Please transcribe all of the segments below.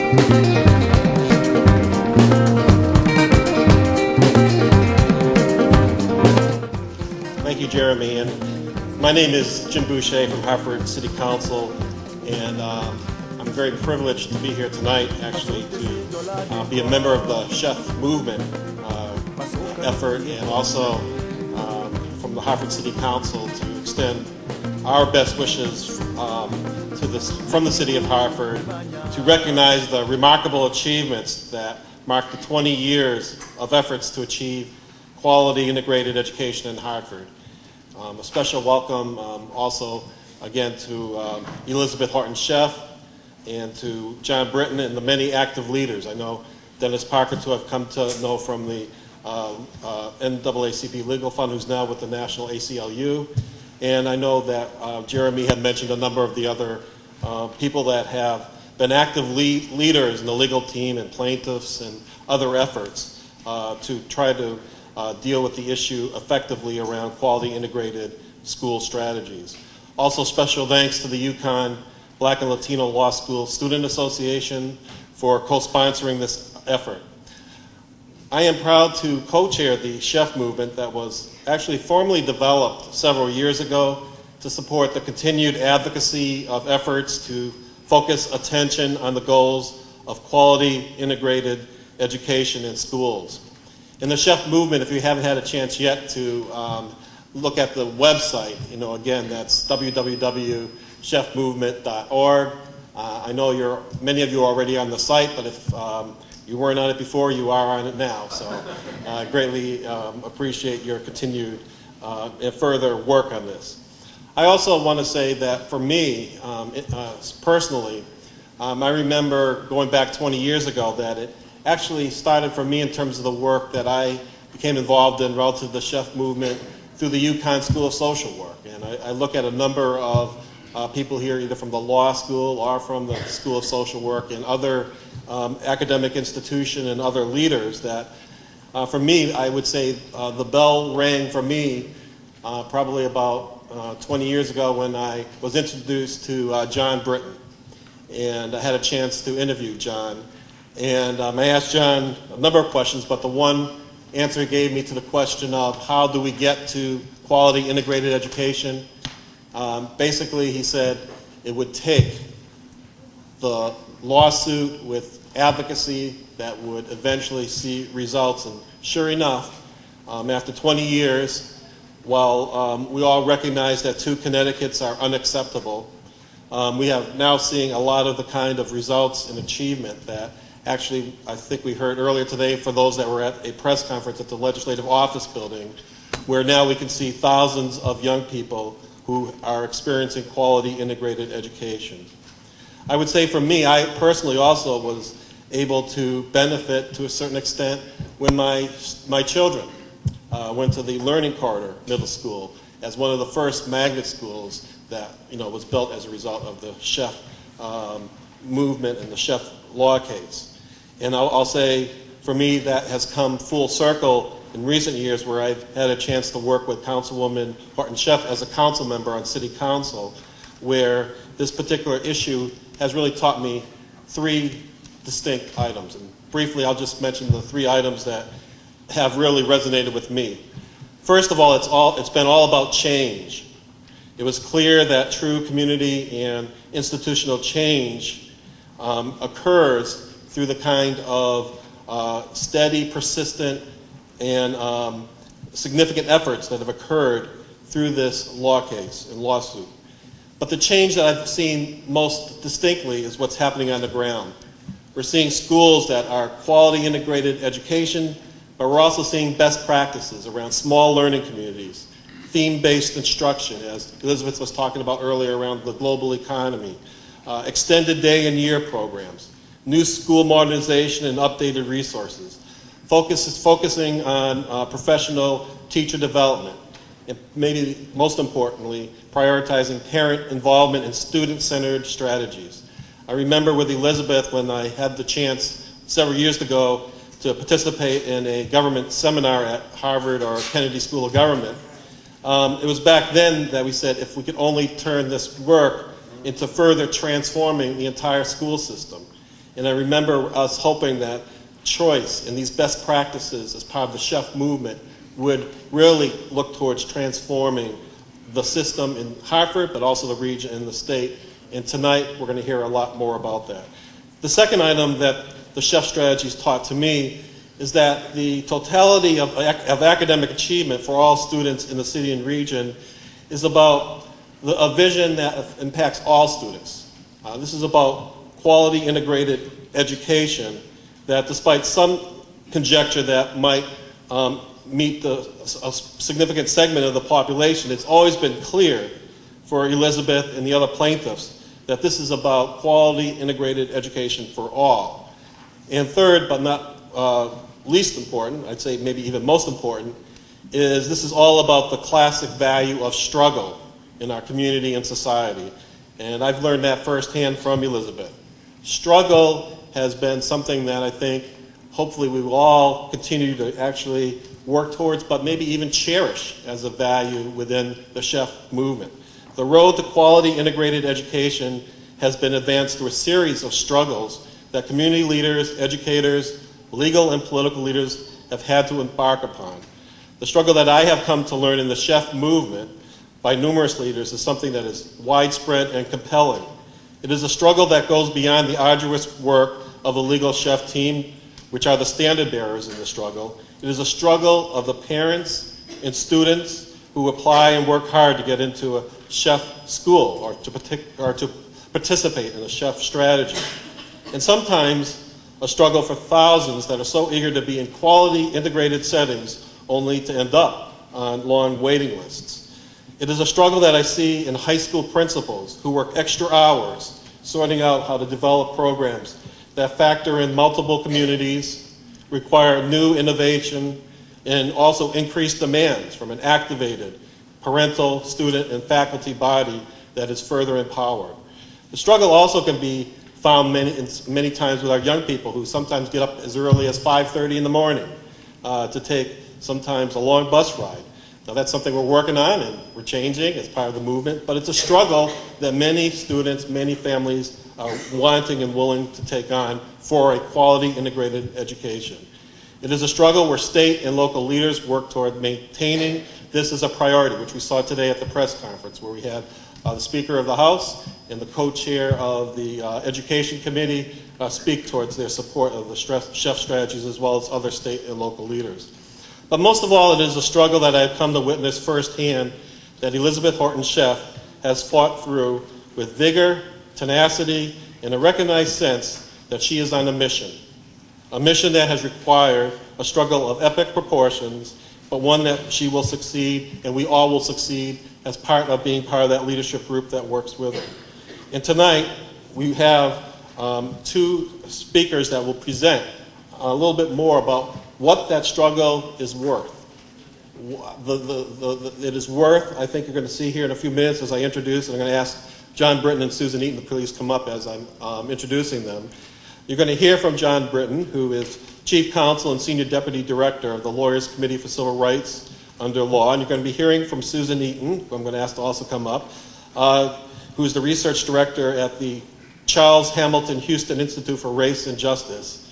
Thank you, Jeremy. And my name is Jim Boucher from Hartford City Council, and I'm very privileged to be here tonight, actually, to be a member of the Sheff movement effort, and also from the Hartford City Council to extend our best wishes from the city of Hartford to recognize the remarkable achievements that mark the 20 years of efforts to achieve quality integrated education in Hartford. A special welcome also again to Elizabeth Horton Sheff and to John Britton and the many active leaders. I know Dennis Parker, who I've come to know from the NAACP Legal Fund, who's now with the National ACLU. And I know that Jeremy had mentioned a number of the other people that have been active leaders in the legal team and plaintiffs and other efforts to try to deal with the issue effectively around quality integrated school strategies. Also, special thanks to the UConn Black and Latino Law School Student Association for co-sponsoring this effort. I am proud to co-chair the Sheff movement that was actually formally developed several years ago to support the continued advocacy of efforts to focus attention on the goals of quality integrated education in schools. In the Sheff movement, if you haven't had a chance yet to look at the website, again, that's www.sheffmovement.org. I know many of you are already on the site, but if you weren't on it before, you are on it now. So I greatly appreciate your continued and further work on this. I also want to say that for me, personally, I remember going back 20 years ago that it actually started for me in terms of the work that I became involved in relative to the Sheff movement through the UConn School of Social Work. And I look at a number of people here either from the law school or from the School of Social Work and other academic institution and other leaders that for me, I would say the bell rang for me probably about 20 years ago when I was introduced to John Britton. And I had a chance to interview John. And I asked John a number of questions, but the one answer he gave me to the question of how do we get to quality integrated education, basically he said it would take the lawsuit with advocacy that would eventually see results. And sure enough, after 20 years, while we all recognize that 2 Connecticuts are unacceptable, we have now seeing a lot of the kind of results and achievement that actually, I think we heard earlier today for those that were at a press conference at the Legislative Office Building, where now we can see thousands of young people who are experiencing quality integrated education. I would say for me, I personally also was able to benefit to a certain extent when my children went to the Learning Corridor Middle School as one of the first magnet schools that was built as a result of the Sheff movement and the Sheff law case. And I'll say, for me, that has come full circle in recent years where I've had a chance to work with Councilwoman Horton Sheff as a council member on City Council, where this particular issue has really taught me 3 distinct items. And briefly, I'll just mention the 3 items that have really resonated with me. First of all, it's been all about change. It was clear that true community and institutional change occurs through the kind of steady, persistent, and significant efforts that have occurred through this law case and lawsuit. But the change that I've seen most distinctly is what's happening on the ground. We're seeing schools that are quality integrated education, but we're also seeing best practices around small learning communities, theme-based instruction, as Elizabeth was talking about earlier around the global economy, extended day and year programs, new school modernization and updated resources, focusing on professional teacher development, and maybe most importantly, prioritizing parent involvement in student-centered strategies. I remember with Elizabeth when I had the chance several years ago to participate in a government seminar at Harvard or Kennedy School of Government. It was back then that we said if we could only turn this work into further transforming the entire school system. And I remember us hoping that choice and these best practices as part of the Sheff movement would really look towards transforming the system in Hartford, but also the region and the state. And tonight, we're going to hear a lot more about that. The second item that the Sheff strategies taught to me is that the totality of academic achievement for all students in the city and region is about a vision that impacts all students. This is about quality integrated education that, despite some conjecture that might meet a significant segment of the population, it's always been clear for Elizabeth and the other plaintiffs that this is about quality integrated education for all. And third, but not least important, I'd say maybe even most important, is this is all about the classic value of struggle in our community and society. And I've learned that firsthand from Elizabeth. Struggle has been something that I think hopefully we will all continue to actually work towards, but maybe even cherish as a value within the Sheff movement. The road to quality integrated education has been advanced through a series of struggles that community leaders, educators, legal and political leaders have had to embark upon. The struggle that I have come to learn in the Sheff movement by numerous leaders is something that is widespread and compelling. It is a struggle that goes beyond the arduous work of the legal Sheff team, which are the standard bearers in the struggle. It is a struggle of the parents and students who apply and work hard to get into a Sheff school or to participate in a Sheff strategy. And sometimes a struggle for thousands that are so eager to be in quality integrated settings only to end up on long waiting lists. It is a struggle that I see in high school principals who work extra hours sorting out how to develop programs that factor in multiple communities, require new innovation, and also increased demands from an activated parental, student, and faculty body that is further empowered. The struggle also can be found many times with our young people who sometimes get up as early as 5:30 in the morning to take sometimes a long bus ride. Now that's something we're working on and we're changing as part of the movement, but it's a struggle that many students, many families are wanting and willing to take on for a quality integrated education. It is a struggle where state and local leaders work toward maintaining this as a priority, which we saw today at the press conference where we had the Speaker of the House and the co-chair of the Education Committee speak towards their support of the Sheff strategies as well as other state and local leaders. But most of all, it is a struggle that I've come to witness firsthand that Elizabeth Horton Sheff has fought through with vigor, tenacity, and a recognized sense that she is on a mission that has required a struggle of epic proportions, but one that she will succeed and we all will succeed as part of being part of that leadership group that works with her. And tonight, we have two speakers that will present a little bit more about what that struggle is worth. It is worth, I think you're going to see here in a few minutes as I introduce, and I'm going to ask John Britton and Susan Eaton to please come up as I'm introducing them. You're going to hear from John Britton, who is Chief Counsel and Senior Deputy Director of the Lawyers Committee for Civil Rights under Law, and you're going to be hearing from Susan Eaton, who I'm going to ask to also come up, who is the Research Director at the Charles Hamilton Houston Institute for Race and Justice.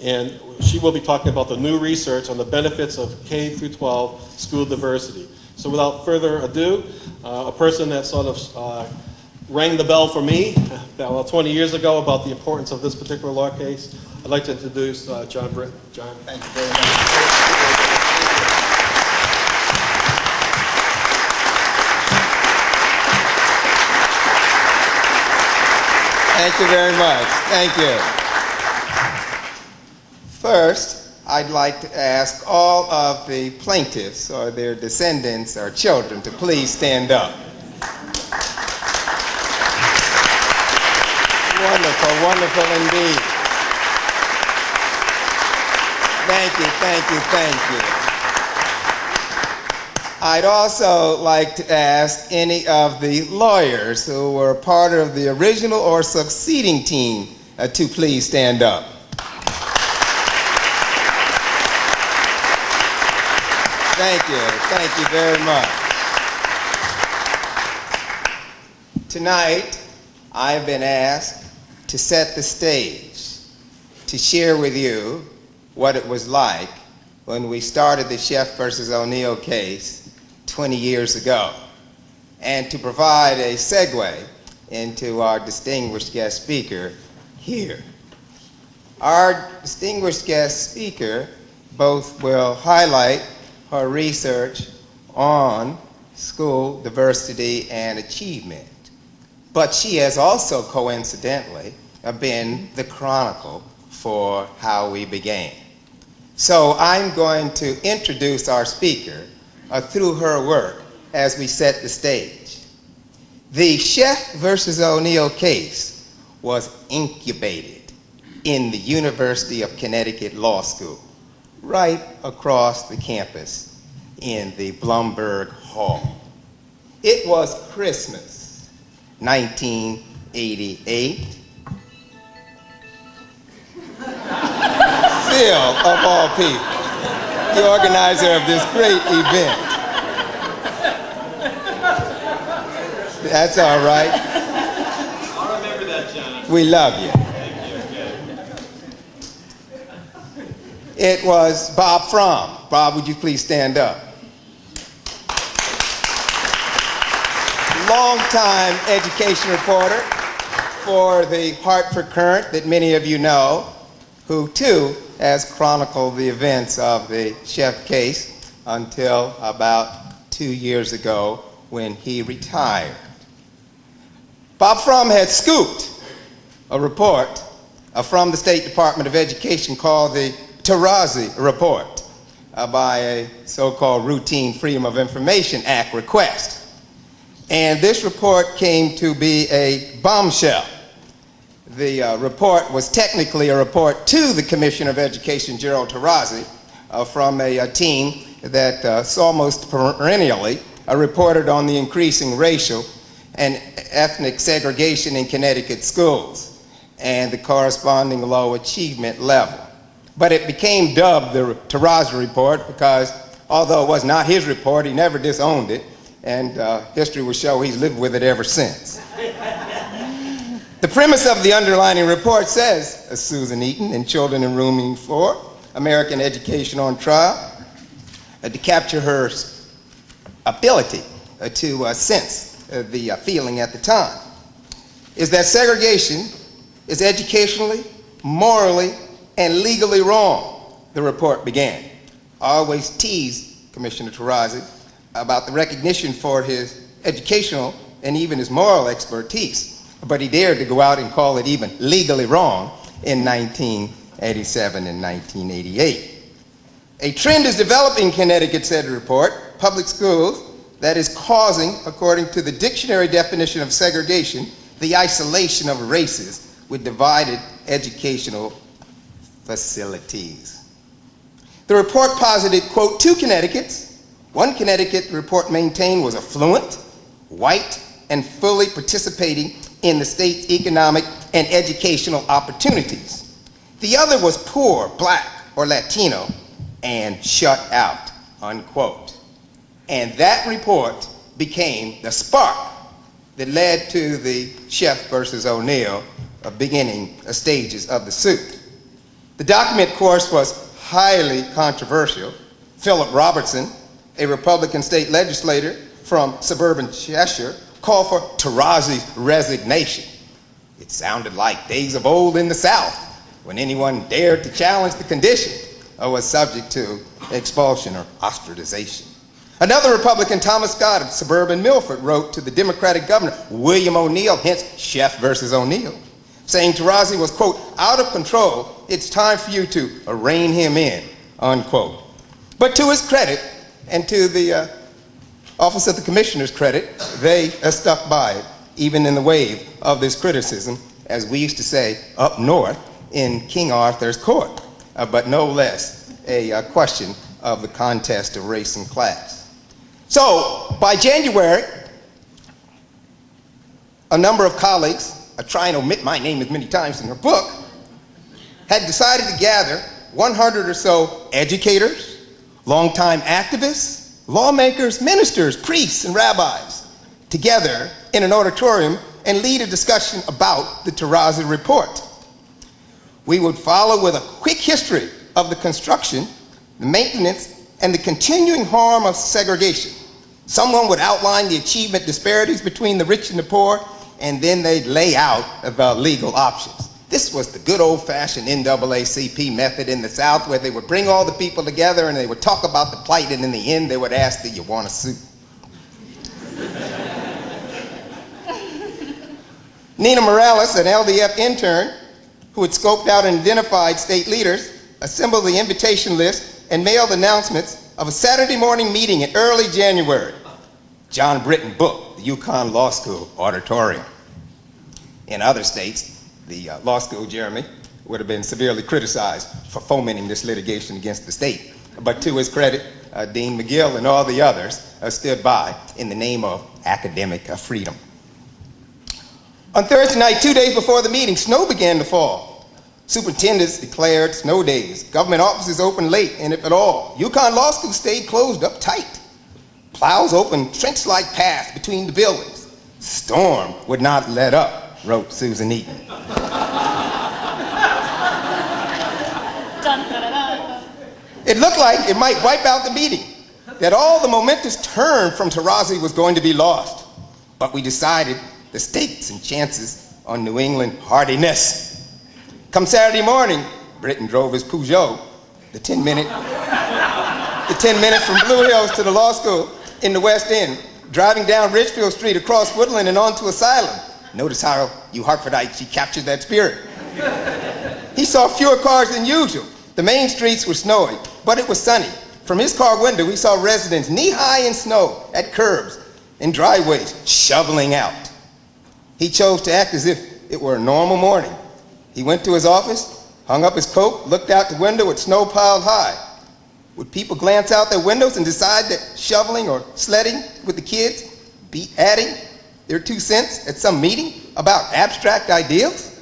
And she will be talking about the new research on the benefits of K-12 school diversity. So without further ado, a person that sort of rang the bell for me about 20 years ago about the importance of this particular law case, I'd like to introduce John Britton. John. Thank you very much. Thank you very much. Thank you. First, I'd like to ask all of the plaintiffs or their descendants or children to please stand up. Wonderful, wonderful indeed. Thank you, thank you, thank you. I'd also like to ask any of the lawyers who were part of the original or succeeding team to please stand up. Thank you very much. Tonight, I've been asked to set the stage to share with you what it was like when we started the Sheff versus O'Neill case 20 years ago, and to provide a segue into our distinguished guest speaker here. Our distinguished guest speaker both will highlight her research on school diversity and achievement, but she has also coincidentally been the chronicle for how we began. So I'm going to introduce our speaker through her work as we set the stage. The Sheff versus O'Neill case was incubated in the University of Connecticut Law School, right across the campus in the Blumberg Hall. It was Christmas, 1988. Phil, of all people, the organizer of this great event. That's all right. I'll remember that, John. We love you. Thank you. It was Bob Fromm. Bob, would you please stand up? Longtime education reporter for the Hartford Courant that many of you know, who too has chronicled the events of the Sheff case until about 2 years ago when he retired. Bob Fromm had scooped a report from the State Department of Education called the Tarazi Report by a so-called routine Freedom of Information Act request. And this report came to be a bombshell. The report was technically a report to the Commissioner of Education, Gerald Tarazi, from a team that almost perennially reported on the increasing racial and ethnic segregation in Connecticut schools and the corresponding low achievement level. But it became dubbed the Tarazi Report because although it was not his report, he never disowned it, and history will show he's lived with it ever since. The premise of the underlying report says, as Susan Eaton in Children in Room 4, American Education on Trial, to capture her ability to sense the feeling at the time, is that segregation is educationally, morally, and legally wrong, the report began. I always tease Commissioner Tarazi about the recognition for his educational and even his moral expertise, but he dared to go out and call it even legally wrong in 1987 and 1988. A trend is developing in Connecticut, said the report, public schools, that is causing, according to the dictionary definition of segregation, the isolation of races with divided educational facilities. The report posited, quote, 2 Connecticut's. One Connecticut, the report maintained, was affluent, white, and fully participating in the state's economic and educational opportunities. The other was poor, black, or Latino, and shut out, unquote. And that report became the spark that led to the Sheff versus O'Neill beginning stages of the suit. The document, of course, was highly controversial. Philip Robertson, a Republican state legislator from suburban Cheshire, called for Tarazi's resignation. It sounded like days of old in the South, when anyone dared to challenge the condition or was subject to expulsion or ostracization. Another Republican, Thomas Scott of suburban Milford, wrote to the Democratic governor, William O'Neill, hence Sheff versus O'Neill, saying Tarazi was, quote, out of control, it's time for you to rein him in, unquote. But to his credit, and to the Office of the Commissioner's credit, they stuck by it, even in the wave of this criticism, as we used to say up north in King Arthur's court, but no less a question of the contest of race and class. So by January, a number of colleagues, I try and omit my name as many times in her book, had decided to gather 100 or so educators, longtime activists, lawmakers, ministers, priests, and rabbis together in an auditorium and lead a discussion about the Tarazi Report. We would follow with a quick history of the construction, the maintenance, and the continuing harm of segregation. Someone would outline the achievement disparities between the rich and the poor, and then they'd lay out the legal options. This was the good old-fashioned NAACP method in the South, where they would bring all the people together and they would talk about the plight, and in the end they would ask, do you want a suit? Nina Morales, an LDF intern who had scoped out and identified state leaders, assembled the invitation list and mailed announcements of a Saturday morning meeting in early January. John Britton booked the UConn Law School auditorium. In other states, the law school, Jeremy, would have been severely criticized for fomenting this litigation against the state. But to his credit, Dean McGill and all the others stood by in the name of academic freedom. On Thursday night, 2 days before the meeting, snow began to fall. Superintendents declared snow days. Government offices opened late, and if at all. UConn Law School stayed closed up tight. Plows opened trench-like paths between the buildings. Storm would not let up, wrote Susan Eaton. It looked like it might wipe out the meeting, that all the momentous turn from Tarazi was going to be lost. But we decided the stakes and chances on New England hardiness. Come Saturday morning, Britton drove his Peugeot, the 10 minutes from Blue Hills to the law school in the West End, driving down Ridgefield Street across Woodland and onto Asylum. Notice how you Hartfordites, you captured that spirit. He saw fewer cars than usual. The main streets were snowy, but it was sunny. From his car window, he saw residents knee-high in snow at curbs and driveways, shoveling out. He chose to act as if it were a normal morning. He went to his office, hung up his coat, looked out the window with snow piled high. Would people glance out their windows and decide that shoveling or sledding with the kids be adding their 2 cents at some meeting about abstract ideals?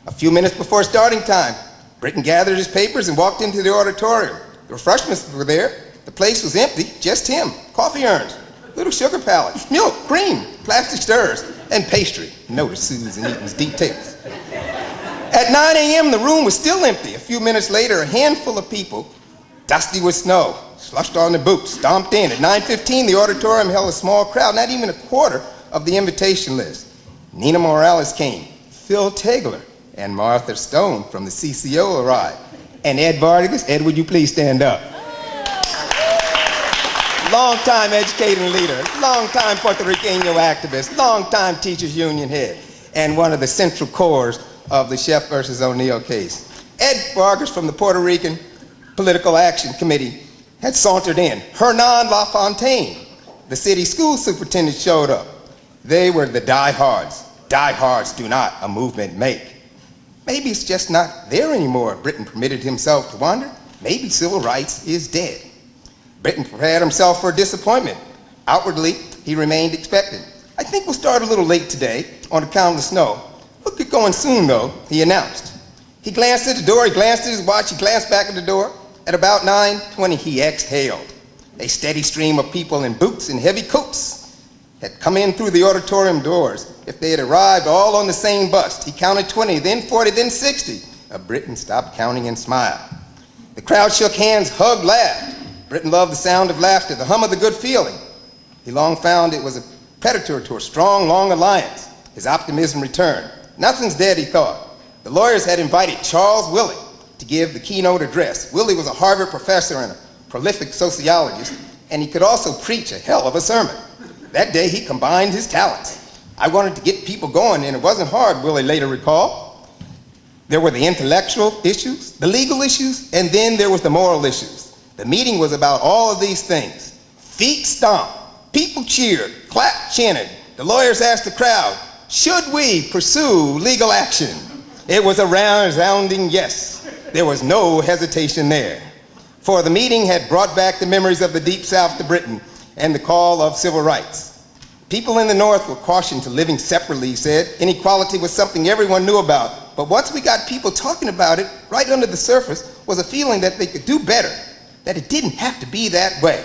A few minutes before starting time, Britton gathered his papers and walked into the auditorium. The refreshments were there. The place was empty, just him. Coffee urns, little sugar pallets, milk, cream, plastic stirrers, and pastry. Notice Susan Eaton's details. At 9 a.m., the room was still empty. A few minutes later, a handful of people, dusty with snow, slushed on their boots, stomped in. At 9:15, the auditorium held a small crowd, not even a quarter of the invitation list. Nina Morales came, Phil Tegler, and Martha Stone from the CCO arrived. And Ed Vargas. Ed, would you please stand up? Long-time educator and leader, long-time Puerto Riqueño activist, long-time teachers union head, and one of the central cores of the Sheff versus O'Neill case. Ed Vargas from the Puerto Rican Political Action Committee had sauntered in. Hernan LaFontaine, the city school superintendent, showed up. They were the diehards. Diehards do not a movement make. Maybe it's just not there anymore, Britton permitted himself to wonder. Maybe civil rights is dead. Britton prepared himself for disappointment. Outwardly, he remained expectant. I think we'll start a little late today on account of the snow. We'll get going soon, though, he announced. He glanced at the door, he glanced at his watch, he glanced back at the door. At about 9:20, he exhaled. A steady stream of people in boots and heavy coats had come in through the auditorium doors. If they had arrived all on the same bus, he counted 20, then 40, then 60. Britton stopped counting and smiled. The crowd shook hands, hugged, laughed. Britton loved the sound of laughter, the hum of the good feeling. He long found it was a predator to a strong, long alliance. His optimism returned. Nothing's dead, he thought. The lawyers had invited Charles Willie to give the keynote address. Willie was a Harvard professor and a prolific sociologist, and he could also preach a hell of a sermon. That day, he combined his talents. I wanted to get people going, and it wasn't hard, Willie later recalled. There were the intellectual issues, the legal issues, and then there was the moral issues. The meeting was about all of these things. Feet stomped, people cheered, clapped, chanted. The lawyers asked the crowd, should we pursue legal action? It was a resounding yes. There was no hesitation there. For the meeting had brought back the memories of the Deep South to Britain and the call of civil rights. People in the North were cautioned to living separately, he said. Inequality was something everyone knew about. But once we got people talking about it, right under the surface was a feeling that they could do better, that it didn't have to be that way.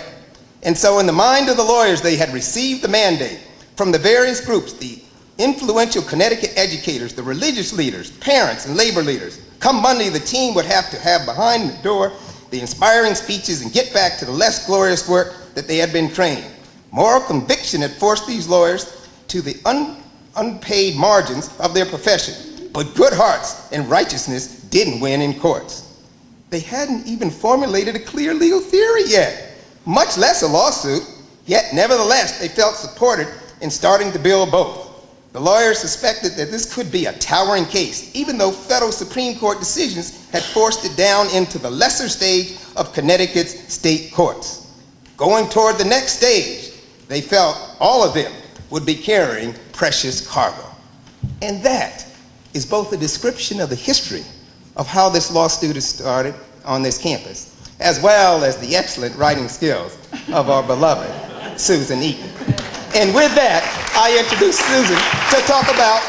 And so in the mind of the lawyers, they had received the mandate from the various groups, the influential Connecticut educators, the religious leaders, parents, and labor leaders. Come Monday, the team would have to have behind the door the inspiring speeches and get back to the less glorious work that they had been trained. Moral conviction had forced these lawyers to the unpaid margins of their profession, but good hearts and righteousness didn't win in courts. They hadn't even formulated a clear legal theory yet, much less a lawsuit, yet nevertheless they felt supported in starting to build both. The lawyers suspected that this could be a towering case, even though federal Supreme Court decisions had forced it down into the lesser stage of Connecticut's state courts. Going toward the next stage, they felt all of them would be carrying precious cargo. And that is both a description of the history of how this law student started on this campus, as well as the excellent writing skills of our beloved Susan Eaton. And with that, I introduce Susan to talk about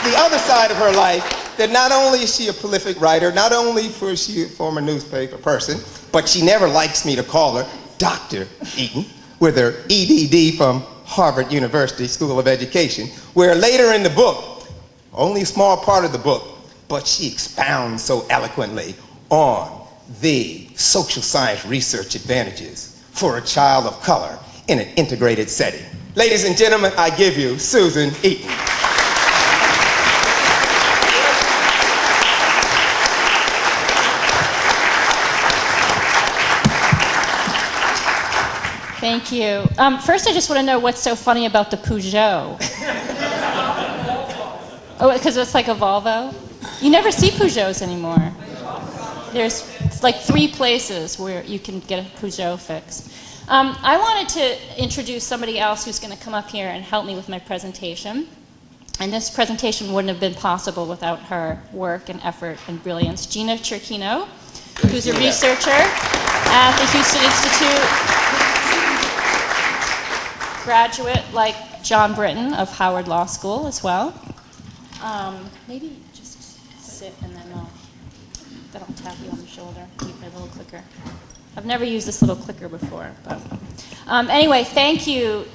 the other side of her life, that not only is she a prolific writer, not only is she a former newspaper person, but she never likes me to call her Dr. Eaton, with her EDD from Harvard University School of Education, where later in the book, only a small part of the book, but she expounds so eloquently on the social science research advantages for a child of color in an integrated setting. Ladies and gentlemen, I give you Susan Eaton. Thank you. First, I just want to know what's so funny about the Peugeot. Oh, because it's like a Volvo? You never see Peugeots anymore. There's like 3 places where you can get a Peugeot fix. I wanted to introduce somebody else who's going to come up here and help me with my presentation. And this presentation wouldn't have been possible without her work and effort and brilliance. Gina Cerchino, who's a researcher at the Houston Institute, graduate like John Britton of Howard Law School as well. Maybe just sit and then I'll tap you on the shoulder. Keep my little clicker. I've never used this little clicker before, but anyway, thank you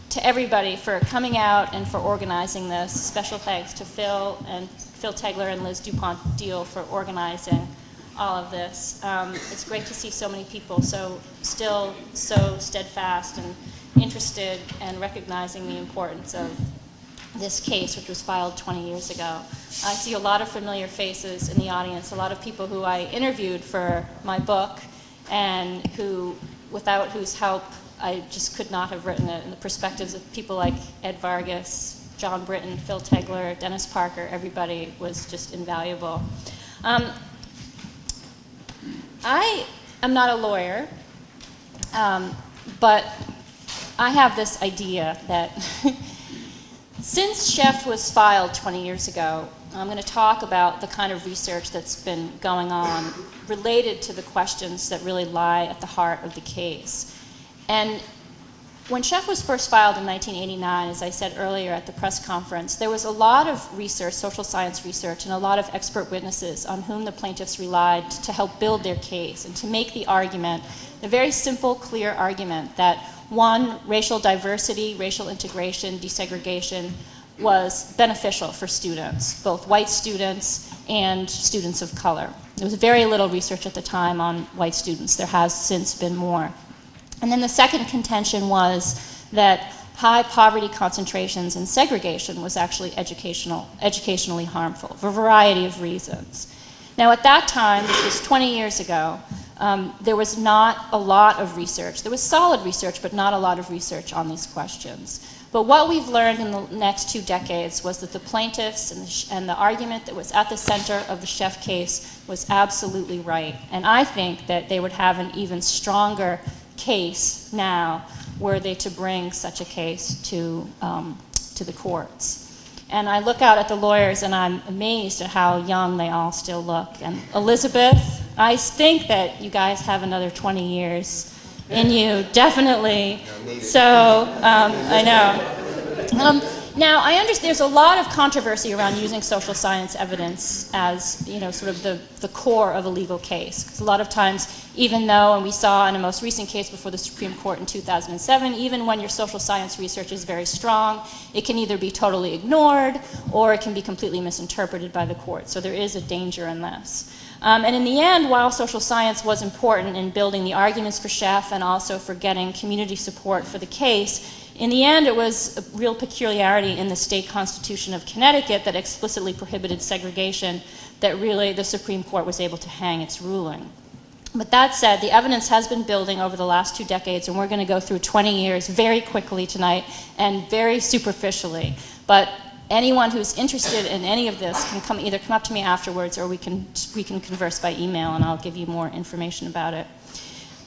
to everybody for coming out and for organizing this. Special thanks to Phil Tegler and Liz DuPont-Deal for organizing all of this. It's great to see so many people still so steadfast and interested and recognizing the importance of this case, which was filed 20 years ago. I see a lot of familiar faces in the audience, a lot of people who I interviewed for my book, and without whose help I just could not have written it. And the perspectives of people like Ed Vargas, John Britton, Phil Tegler, Dennis Parker, everybody was just invaluable. I am not a lawyer, but I have this idea that since Sheff was filed 20 years ago, I'm going to talk about the kind of research that's been going on related to the questions that really lie at the heart of the case. And when Sheff was first filed in 1989, as I said earlier at the press conference, there was a lot of research, social science research, and a lot of expert witnesses on whom the plaintiffs relied to help build their case and to make the argument, a very simple, clear argument that, one, racial diversity, racial integration, desegregation was beneficial for students, both white students and students of color. There was very little research at the time on white students. There has since been more. And then the second contention was that high poverty concentrations and segregation was actually educationally harmful for a variety of reasons. Now at that time, this was 20 years ago, there was not a lot of research. There was solid research, but not a lot of research on these questions. But what we've learned in the next 2 decades was that the plaintiffs and the argument that was at the center of the Sheff case was absolutely right. And I think that they would have an even stronger case now were they to bring such a case to the courts. And I look out at the lawyers and I'm amazed at how young they all still look. And Elizabeth, I think that you guys have another 20 years in you, definitely. So, I know. Now, I understand there's a lot of controversy around using social science evidence as, sort of the core of a legal case. Because a lot of times, even though, and we saw in a most recent case before the Supreme Court in 2007, even when your social science research is very strong, it can either be totally ignored or it can be completely misinterpreted by the court. So there is a danger in this. And in the end, while social science was important in building the arguments for Sheff and also for getting community support for the case, in the end, it was a real peculiarity in the state constitution of Connecticut that explicitly prohibited segregation that really the Supreme Court was able to hang its ruling. But that said, the evidence has been building over the last 2 decades, and we're going to go through 20 years very quickly tonight and very superficially. But anyone who's interested in any of this can either come up to me afterwards, or we can converse by email, and I'll give you more information about it.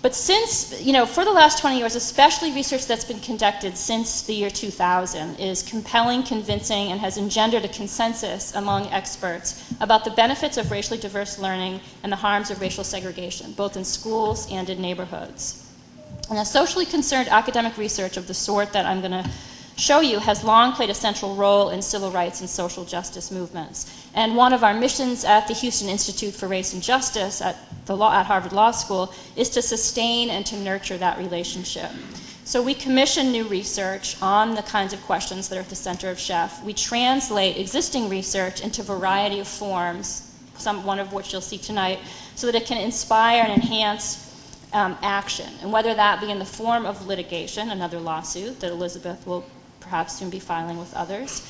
But since, for the last 20 years, especially research that's been conducted since the year 2000 is compelling, convincing, and has engendered a consensus among experts about the benefits of racially diverse learning and the harms of racial segregation, both in schools and in neighborhoods. And a socially concerned academic research of the sort that I'm going to show you has long played a central role in civil rights and social justice movements. And one of our missions at the Houston Institute for Race and Justice at Harvard Law School is to sustain and to nurture that relationship. So we commission new research on the kinds of questions that are at the center of Sheff. We translate existing research into a variety of forms, one of which you'll see tonight, so that it can inspire and enhance action. And whether that be in the form of litigation, another lawsuit that Elizabeth will perhaps soon be filing with others,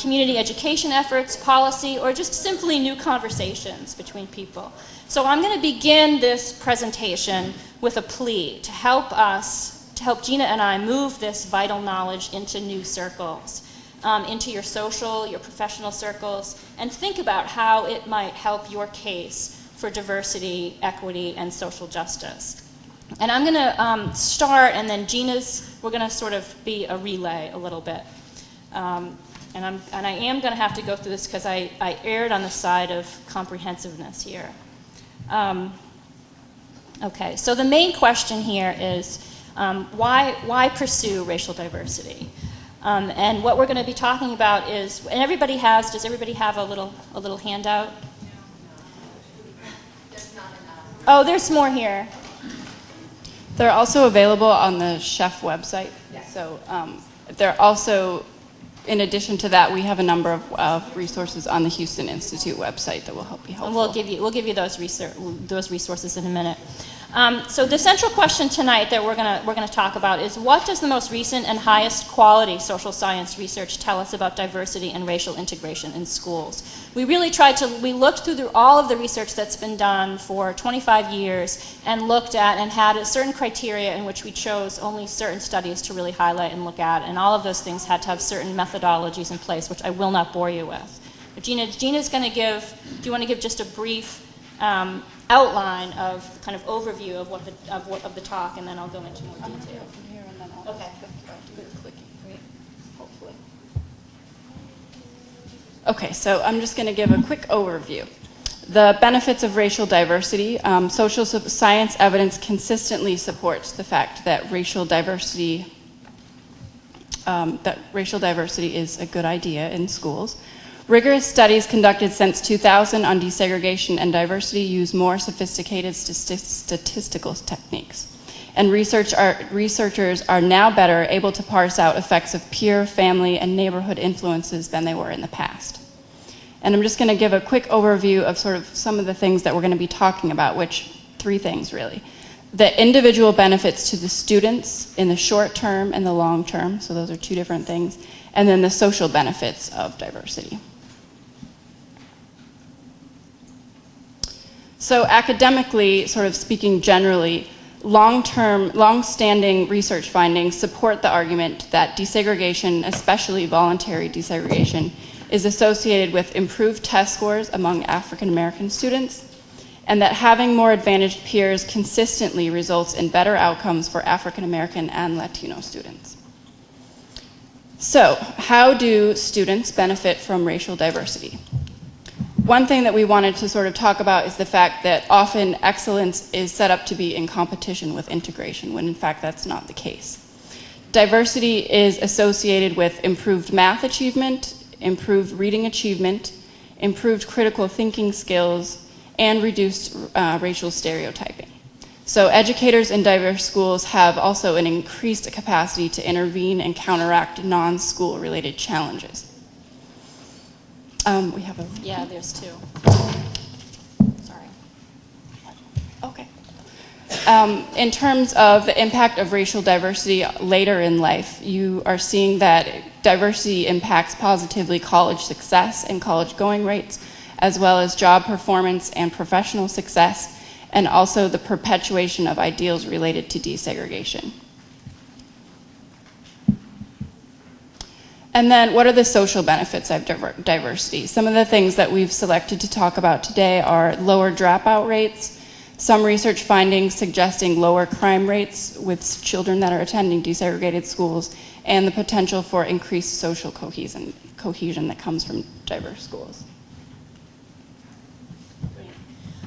community education efforts, policy, or just simply new conversations between people. So I'm going to begin this presentation with a plea to help Gina and I move this vital knowledge into new circles, into your social, your professional circles, and think about how it might help your case for diversity, equity, and social justice. And I'm going to start, and then we're going to sort of be a relay a little bit. And I am going to have to go through this because I erred on the side of comprehensiveness here. Okay, so the main question here is why pursue racial diversity? And what we're going to be talking about is, and does everybody have a little handout? Oh, there's more here. They're also available on the Sheff website. Yes. So they're also, in addition to that, we have a number of resources on the Houston Institute website that will help you. And we'll give you those resources in a minute. So the central question tonight that we're going to talk about is, what does the most recent and highest quality social science research tell us about diversity and racial integration in schools? We really we looked through all of the research that's been done for 25 years and looked at and had a certain criteria in which we chose only certain studies to really highlight and look at, and all of those things had to have certain methodologies in place, which I will not bore you with. But Gina's going to do you want to give just a brief outline of kind of overview of the talk, and then I'll go into more detail. Okay. Okay, so I'm just going to give a quick overview. The benefits of racial diversity. Social science evidence consistently supports the fact that racial diversity is a good idea in schools. Rigorous studies conducted since 2000 on desegregation and diversity use more sophisticated statistical techniques. And researchers are now better able to parse out effects of peer, family, and neighborhood influences than they were in the past. And I'm just going to give a quick overview of sort of some of the things that we're going to be talking about, which 3 things really. The individual benefits to the students in the short term and the long term, so those are 2 different things, and then the social benefits of diversity. So academically, sort of speaking generally, long-standing research findings support the argument that desegregation, especially voluntary desegregation, is associated with improved test scores among African American students, and that having more advantaged peers consistently results in better outcomes for African American and Latino students. So, how do students benefit from racial diversity? One thing that we wanted to sort of talk about is the fact that often excellence is set up to be in competition with integration, when in fact that's not the case. Diversity is associated with improved math achievement, improved reading achievement, improved critical thinking skills, and reduced racial stereotyping. So educators in diverse schools have also an increased capacity to intervene and counteract non-school related challenges. We have a... Yeah, there's two. Sorry. Okay. In terms of the impact of racial diversity later in life, you are seeing that diversity impacts positively college success and college going rates, as well as job performance and professional success, and also the perpetuation of ideals related to desegregation. And then what are the social benefits of diversity? Some of the things that we've selected to talk about today are lower dropout rates, some research findings suggesting lower crime rates with children that are attending desegregated schools, and the potential for increased social cohesion that comes from diverse schools.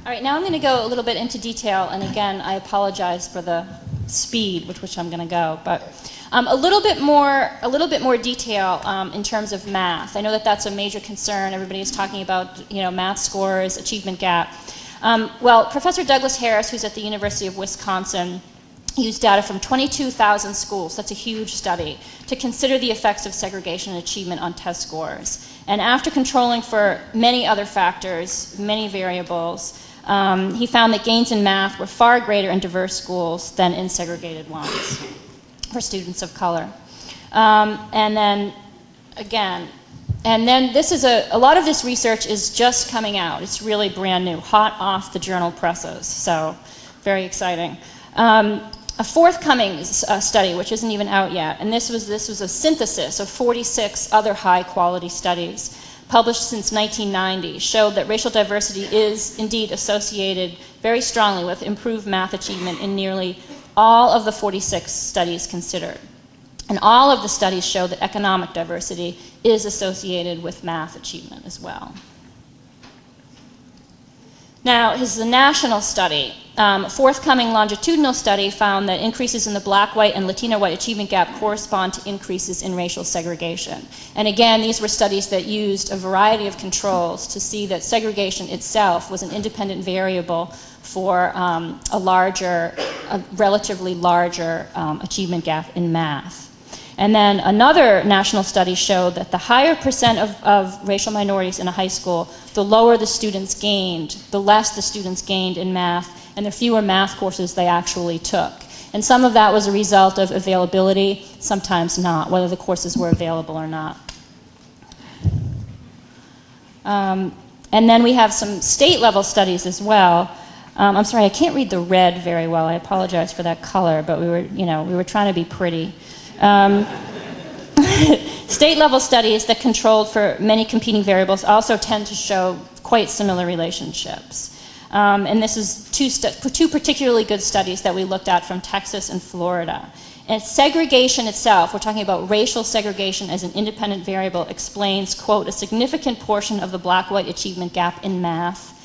All right, now I'm going to go a little bit into detail, and again, I apologize for the speed with which I'm going to go, but a little bit more detail in terms of math. I know that that's a major concern. Everybody is talking about, math scores, achievement gap. Well, Professor Douglas Harris, who's at the University of Wisconsin, used data from 22,000 schools, that's a huge study, to consider the effects of segregation and achievement on test scores. And after controlling for many other factors, many variables, he found that gains in math were far greater in diverse schools than in segregated ones for students of color. And then this is a lot of this research is just coming out. It's really brand new, hot off the journal presses, so very exciting. A forthcoming study, which isn't even out yet, and this was a synthesis of 46 other high-quality studies published since 1990, showed that racial diversity is indeed associated very strongly with improved math achievement in nearly all of the 46 studies considered. And all of the studies show that economic diversity is associated with math achievement as well. Now, this is a national study. A forthcoming longitudinal study found that increases in the black, white, and Latino white achievement gap correspond to increases in racial segregation. And again, these were studies that used a variety of controls to see that segregation itself was an independent variable for a relatively larger achievement gap in math. And then another national study showed that the higher percent of racial minorities in a high school, the lower the students gained, the less the students gained in math, and the fewer math courses they actually took. And some of that was a result of availability, sometimes not, whether the courses were available or not. And then we have some state-level studies as well. I'm sorry, I can't read the red very well. I apologize for that color, but we were trying to be pretty. State-level studies that controlled for many competing variables also tend to show quite similar relationships. And this is two particularly good studies that we looked at from Texas and Florida. And segregation itself, we're talking about racial segregation as an independent variable, explains, quote, a significant portion of the black-white achievement gap in math.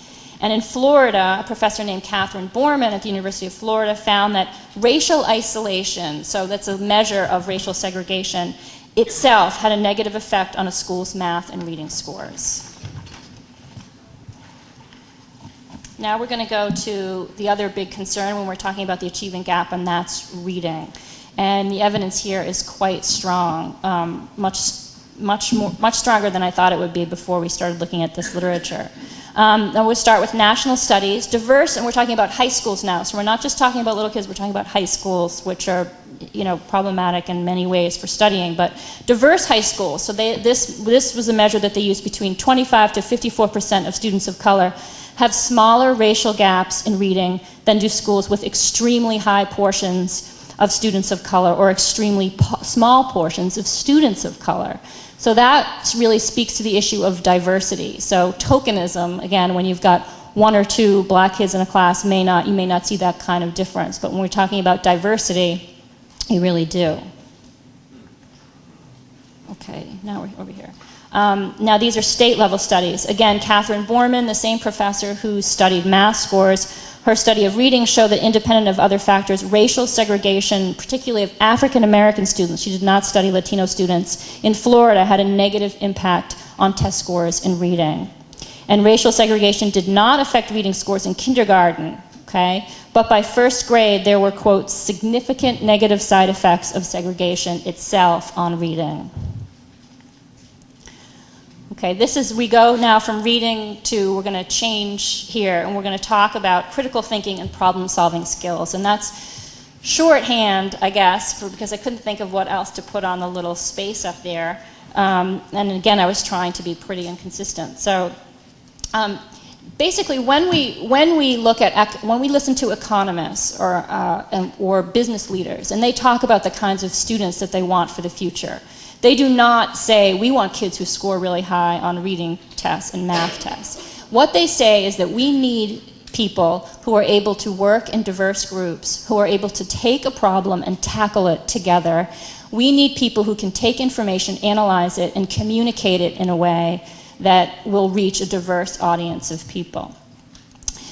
And in Florida, a professor named Catherine Borman at the University of Florida found that racial isolation, so that's a measure of racial segregation, itself had a negative effect on a school's math and reading scores. Now we're going to go to the other big concern when we're talking about the achievement gap, and that's reading. And the evidence here is quite strong, much stronger than I thought it would be before we started looking at this literature. Now we'll start with national studies, diverse, and we're talking about high schools now. So we're not just talking about little kids, we're talking about high schools, which are, problematic in many ways for studying, but diverse high schools. So this was a measure that they used between 25 to 54% of students of color have smaller racial gaps in reading than do schools with extremely high portions of students of color or extremely small portions of students of color. So that really speaks to the issue of diversity. So tokenism, again, when you've got one or two black kids in a class, you may not see that kind of difference. But when we're talking about diversity, you really do. Okay, now we're over here. Now, these are state-level studies. Again, Catherine Borman, the same professor who studied math scores, her study of reading showed that independent of other factors, racial segregation, particularly of African-American students, she did not study Latino students, in Florida had a negative impact on test scores in reading. And racial segregation did not affect reading scores in kindergarten, okay? But by first grade, there were, quote, significant negative side effects of segregation itself on reading. Okay, we go now from reading to, we're going to change here, and we're going to talk about critical thinking and problem-solving skills. And that's shorthand, I guess, because I couldn't think of what else to put on the little space up there. And again, I was trying to be pretty inconsistent. So basically, when we listen to economists or business leaders, and they talk about the kinds of students that they want for the future, they do not say, we want kids who score really high on reading tests and math tests. What they say is that we need people who are able to work in diverse groups, who are able to take a problem and tackle it together. We need people who can take information, analyze it, and communicate it in a way that will reach a diverse audience of people.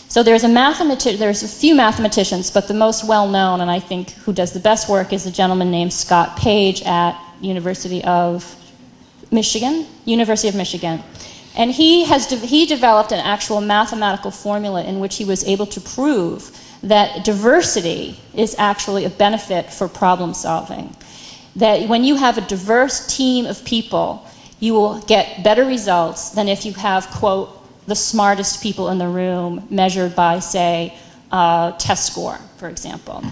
So there's a few mathematicians, but the most well-known, and I think who does the best work, is a gentleman named Scott Page at University of Michigan. And he developed an actual mathematical formula in which he was able to prove that diversity is actually a benefit for problem solving. That when you have a diverse team of people, you will get better results than if you have, quote, the smartest people in the room measured by, say, test score, for example.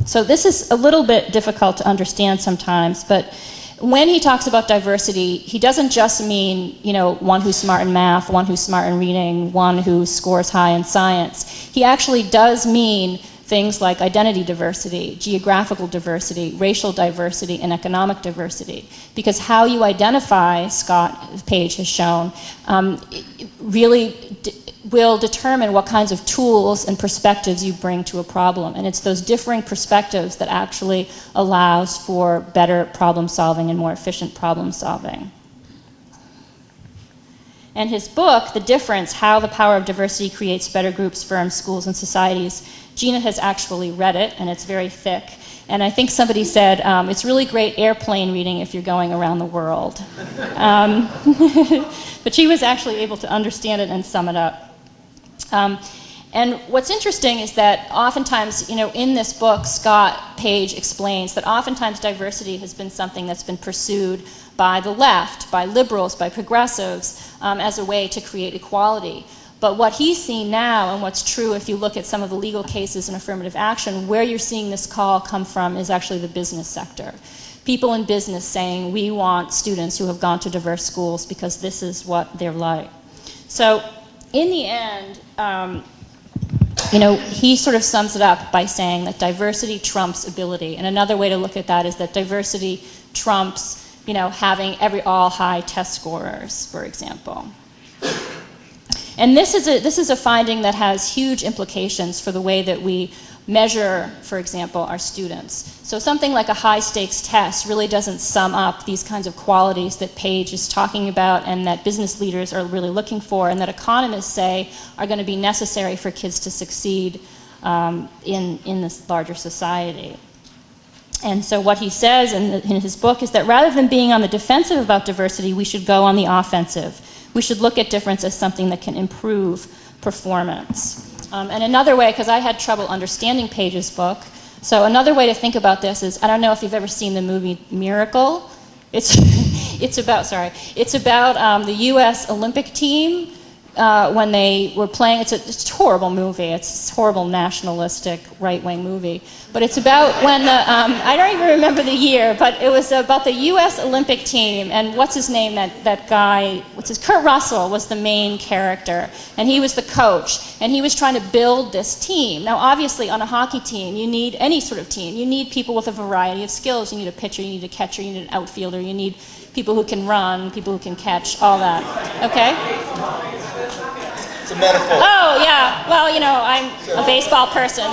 So this is a little bit difficult to understand sometimes, but when he talks about diversity, he doesn't just mean, one who's smart in math, one who's smart in reading, one who scores high in science. He actually does mean things like identity diversity, geographical diversity, racial diversity, and economic diversity. Because how you identify, Scott Page has shown, really will determine what kinds of tools and perspectives you bring to a problem. And it's those differing perspectives that actually allows for better problem solving and more efficient problem solving. And his book, The Difference, How the Power of Diversity Creates Better Groups, Firms, Schools, and Societies, Gina has actually read it, and it's very thick. And I think somebody said, it's really great airplane reading if you're going around the world. But she was actually able to understand it and sum it up. And what's interesting is that oftentimes, in this book, Scott Page explains that oftentimes diversity has been something that's been pursued by the left, by liberals, by progressives, as a way to create equality. But what he's seen now, and what's true if you look at some of the legal cases in affirmative action, where you're seeing this call come from is actually the business sector. People in business saying, we want students who have gone to diverse schools because this is what they're like. So in the end, he sort of sums it up by saying that diversity trumps ability. And another way to look at that is that diversity trumps, having all high test scorers, for example. And this is a finding that has huge implications for the way that we measure, for example, our students. So something like a high-stakes test really doesn't sum up these kinds of qualities that Page is talking about and that business leaders are really looking for and that economists say are going to be necessary for kids to succeed in this larger society. And so what he says in his book is that rather than being on the defensive about diversity, we should go on the offensive. We should look at difference as something that can improve performance. And another way, because I had trouble understanding Page's book, so another way to think about this is, I don't know if you've ever seen the movie Miracle. It's about the U.S. Olympic team when they were playing. It's a horrible movie. It's a horrible nationalistic right-wing movie. But it's about when the, I don't even remember the year, but it was about the U.S. Olympic team, and what's his name, that guy, Kurt Russell was the main character, and he was the coach, and he was trying to build this team. Now, obviously, on a hockey team, you need any sort of team. You need people with a variety of skills. You need a pitcher, you need a catcher, you need an outfielder, you need people who can run, people who can catch, all that, okay? It's a metaphor. Oh, yeah, well, I'm a baseball person.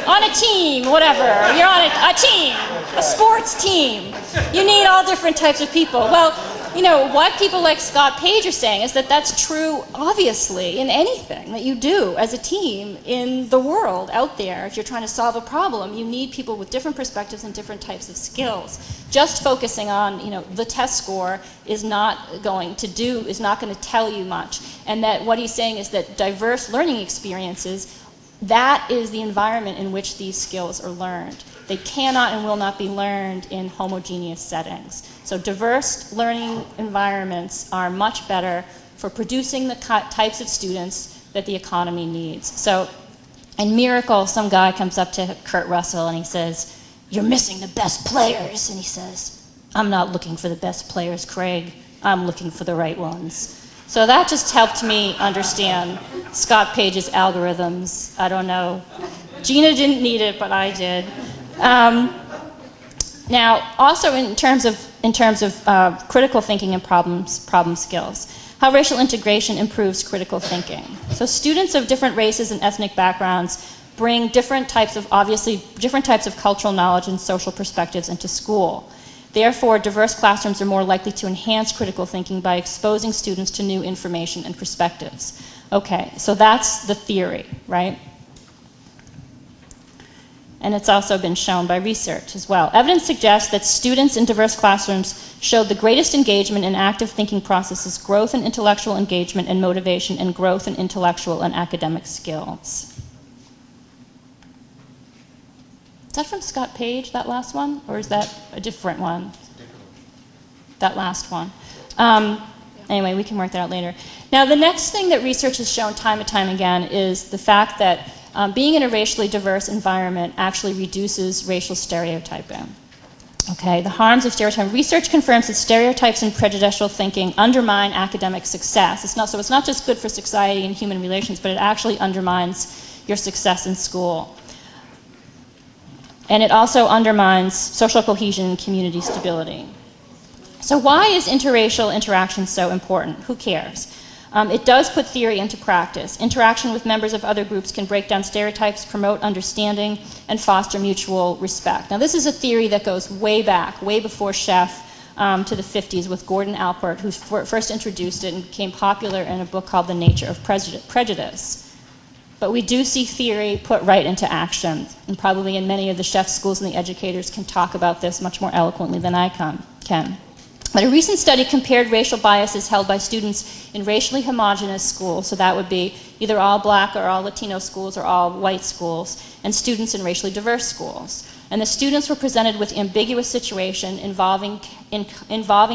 On a team, whatever. You're on a team, a sports team. You need all different types of people. Well, you know, what people like Scott Page are saying is that that's true, obviously, in anything that you do as a team in the world out there. If you're trying to solve a problem, you need people with different perspectives and different types of skills. Just focusing on, you know, the test score is not going to tell you much. And that what he's saying is that diverse learning experiences, that is the environment in which these skills are learned. They cannot and will not be learned in homogeneous settings. So diverse learning environments are much better for producing the types of students that the economy needs. So in Miracle, some guy comes up to Kurt Russell and he says, "You're missing the best players." And he says, "I'm not looking for the best players, Craig. I'm looking for the right ones." So that just helped me understand Scott Page's algorithms. I don't know. Gina didn't need it, but I did. Now, also in terms of critical thinking and problem skills, how racial integration improves critical thinking. So students of different races and ethnic backgrounds bring different types of cultural knowledge and social perspectives into school. Therefore, diverse classrooms are more likely to enhance critical thinking by exposing students to new information and perspectives. Okay, so that's the theory, right? And it's also been shown by research as well. Evidence suggests that students in diverse classrooms showed the greatest engagement in active thinking processes, growth in intellectual engagement and motivation, and growth in intellectual and academic skills. Is that from Scott Page, that last one? Or is that a different one? That last one. Anyway, we can work that out later. Now, the next thing that research has shown time and time again is the fact that being in a racially diverse environment actually reduces racial stereotyping. Okay, the harms of stereotyping. Research confirms that stereotypes and prejudicial thinking undermine academic success. So it's not just good for society and human relations, but it actually undermines your success in school. And it also undermines social cohesion and community stability. So why is interracial interaction so important? Who cares? It does put theory into practice. Interaction with members of other groups can break down stereotypes, promote understanding, and foster mutual respect. Now, this is a theory that goes way back, way before Sheff, to the 50s with Gordon Alpert, who first introduced it and became popular in a book called The Nature of Prejudice. But we do see theory put right into action, and probably in many of the Sheff schools and the educators can talk about this much more eloquently than I can. But a recent study compared racial biases held by students in racially homogenous schools, so that would be either all black or all Latino schools or all white schools, and students in racially diverse schools. And the students were presented with ambiguous situations involving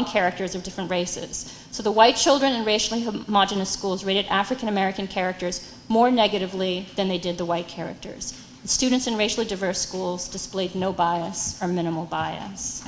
characters of different races. So the white children in racially homogenous schools rated African American characters more negatively than they did the white characters. The students in racially diverse schools displayed no bias or minimal bias.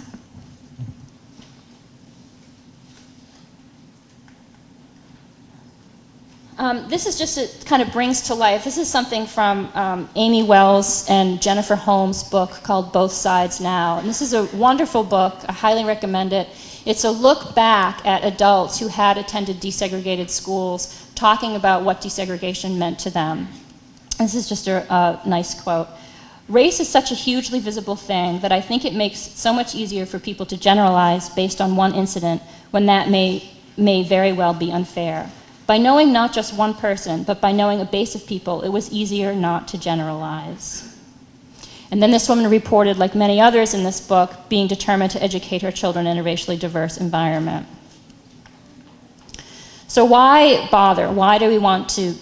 This is just, it kind of brings to life, this is something from Amy Wells and Jennifer Holmes' book called Both Sides Now. And this is a wonderful book, I highly recommend it. It's a look back at adults who had attended desegregated schools, talking about what desegregation meant to them. This is just a nice quote. "Race is such a hugely visible thing that I think it makes it so much easier for people to generalize based on one incident when that may very well be unfair. By knowing not just one person, but by knowing a base of people, it was easier not to generalize." And then this woman reported, like many others in this book, being determined to educate her children in a racially diverse environment. So why bother? Why do we want to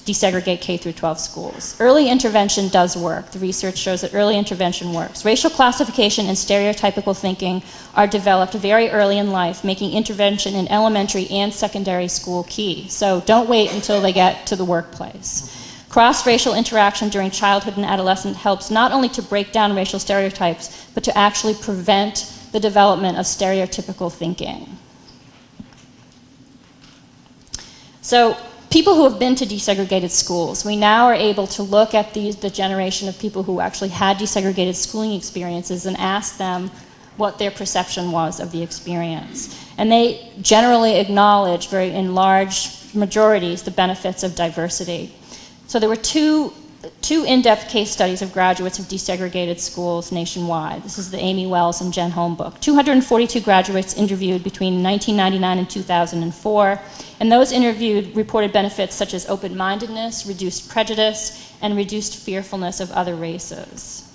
desegregate K through 12 schools? Early intervention does work. The research shows that early intervention works. Racial classification and stereotypical thinking are developed very early in life, making intervention in elementary and secondary school key. So don't wait until they get to the workplace. Cross-racial interaction during childhood and adolescence helps not only to break down racial stereotypes, but to actually prevent the development of stereotypical thinking. So people who have been to desegregated schools, we now are able to look at the generation of people who actually had desegregated schooling experiences and ask them what their perception was of the experience. And they generally acknowledge, in large majorities, the benefits of diversity. So there were two two in-depth case studies of graduates of desegregated schools nationwide. This is the Amy Wells and Jen Holm book. 242 graduates interviewed between 1999 and 2004, and those interviewed reported benefits such as open-mindedness, reduced prejudice, and reduced fearfulness of other races.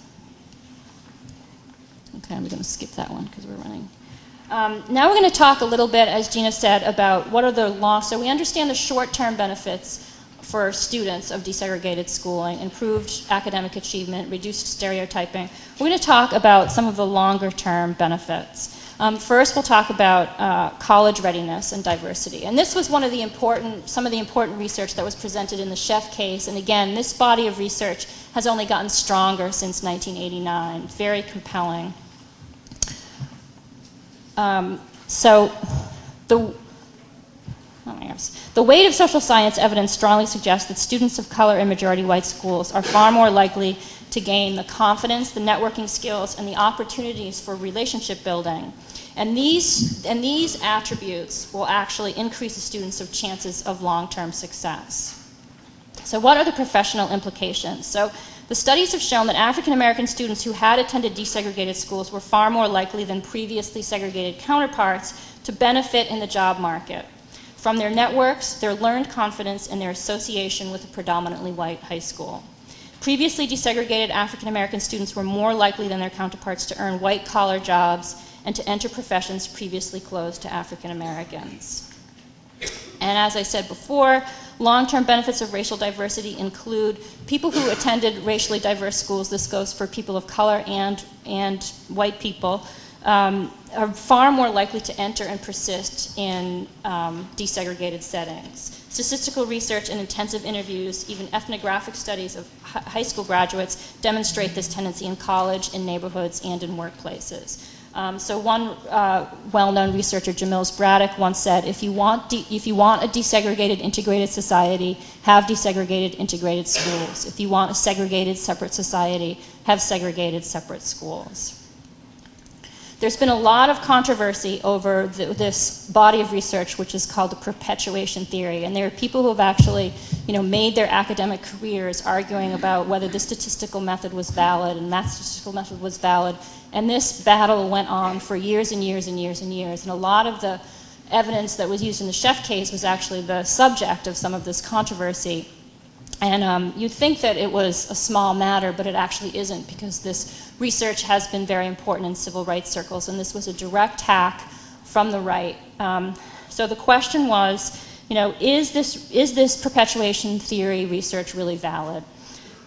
Okay, I'm going to skip that one because we're running. Now we're going to talk a little bit, as Gina said, about what are the long. So we understand the short-term benefits for students of desegregated schooling: improved academic achievement, reduced stereotyping. We're going to talk about some of the longer-term benefits. First, we'll talk about college readiness and diversity. And this was some of the important research that was presented in the Sheff case. And again, this body of research has only gotten stronger since 1989. Very compelling. The weight of social science evidence strongly suggests that students of color in majority white schools are far more likely to gain the confidence, the networking skills, and the opportunities for relationship building. And these attributes will actually increase the students' chances of long-term success. So what are the professional implications? So the studies have shown that African American students who had attended desegregated schools were far more likely than previously segregated counterparts to benefit in the job market from their networks, their learned confidence, and their association with a predominantly white high school. Previously desegregated African American students were more likely than their counterparts to earn white-collar jobs and to enter professions previously closed to African Americans. And as I said before, long-term benefits of racial diversity include people who attended racially diverse schools. This goes for people of color and white people, are far more likely to enter and persist in desegregated settings. Statistical research and intensive interviews, even ethnographic studies of high school graduates, demonstrate this tendency in college, in neighborhoods, and in workplaces. So one well-known researcher, Jamils Braddock, once said, if you want a desegregated integrated society, have desegregated integrated schools. If you want a segregated separate society, have segregated separate schools. There's been a lot of controversy over this body of research, which is called the perpetuation theory. And there are people who have actually, made their academic careers arguing about whether the statistical method was valid and that statistical method was valid. And this battle went on for years and years and years and years. And a lot of the evidence that was used in the Sheff case was actually the subject of some of this controversy. And you'd think that it was a small matter, but it actually isn't, because this research has been very important in civil rights circles, and this was a direct attack from the right. So the question was, is this perpetuation theory research really valid?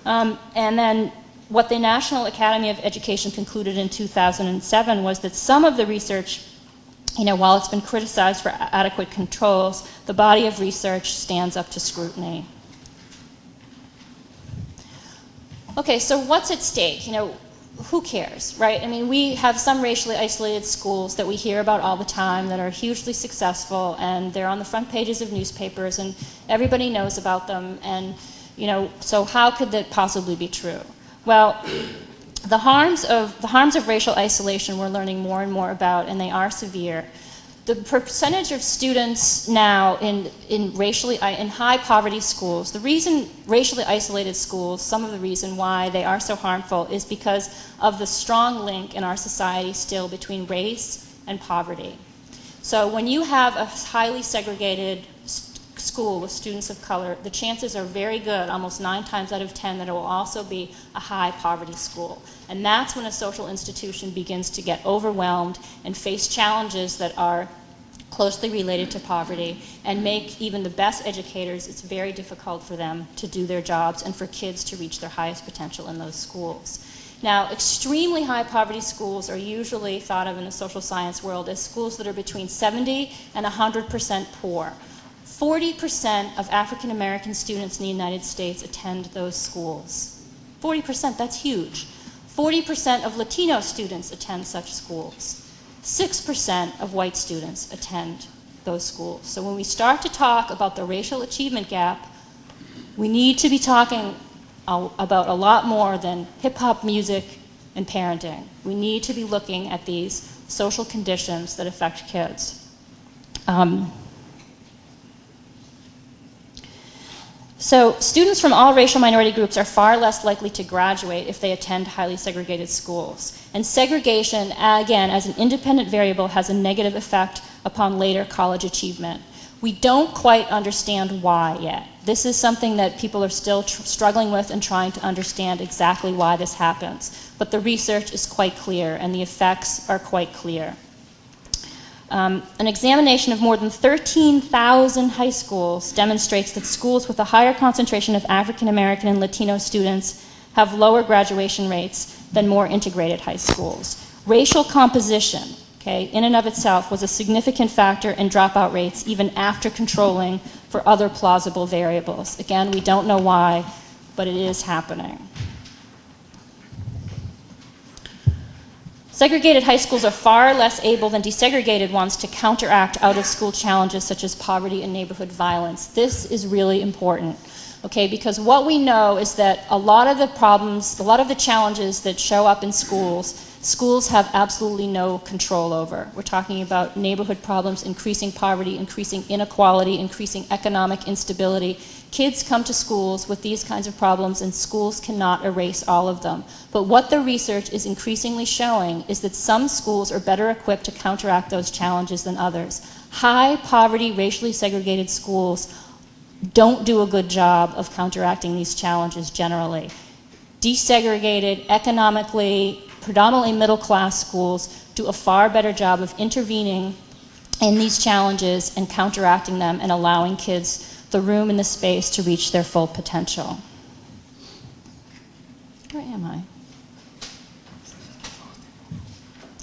And then what the National Academy of Education concluded in 2007 was that some of the research, while it's been criticized for adequate controls, the body of research stands up to scrutiny. Okay, so what's at stake? Who cares, right? I mean, we have some racially isolated schools that we hear about all the time that are hugely successful, and they're on the front pages of newspapers, and everybody knows about them, and, so how could that possibly be true? Well, the harms of racial isolation we're learning more and more about, and they are severe. The percentage of students now in high poverty schools, the reason racially isolated schools, some of the reason why they are so harmful is because of the strong link in our society still between race and poverty. So when you have a highly segregated school with students of color, the chances are very good, almost 9 times out of 10, that it will also be a high poverty school. And that's when a social institution begins to get overwhelmed and face challenges that are closely related to poverty and make even the best educators, it's very difficult for them to do their jobs and for kids to reach their highest potential in those schools. Now, extremely high poverty schools are usually thought of in the social science world as schools that are between 70 and 100% poor. 40% of African American students in the United States attend those schools. 40%, that's huge. 40% of Latino students attend such schools. 6% of white students attend those schools. So when we start to talk about the racial achievement gap, we need to be talking about a lot more than hip-hop music and parenting. We need to be looking at these social conditions that affect kids. So students from all racial minority groups are far less likely to graduate if they attend highly segregated schools. And segregation, again, as an independent variable, has a negative effect upon later college achievement. We don't quite understand why yet. This is something that people are still struggling with and trying to understand exactly why this happens. But the research is quite clear and the effects are quite clear. An examination of more than 13,000 high schools demonstrates that schools with a higher concentration of African American and Latino students have lower graduation rates than more integrated high schools. Racial composition, okay, in and of itself was a significant factor in dropout rates even after controlling for other plausible variables. Again, we don't know why, but it is happening. Segregated high schools are far less able than desegregated ones to counteract out-of-school challenges such as poverty and neighborhood violence. This is really important, okay, because what we know is that a lot of the problems, a lot of the challenges that show up in schools, schools have absolutely no control over. We're talking about neighborhood problems, increasing poverty, increasing inequality, increasing economic instability. Kids come to schools with these kinds of problems and schools cannot erase all of them. But what the research is increasingly showing is that some schools are better equipped to counteract those challenges than others. High poverty, racially segregated schools don't do a good job of counteracting these challenges generally. Desegregated, economically, predominantly middle-class schools do a far better job of intervening in these challenges and counteracting them and allowing kids the room and the space to reach their full potential. Where am I?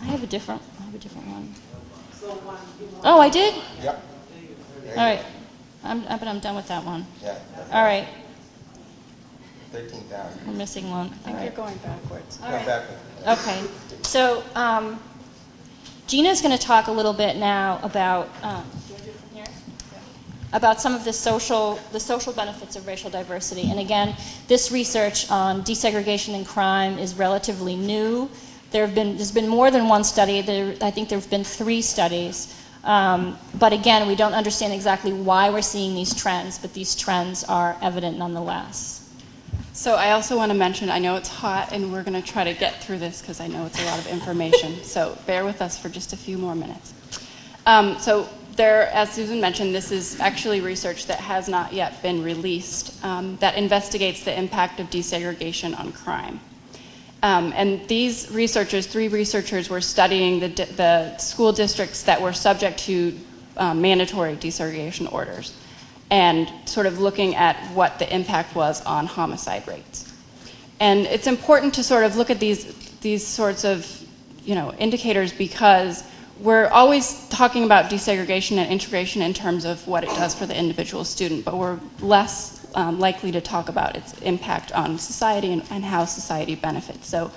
I have a different one. Oh, I did? Yep. All right. But I'm done with that one. Yeah. All right. 13,000. We're missing one. I think you're going backwards. All right. Backwards. Okay. So Gina's going to talk a little bit now about about some of the social benefits of racial diversity. And again, this research on desegregation and crime is relatively new. There's been more than one study. I think there have been 3 studies. But again, we don't understand exactly why we're seeing these trends, but these trends are evident nonetheless. So I also want to mention, I know it's hot and we're going to try to get through this because I know it's a lot of information. So bear with us for just a few more minutes. So there, as Susan mentioned, this is actually research that has not yet been released that investigates the impact of desegregation on crime. And these researchers, 3 researchers, were studying the school districts that were subject to mandatory desegregation orders and sort of looking at what the impact was on homicide rates. And it's important to sort of look at these sorts of, indicators because we're always talking about desegregation and integration in terms of what it does for the individual student, but we're less likely to talk about its impact on society and how society benefits. So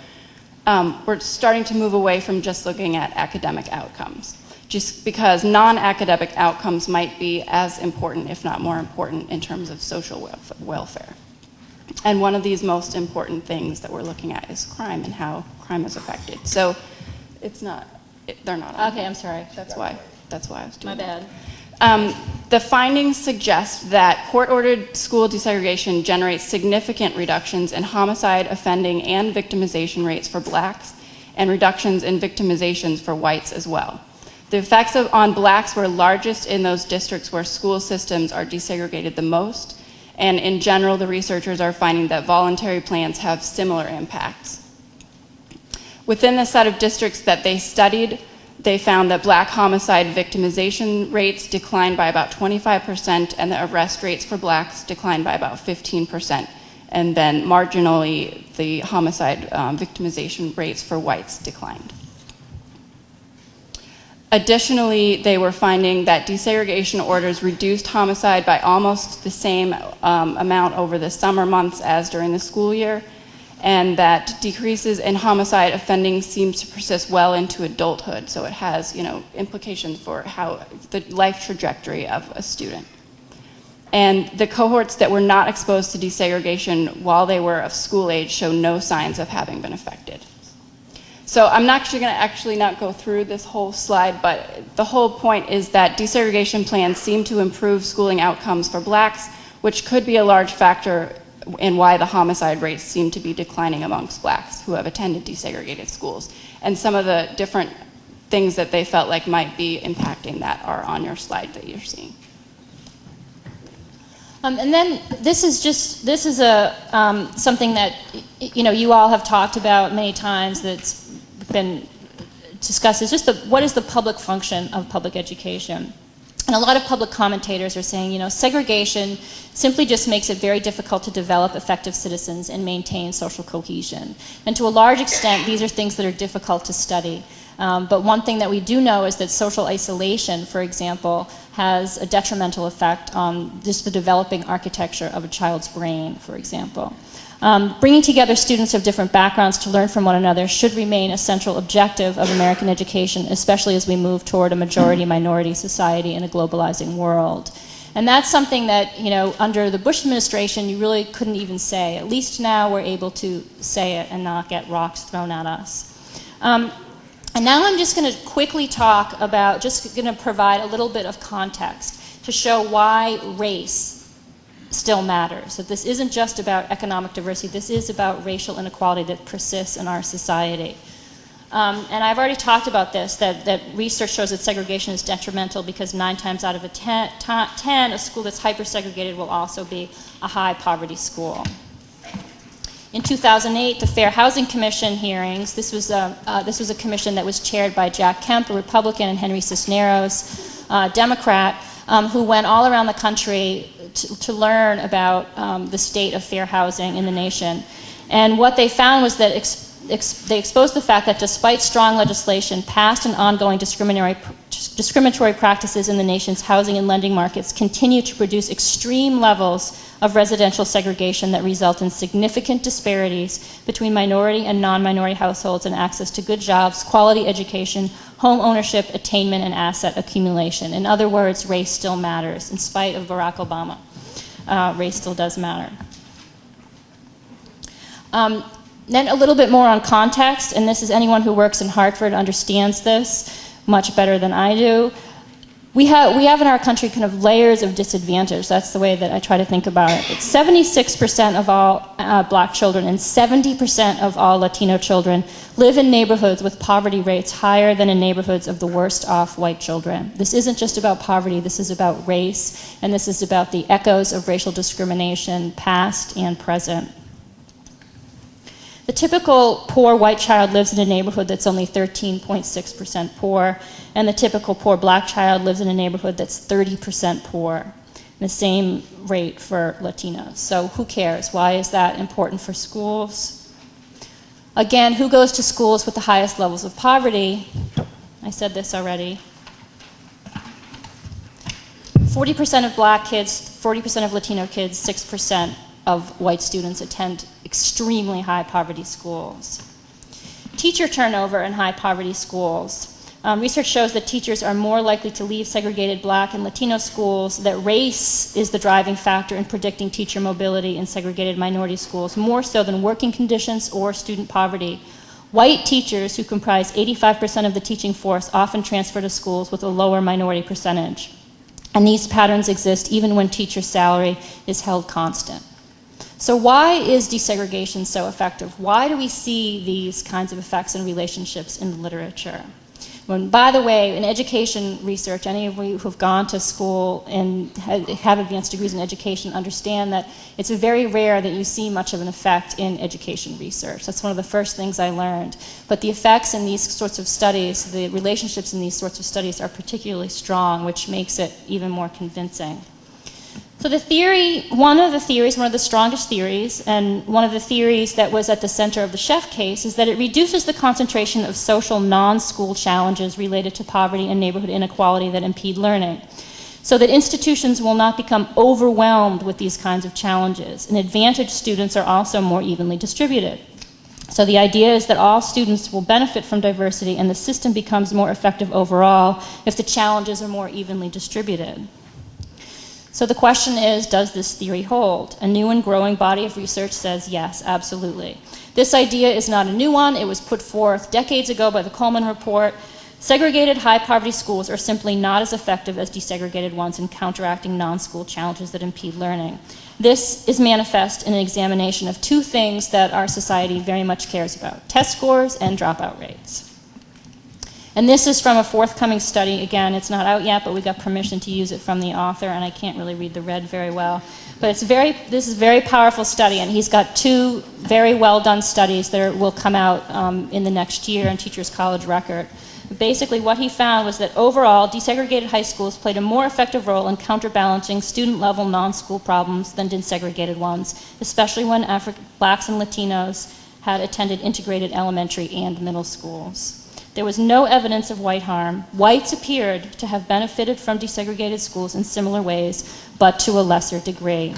we're starting to move away from just looking at academic outcomes, just because non-academic outcomes might be as important, if not more important, in terms of social welfare. And one of these most important things that we're looking at is crime and how crime is affected. So it's not, they're not on Okay, here. I'm sorry. That's why I was doing My that. bad. The findings suggest that court-ordered school desegregation generates significant reductions in homicide, offending, and victimization rates for blacks, and reductions in victimizations for whites as well. The effects on blacks were largest in those districts where school systems are desegregated the most, and in general, the researchers are finding that voluntary plans have similar impacts. Within the set of districts that they studied, they found that black homicide victimization rates declined by about 25%, and the arrest rates for blacks declined by about 15%. And then marginally, the homicide victimization rates for whites declined. Additionally, they were finding that desegregation orders reduced homicide by almost the same amount over the summer months as during the school year, and that decreases in homicide offending seems to persist well into adulthood. So it has, implications for how the life trajectory of a student. And the cohorts that were not exposed to desegregation while they were of school age show no signs of having been affected. So I'm not actually going to not go through this whole slide, but the whole point is that desegregation plans seem to improve schooling outcomes for blacks, which could be a large factor in why the homicide rates seem to be declining amongst blacks who have attended desegregated schools. And some of the different things that they felt like might be impacting that are on your slide that you're seeing. And then this is something that you all have talked about many times, that's been discussed, is just what is the public function of public education. And a lot of public commentators are saying, segregation simply just makes it very difficult to develop effective citizens and maintain social cohesion. And to a large extent, these are things that are difficult to study. But one thing that we do know is that social isolation, for example, has a detrimental effect on just the developing architecture of a child's brain, for example. Bringing together students of different backgrounds to learn from one another should remain a central objective of American education, especially as we move toward a majority-minority society in a globalizing world. And that's something that, under the Bush administration, you really couldn't even say. At least now we're able to say it and not get rocks thrown at us. And now I'm just going to quickly talk about, just going to provide a little bit of context to show why race still matters. That this isn't just about economic diversity, this is about racial inequality that persists in our society. And I've already talked about this, that research shows that segregation is detrimental because 9 times out of 10, a school that's hyper-segregated will also be a high poverty school. In 2008, the Fair Housing Commission hearings, this was a commission that was chaired by Jack Kemp, a Republican, and Henry Cisneros, a Democrat, who went all around the country to learn about the state of fair housing in the nation. And what they found was that they exposed the fact that despite strong legislation, past and ongoing discriminatory practices in the nation's housing and lending markets continue to produce extreme levels of residential segregation that result in significant disparities between minority and non-minority households in access to good jobs, quality education, home ownership, attainment, and asset accumulation. In other words, race still matters. In spite of Barack Obama, race still does matter. Then a little bit more on context, and this is anyone who works in Hartford understands this much better than I do. We have in our country kind of layers of disadvantage. That's the way that I try to think about it. 76% of all black children and 70% of all Latino children live in neighborhoods with poverty rates higher than in neighborhoods of the worst off white children. This isn't just about poverty, this is about race, and this is about the echoes of racial discrimination, past and present. The typical poor white child lives in a neighborhood that's only 13.6% poor, and the typical poor black child lives in a neighborhood that's 30% poor. The same rate for Latinos. So who cares? Why is that important for schools? Again, who goes to schools with the highest levels of poverty? I said this already. 40% of black kids, 40% of Latino kids, 6% of white students attend extremely high poverty schools. Teacher turnover in high poverty schools. Research shows that teachers are more likely to leave segregated black and Latino schools, that race is the driving factor in predicting teacher mobility in segregated minority schools, more so than working conditions or student poverty. White teachers, who comprise 85% of the teaching force, often transfer to schools with a lower minority percentage. And these patterns exist even when teacher salary is held constant. So why is desegregation so effective? Why do we see these kinds of effects and relationships in the literature? When, by the way, in education research, any of you who've gone to school and have advanced degrees in education understand that it's very rare that you see much of an effect in education research. That's one of the first things I learned. But the effects in these sorts of studies, the relationships in these sorts of studies are particularly strong, which makes it even more convincing. So the theory, one of the strongest theories, and one of the theories that was at the center of the Sheff case, is that it reduces the concentration of social non-school challenges related to poverty and neighborhood inequality that impede learning, so that institutions will not become overwhelmed with these kinds of challenges, and advantaged students are also more evenly distributed. So the idea is that all students will benefit from diversity, and the system becomes more effective overall if the challenges are more evenly distributed. So the question is, does this theory hold? A new and growing body of research says yes, absolutely. This idea is not a new one. It was put forth decades ago by the Coleman Report, Segregated high-poverty schools are simply not as effective as desegregated ones in counteracting non-school challenges that impede learning. This is manifest in an examination of two things that our society very much cares about: test scores and dropout rates. And this is from a forthcoming study. Again, it's not out yet, but we got permission to use it from the author, and I can't really read the red very well. But this is a very powerful study, and he's got two very well-done studies that will come out in the next year in Teachers College Record. Basically, what he found was that overall, desegregated high schools played a more effective role in counterbalancing student-level non-school problems than did segregated ones, especially when Blacks and Latinos had attended integrated elementary and middle schools. There was no evidence of white harm. Whites appeared to have benefited from desegregated schools in similar ways, but to a lesser degree.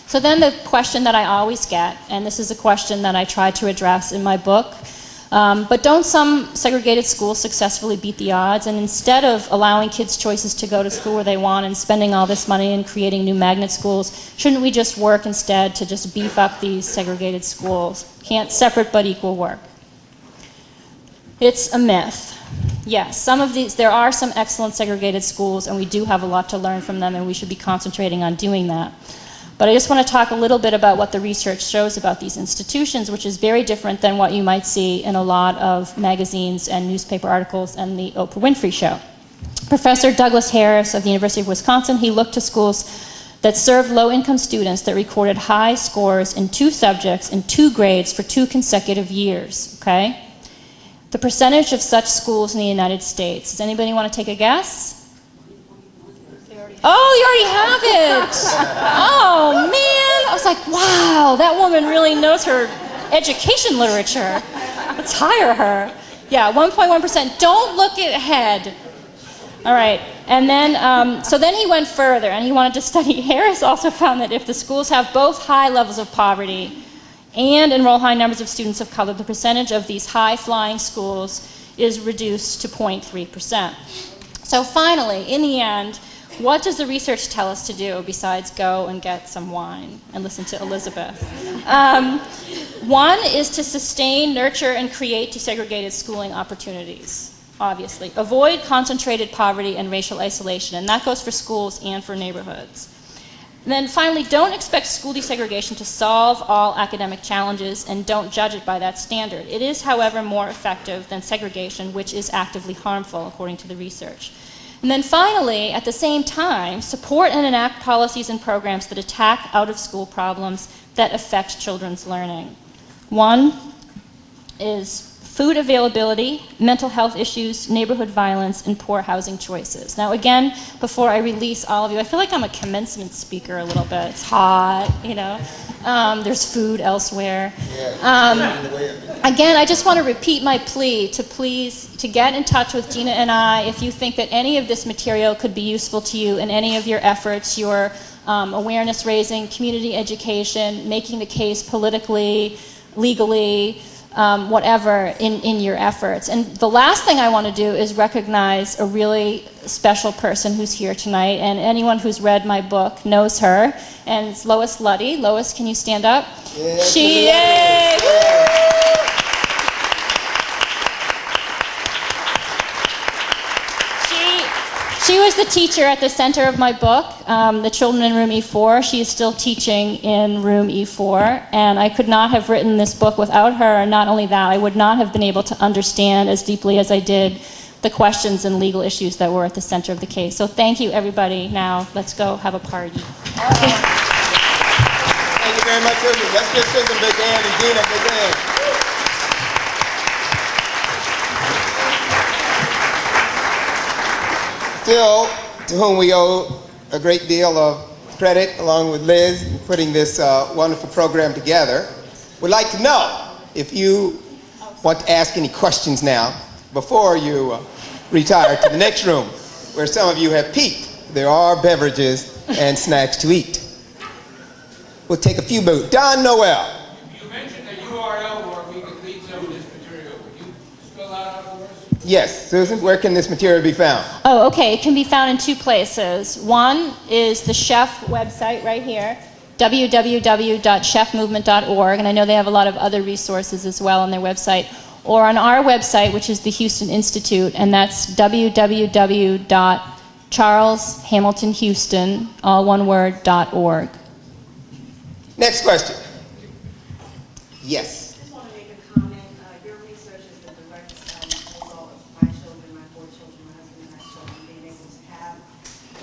So then the question that I always get, and this is a question that I try to address in my book, but don't some segregated schools successfully beat the odds? And instead of allowing kids choices to go to school where they want and spending all this money and creating new magnet schools, shouldn't we just work instead to just beef up these segregated schools? Can't separate but equal work. It's a myth. Yes, there are some excellent segregated schools, and we do have a lot to learn from them, and we should be concentrating on doing that. But I just want to talk a little bit about what the research shows about these institutions, which is very different than what you might see in a lot of magazines and newspaper articles and the Oprah Winfrey Show. Professor Douglas Harris of the University of Wisconsin, he looked to schools that served low-income students that recorded high scores in 2 subjects in 2 grades for 2 consecutive years, okay? The percentage of such schools in the United States. Does anybody want to take a guess? Oh, you already have it. Oh, man. I was like, wow, that woman really knows her education literature. Let's hire her. Yeah, 1.1%. Don't look ahead. All right. And then, so then he went further, and he wanted to study. Harris also found that if the schools have both high levels of poverty and enroll high numbers of students of color, the percentage of these high-flying schools is reduced to 0.3%. So finally, in the end, what does the research tell us to do besides go and get some wine and listen to Elizabeth? One is to sustain, nurture, and create desegregated schooling opportunities, obviously. Avoid concentrated poverty and racial isolation, and that goes for schools and for neighborhoods. And then finally, don't expect school desegregation to solve all academic challenges, and don't judge it by that standard. It is, however, more effective than segregation, which is actively harmful, according to the research. And then finally, at the same time, support and enact policies and programs that attack out-of-school problems that affect children's learning. One is food availability, mental health issues, neighborhood violence, and poor housing choices. Now again, before I release all of you, I feel like I'm a commencement speaker a little bit. It's hot, you know. There's food elsewhere. Again, I just want to repeat my plea to get in touch with Gina and I if you think that any of this material could be useful to you in any of your efforts, your awareness raising, community education, making the case politically, legally, whatever in your efforts. And the last thing I want to do is recognize a really special person who's here tonight, and anyone who's read my book knows her, and it's Lois Luddy. Lois, can you stand up? Yeah, She was the teacher at the center of my book, The Children in Room E4. She is still teaching in Room E4, and I could not have written this book without her. And not only that, I would not have been able to understand as deeply as I did the questions and legal issues that were at the center of the case. So thank you, everybody. Now, let's go have a party. Thank you very much, Susan. Let's give Susan a big hand and Gina a big hand. Phil, to whom we owe a great deal of credit, along with Liz, in putting this wonderful program together, would like to know if you want to ask any questions now before you retire to the next room, where some of you have peeked. There are beverages and snacks to eat. We'll take a few booths. Don Noel. You mentioned a URL where we could read some of this material. Would you spell that out for us? Yes, Susan, where can this material be found? Oh, okay. It can be found in 2 places. One is the Sheff website right here, www.sheffmovement.org, and I know they have a lot of other resources as well on their website. or on our website, which is the Houston Institute, and that's www.charleshamiltonhouston, all one word, .org. Next question. Yes. I just want to make a comment. Your research is the direct result of my children, my 4 children, my husband and my children being able to have a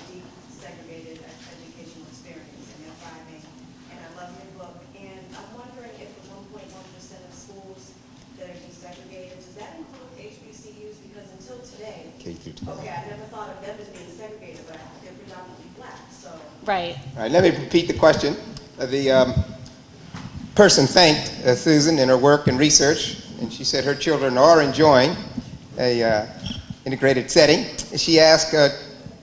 desegregated educational experience, and they're thriving. And I love your book. And I'm wondering if the 1.1% of schools that are desegregated, does that include HBCUs? Because until today, K through 12. okay, I never thought of them as being segregated, but they're predominantly black. So. Right. All right, let me repeat the question. The person thanked Susan in her work and research, and she said her children are enjoying a integrated setting. She asked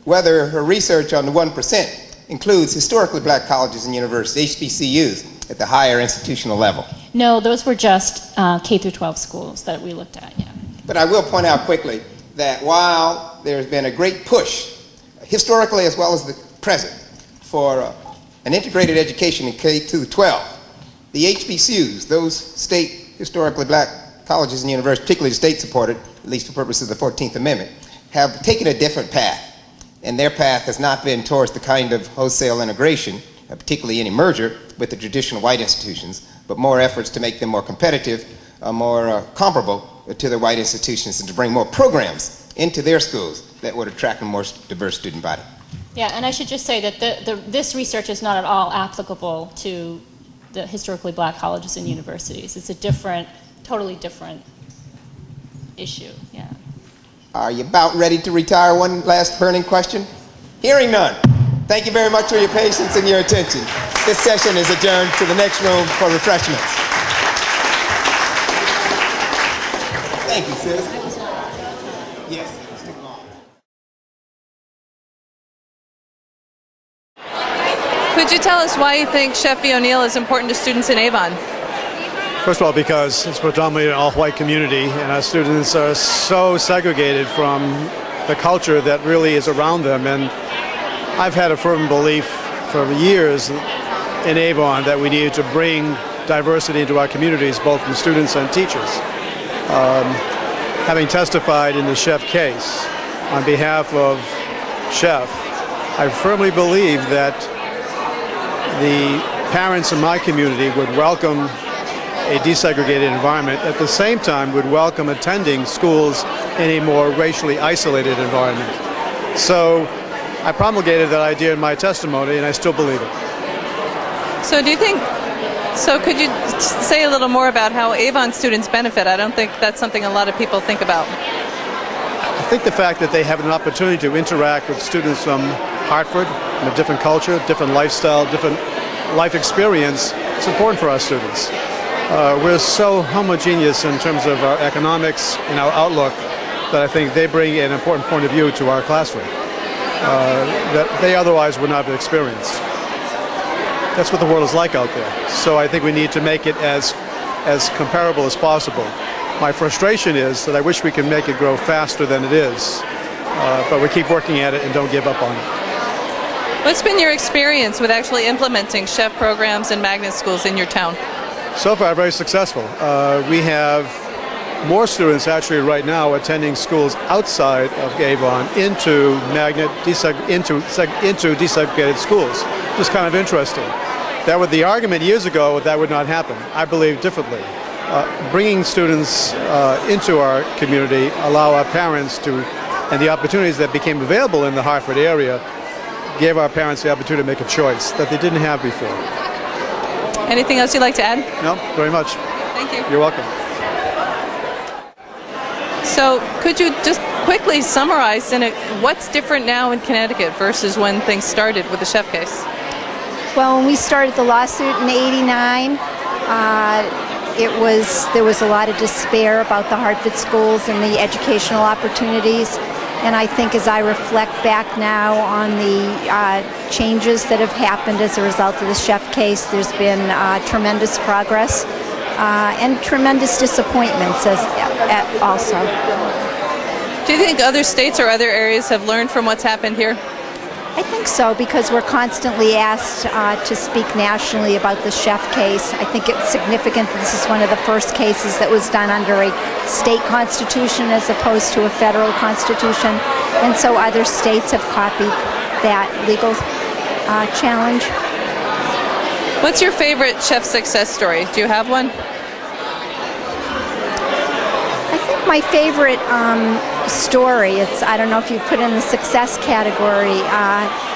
whether her research on the 1% includes historically black colleges and universities, HBCUs, at the higher institutional level. No, those were just K through 12 schools that we looked at, yeah. But I will point out quickly that while there's been a great push, historically as well as the present, for an integrated education in K through 12, the HBCUs, those state historically black colleges and universities, particularly state-supported, at least for purposes of the 14th Amendment, have taken a different path. And their path has not been towards the kind of wholesale integration, particularly any merger with the traditional white institutions, but more efforts to make them more competitive, more comparable to the white institutions, and to bring more programs into their schools that would attract a more diverse student body. Yeah, and I should just say that this research is not at all applicable to the historically black colleges and universities. It's a different, totally different issue, yeah. Are you about ready to retire? One last burning question? Hearing none. Thank you very much for your patience and your attention. This session is adjourned to the next room for refreshments. Thank you, sis. Yes. Could you tell us why you think Sheff v. O'Neill is important to students in Avon? First of all, because it's predominantly an all-white community, and our students are so segregated from the culture that really is around them. And I've had a firm belief for years in Avon that we needed to bring diversity into our communities, both from students and teachers. Having testified in the Sheff case on behalf of Sheff, I firmly believe that the parents in my community would welcome a desegregated environment, at the same time would welcome attending schools in a more racially isolated environment. So I promulgated that idea in my testimony, and I still believe it. So could you say a little more about how Avon students benefit? I don't think that's something a lot of people think about. I think the fact that they have an opportunity to interact with students from Hartford, from a different culture, different lifestyle, different life experience, it's important for our students. We're so homogeneous in terms of our economics and our outlook that I think they bring an important point of view to our classroom that they otherwise would not have experienced. That's what the world is like out there. So I think we need to make it as comparable as possible. My frustration is that I wish we could make it grow faster than it is, but we keep working at it and don't give up on it. What's been your experience with actually implementing Sheff programs and magnet schools in your town? So far, very successful. We have more students actually right now attending schools outside of Avon into desegregated schools. It's kind of interesting. That was the argument years ago that would not happen. I believe differently. Bringing students into our community allow our parents to, and the opportunities that became available in the Hartford area gave our parents the opportunity to make a choice that they didn't have before. Anything else you'd like to add? No, very much. Thank you. You're welcome. So could you just quickly summarize what's different now in Connecticut versus when things started with the Sheff case? Well, when we started the lawsuit in '89, there was a lot of despair about the Hartford schools and the educational opportunities. And I think as I reflect back now on the changes that have happened as a result of the Sheff case, there's been tremendous progress and tremendous disappointments also. Do you think other states or other areas have learned from what's happened here? I think so, because we're constantly asked to speak nationally about the Sheff case. I think it's significant that this is one of the first cases that was done under a state constitution as opposed to a federal constitution, and so other states have copied that legal challenge. What's your favorite Sheff success story? Do you have one? I think my favorite story, I don't know if you put in the success category,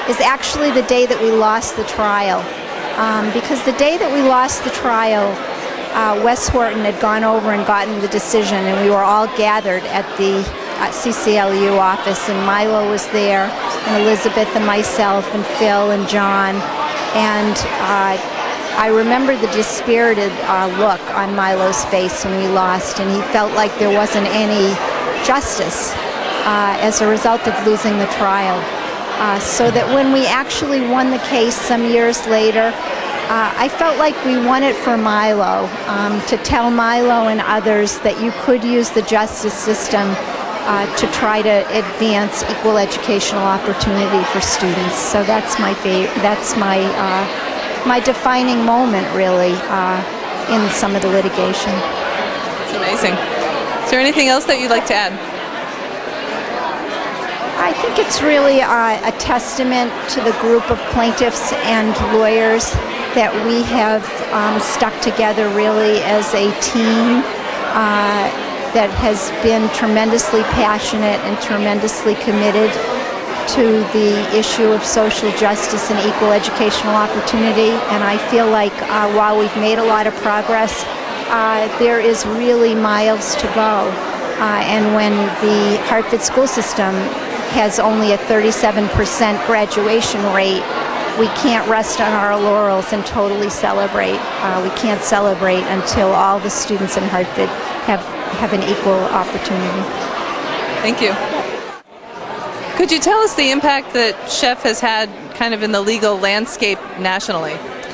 is actually the day that we lost the trial. Because the day that we lost the trial, Wes Horton had gone over and gotten the decision, and we were all gathered at the CCLU office, and Milo was there, and Elizabeth and myself and Phil and John, and I remember the dispirited look on Milo's face when we lost, and he felt like there wasn't any justice as a result of losing the trial. So that when we actually won the case some years later, I felt like we won it for Milo, to tell Milo and others that you could use the justice system to try to advance equal educational opportunity for students. So that's my my defining moment, really, in some of the litigation. It's amazing. Is there anything else that you'd like to add? I think it's really a testament to the group of plaintiffs and lawyers that we have stuck together really as a team that has been tremendously passionate and tremendously committed to the issue of social justice and equal educational opportunity. And I feel like while we've made a lot of progress, there is really miles to go. And when the Hartford school system has only a 37% graduation rate, we can't rest on our laurels and totally celebrate. We can't celebrate until all the students in Hartford have an equal opportunity. Thank you. Could you tell us the impact that Sheff has had kind of in the legal landscape nationally?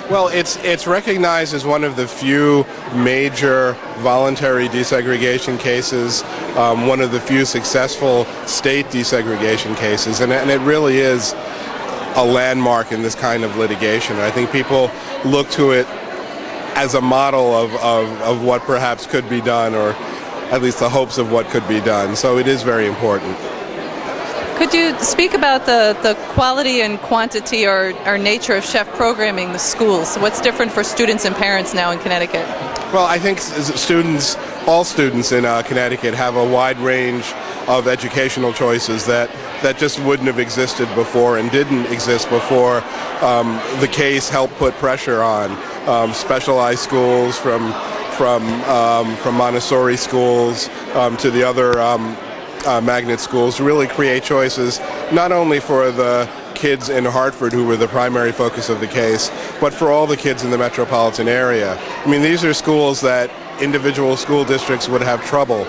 Well, it's recognized as one of the few major voluntary desegregation cases, one of the few successful state desegregation cases, and it really is a landmark in this kind of litigation. I think people look to it as a model of what perhaps could be done, or at least the hopes of what could be done. So it is very important. Could you speak about the quality and quantity or nature of Sheff programming the schools? What's different for students and parents now in Connecticut? Well, I think all students in Connecticut have a wide range of educational choices that just wouldn't have existed before and didn't exist before. The case helped put pressure on specialized schools from Montessori schools to the other magnet schools to really create choices not only for the kids in Hartford who were the primary focus of the case, but for all the kids in the metropolitan area. I mean, these are schools that individual school districts would have trouble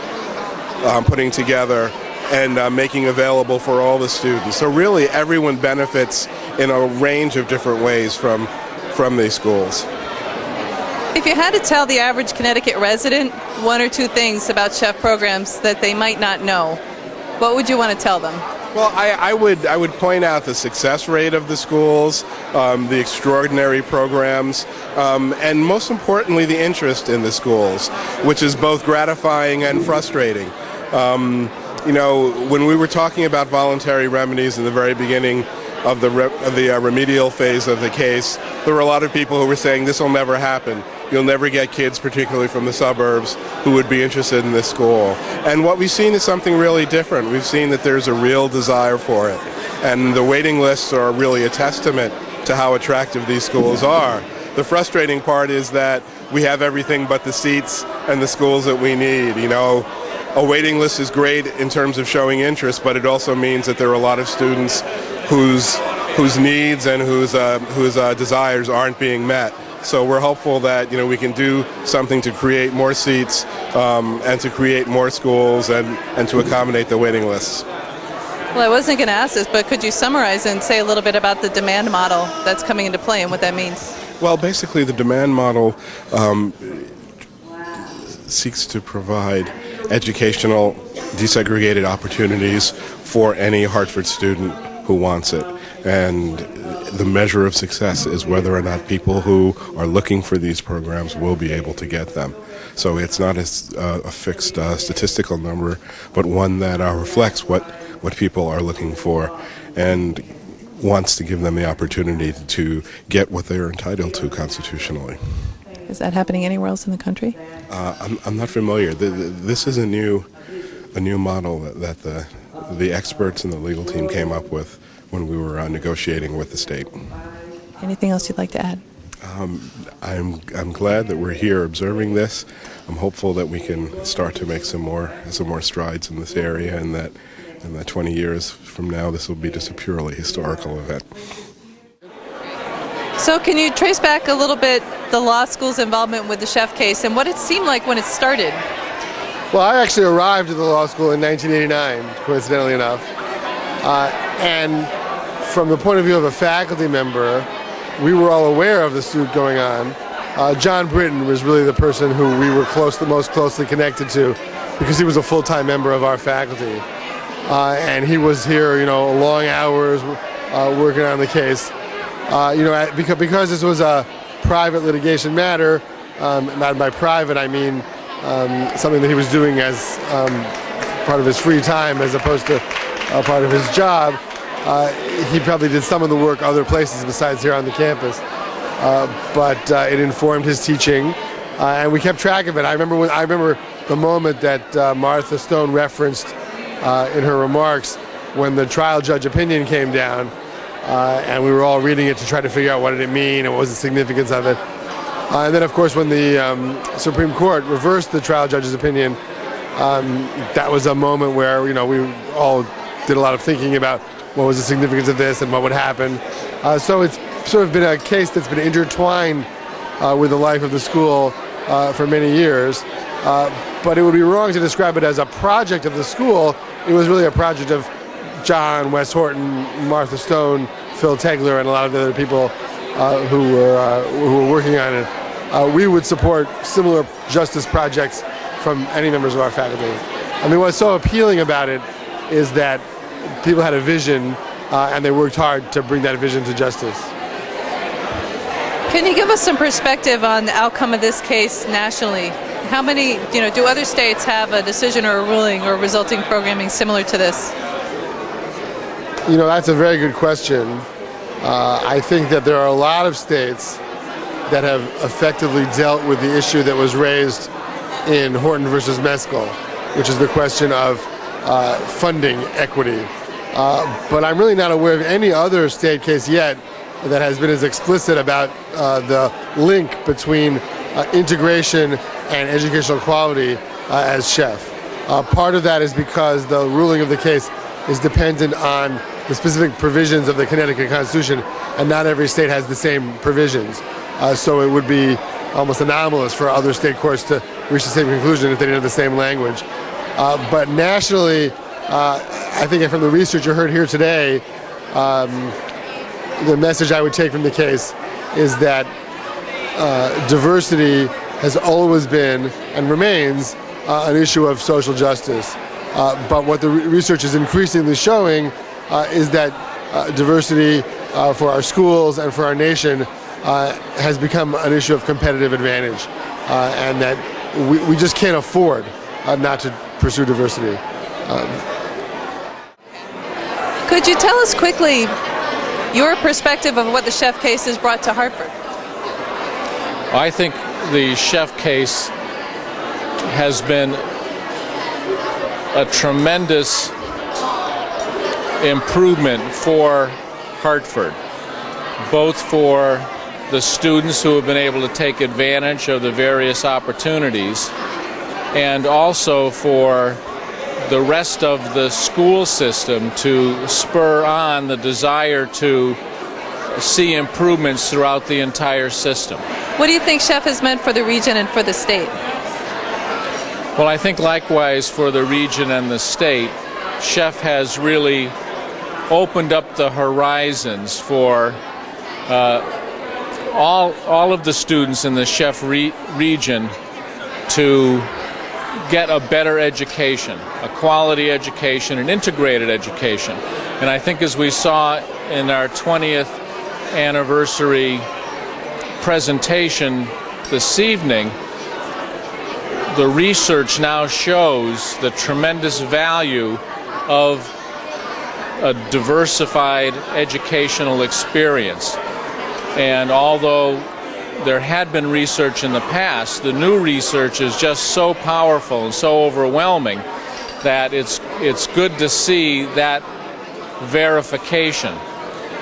putting together and making available for all the students. So really everyone benefits in a range of different ways from these schools. If you had to tell the average Connecticut resident one or two things about Sheff programs that they might not know, what would you want to tell them? Well, I would point out the success rate of the schools, the extraordinary programs, and most importantly, the interest in the schools, which is both gratifying and frustrating. You know, when we were talking about voluntary remedies in the very beginning of the remedial phase of the case, there were a lot of people who were saying this will never happen. You'll never get kids, particularly from the suburbs, who would be interested in this school. And what we've seen is something really different. We've seen that there's a real desire for it. And the waiting lists are really a testament to how attractive these schools are. The frustrating part is that we have everything but the seats and the schools that we need. You know, a waiting list is great in terms of showing interest, but it also means that there are a lot of students whose needs and whose desires aren't being met. So we're hopeful that we can do something to create more seats and to create more schools and to accommodate the waiting lists. Well, I wasn't going to ask this, but could you summarize and say a little bit about the demand model that's coming into play and what that means? Well, basically the demand model seeks to provide educational desegregated opportunities for any Hartford student who wants it. And the measure of success is whether or not people who are looking for these programs will be able to get them. So it's not a fixed statistical number, but one that reflects what people are looking for and wants to give them the opportunity to get what they're entitled to constitutionally. Is that happening anywhere else in the country? I'm not familiar. This is a new model that the experts and the legal team came up with when we were negotiating with the state. Anything else you'd like to add? I'm glad that we're here observing this. I'm hopeful that we can start to make some more strides in this area, and that 20 years from now this will be just a purely historical event. So can you trace back a little bit the law school's involvement with the Sheff case and what it seemed like when it started? Well, I actually arrived at the law school in 1989, coincidentally enough. And from the point of view of a faculty member, we were all aware of the suit going on. John Britton was really the person who we were most closely connected to, because he was a full-time member of our faculty. And he was here, long hours working on the case. Because this was a private litigation matter, not by private I mean something that he was doing as part of his free time as opposed to part of his job. He probably did some of the work other places besides here on the campus, but it informed his teaching, and we kept track of it. I remember the moment that Martha Stone referenced in her remarks when the trial judge opinion came down, and we were all reading it to try to figure out what did it mean and what was the significance of it. And then, of course, when the Supreme Court reversed the trial judge's opinion, that was a moment where we all did a lot of thinking about what was the significance of this and what would happen. So it's sort of been a case that's been intertwined with the life of the school for many years. But it would be wrong to describe it as a project of the school. It was really a project of John, Wes Horton, Martha Stone, Phil Tegler, and a lot of the other people who were working on it. We would support similar justice projects from any members of our faculty. I mean, what's so appealing about it is that people had a vision and they worked hard to bring that vision to justice. Can you give us some perspective on the outcome of this case nationally? How many, do other states have a decision or a ruling or resulting programming similar to this? That's a very good question. I think that there are a lot of states that have effectively dealt with the issue that was raised in Horton versus Meskel, which is the question of funding equity. But I'm really not aware of any other state case yet that has been as explicit about the link between integration and educational quality as Sheff. Part of that is because the ruling of the case is dependent on the specific provisions of the Connecticut Constitution, and not every state has the same provisions. So it would be almost anomalous for other state courts to reach the same conclusion if they didn't have the same language. But nationally, I think from the research you heard here today, the message I would take from the case is that diversity has always been and remains an issue of social justice. But what the research is increasingly showing is that diversity for our schools and for our nation has become an issue of competitive advantage, and that we just can't afford not to pursue diversity. Could you tell us quickly your perspective of what the Sheff case has brought to Hartford? I think the Sheff case has been a tremendous improvement for Hartford, both for the students who have been able to take advantage of the various opportunities, and also for the rest of the school system to spur on the desire to see improvements throughout the entire system. What do you think Sheff has meant for the region and for the state? Well, I think likewise for the region and the state, Sheff has really opened up the horizons for all of the students in the Sheff region to get a better education, a quality education, an integrated education. And I think as we saw in our 20th anniversary presentation this evening, the research now shows the tremendous value of a diversified educational experience. And although there had been research in the past, the new research is just so powerful and so overwhelming that it's good to see that verification.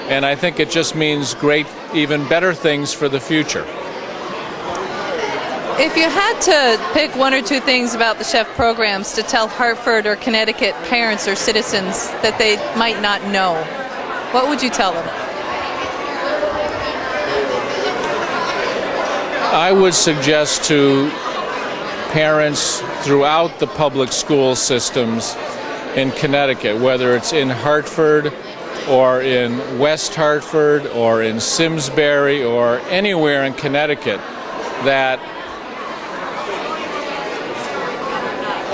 And I think it just means great, even better things for the future. If you had to pick one or two things about the Sheff programs to tell Hartford or Connecticut parents or citizens that they might not know, what would you tell them? I would suggest to parents throughout the public school systems in Connecticut, whether it's in Hartford or in West Hartford or in Simsbury or anywhere in Connecticut, that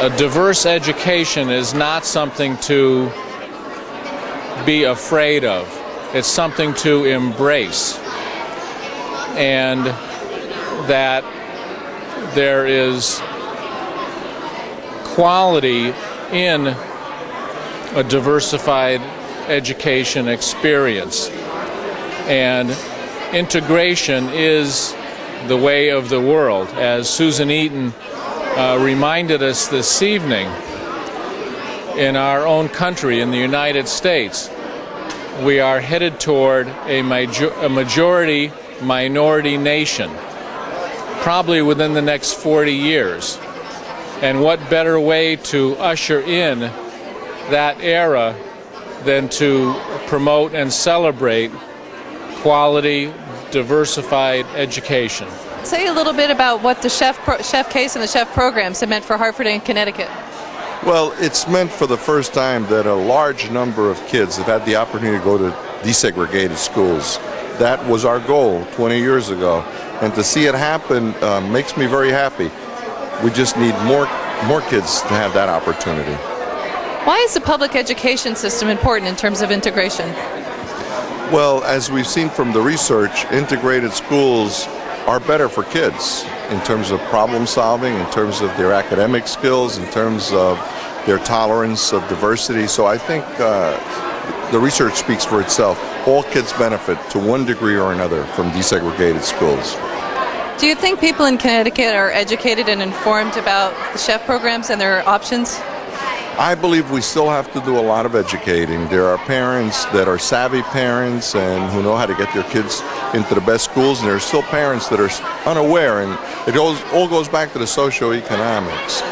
a diverse education is not something to be afraid of. It's something to embrace. And that there is quality in a diversified education experience. And integration is the way of the world. As Susan Eaton reminded us this evening, in our own country, in the United States, we are headed toward a majority-minority nation, probably within the next 40 years. And what better way to usher in that era than to promote and celebrate quality, diversified education. Say a little bit about what the Sheff case and the Sheff programs have meant for Hartford and Connecticut. Well, it's meant for the first time that a large number of kids have had the opportunity to go to desegregated schools. That was our goal 20 years ago. And to see it happen makes me very happy. We just need more kids to have that opportunity. Why is the public education system important in terms of integration? Well, as we've seen from the research, integrated schools are better for kids in terms of problem solving, in terms of their academic skills, in terms of their tolerance of diversity. So I think the research speaks for itself. All kids benefit to one degree or another from desegregated schools. Do you think people in Connecticut are educated and informed about the Sheff programs and their options? I believe we still have to do a lot of educating. There are parents that are savvy parents and who know how to get their kids into the best schools, and there are still parents that are unaware, and it all goes back to the socioeconomics.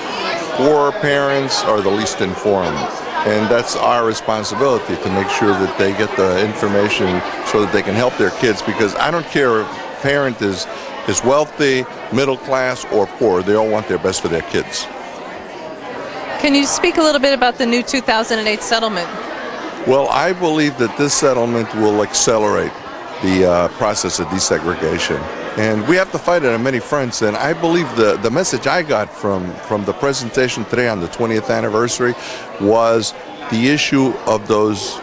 Poor parents are the least informed, and that's our responsibility to make sure that they get the information so that they can help their kids, because I don't care if a parent is wealthy, middle class, or poor. They all want their best for their kids. Can you speak a little bit about the new 2008 settlement? Well, I believe that this settlement will accelerate the process of desegregation. And we have to fight it on many fronts. And I believe the message I got from the presentation today on the 20th anniversary was the issue of those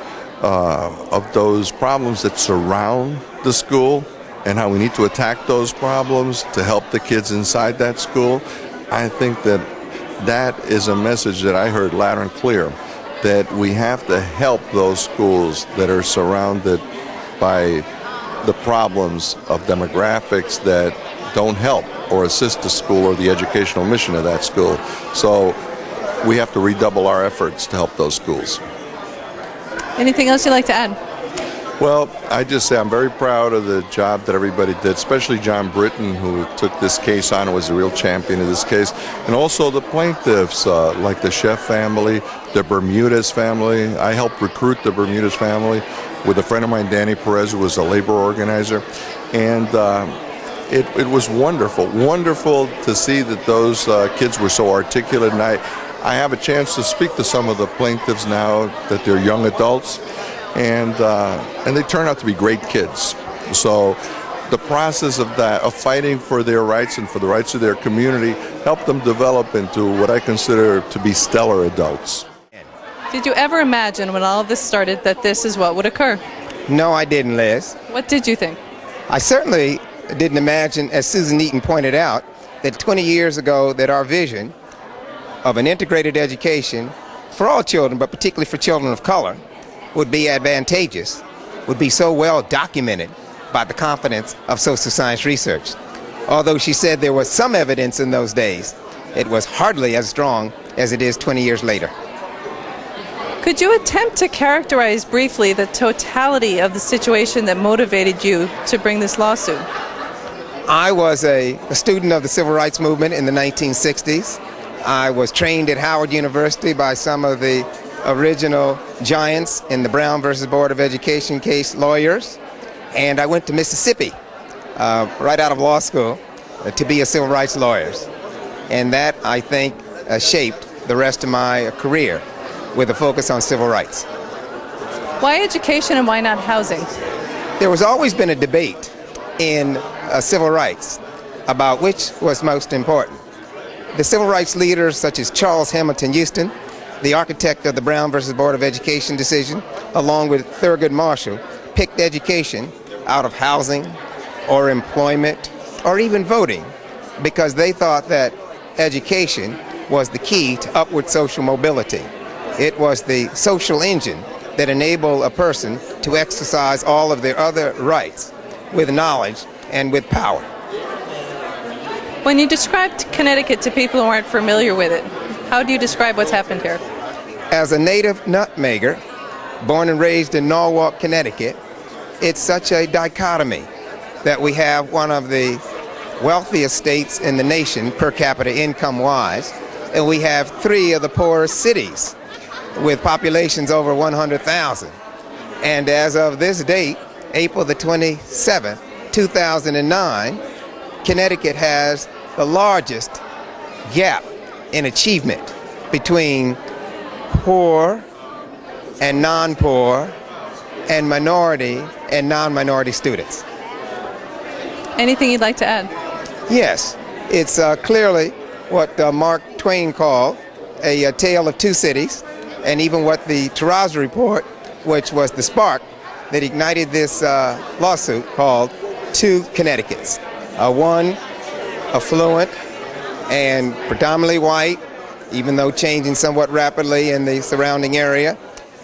problems that surround the school and how we need to attack those problems to help the kids inside that school. I think that is a message that I heard loud and clear, that we have to help those schools that are surrounded by the problems of demographics that don't help or assist the school or the educational mission of that school. So we have to redouble our efforts to help those schools. Anything else you'd like to add? Well, I just say I'm very proud of the job that everybody did, especially John Britton, who took this case on and was a real champion of this case, and also the plaintiffs, like the Sheff family, the Bermudez family. I helped recruit the Bermudez family with a friend of mine, Danny Perez, who was a labor organizer, and it was wonderful to see that those kids were so articulate, and I have a chance to speak to some of the plaintiffs now that they're young adults. And they turn out to be great kids. So the process of fighting for their rights and for the rights of their community helped them develop into what I consider to be stellar adults. Did you ever imagine when all of this started that this is what would occur? No, I didn't, Liz. What did you think? I certainly didn't imagine, as Susan Eaton pointed out, that 20 years ago that our vision of an integrated education for all children, but particularly for children of color, would be advantageous, would be so well documented by the confidence of social science research. Although she said there was some evidence in those days, it was hardly as strong as it is 20 years later. Could you attempt to characterize briefly the totality of the situation that motivated you to bring this lawsuit? I was a student of the Civil Rights Movement in the 1960s. I was trained at Howard University by some of the original giants in the Brown versus Board of Education case lawyers. And I went to Mississippi right out of law school to be a civil rights lawyer. And that, I think, shaped the rest of my career with a focus on civil rights. Why education and why not housing? There has always been a debate in civil rights about which was most important. The civil rights leaders such as Charles Hamilton Houston, the architect of the Brown versus Board of Education decision, along with Thurgood Marshall, picked education out of housing or employment or even voting because they thought that education was the key to upward social mobility. It was the social engine that enabled a person to exercise all of their other rights with knowledge and with power. When you described Connecticut to people who aren't familiar with it, how do you describe what's happened here? As a native nutmegger, born and raised in Norwalk, Connecticut, it's such a dichotomy that we have one of the wealthiest states in the nation per capita income-wise, and we have three of the poorest cities with populations over 100,000. And as of this date, April the 27th, 2009, Connecticut has the largest gap in achievement between poor and non-poor and minority and non-minority students. Anything you'd like to add? Yes, it's clearly what Mark Twain called a tale of two cities, and even what the Terrazza report, which was the spark that ignited this lawsuit, called two Connecticut's. One affluent and predominantly white, even though changing somewhat rapidly in the surrounding area,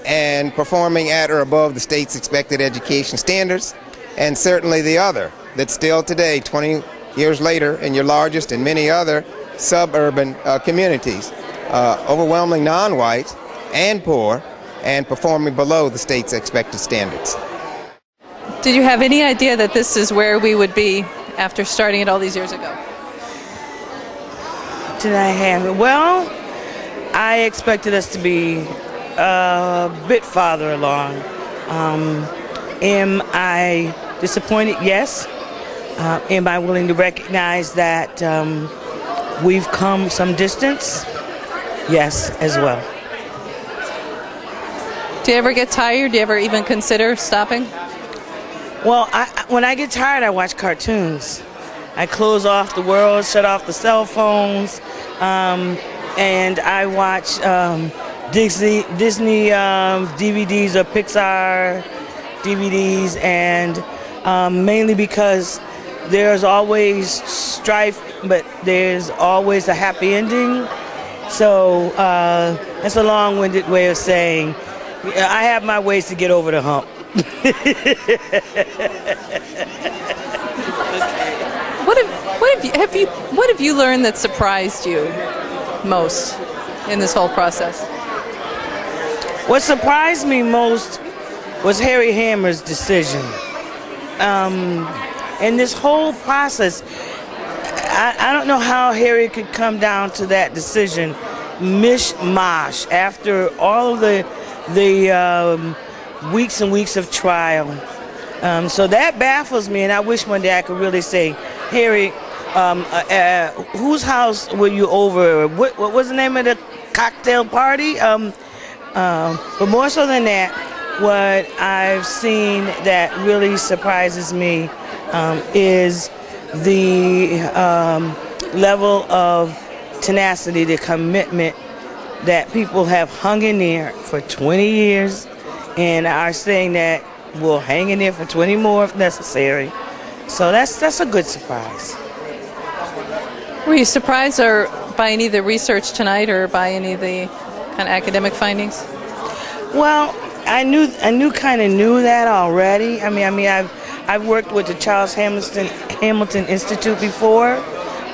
and performing at or above the state's expected education standards, and certainly the other that still today, 20 years later, in your largest and many other suburban communities, overwhelmingly non-white and poor, and performing below the state's expected standards. Did you have any idea that this is where we would be after starting it all these years ago? Did I have it? Well, I expected us to be a bit farther along. Am I disappointed? Yes. Am I willing to recognize that we've come some distance? Yes, as well. Do you ever get tired? Do you ever even consider stopping? Well, when I get tired, I watch cartoons. I close off the world, shut off the cell phones, and I watch Disney DVDs or Pixar DVDs, and mainly because there's always strife, but there's always a happy ending. So that's a long-winded way of saying I have my ways to get over the hump. What have you learned that surprised you most in this whole process? What surprised me most was Harry Hammer's decision. And this whole process, I don't know how Harry could come down to that decision, mishmash, after all of the weeks and weeks of trial. So that baffles me, and I wish one day I could really say, Harry, whose house were you over? What was the name of the cocktail party? But more so than that, what I've seen that really surprises me is the level of tenacity, the commitment that people have hung in there for 20 years and are saying that We'll hang in there for 20 more if necessary. So that's a good surprise. Were you surprised by any of the research tonight or by any of the kind of academic findings? Well, I kind of knew that already. I mean, I've worked with the Charles Hamilton Institute before.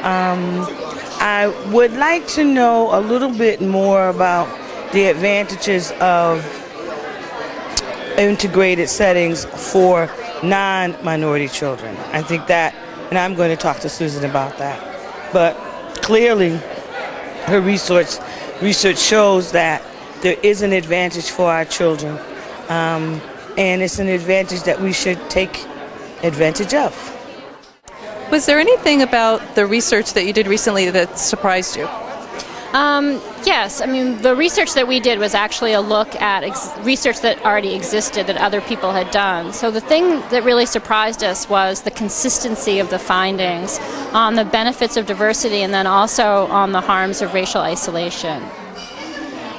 I would like to know a little bit more about the advantages of integrated settings for non-minority children. I think that, and I'm going to talk to Susan about that. But clearly, her research shows that there is an advantage for our children, and it's an advantage that we should take advantage of. Was there anything about the research that you did recently that surprised you? Yes, I mean, the research that we did was actually a look at research that already existed that other people had done. So the thing that really surprised us was the consistency of the findings on the benefits of diversity and then also on the harms of racial isolation.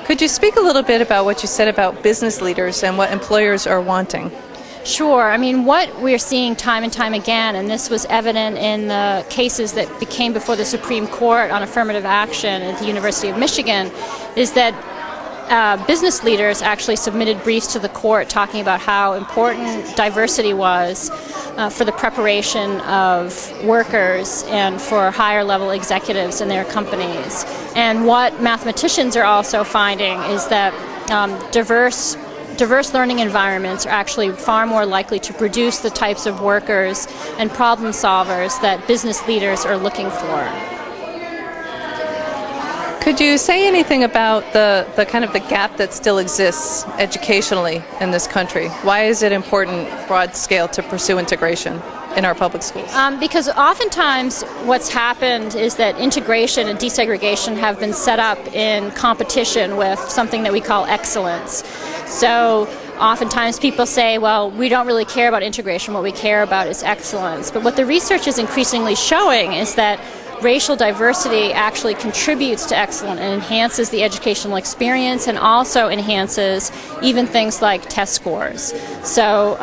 Could you speak a little bit about what you said about business leaders and what employers are wanting? Sure. I mean, what we're seeing time and time again, and this was evident in the cases that came before the Supreme Court on affirmative action at the University of Michigan, is that business leaders actually submitted briefs to the court talking about how important diversity was for the preparation of workers and for higher level executives in their companies. And what mathematicians are also finding is that diverse learning environments are actually far more likely to produce the types of workers and problem solvers that business leaders are looking for. Could you say anything about the kind of the gap that still exists educationally in this country? Why is it important, broad scale, to pursue integration in our public schools? Because oftentimes what's happened is that integration and desegregation have been set up in competition with something that we call excellence. So oftentimes people say, well, we don't really care about integration, what we care about is excellence. But what the research is increasingly showing is that racial diversity actually contributes to excellence and enhances the educational experience and also enhances even things like test scores. So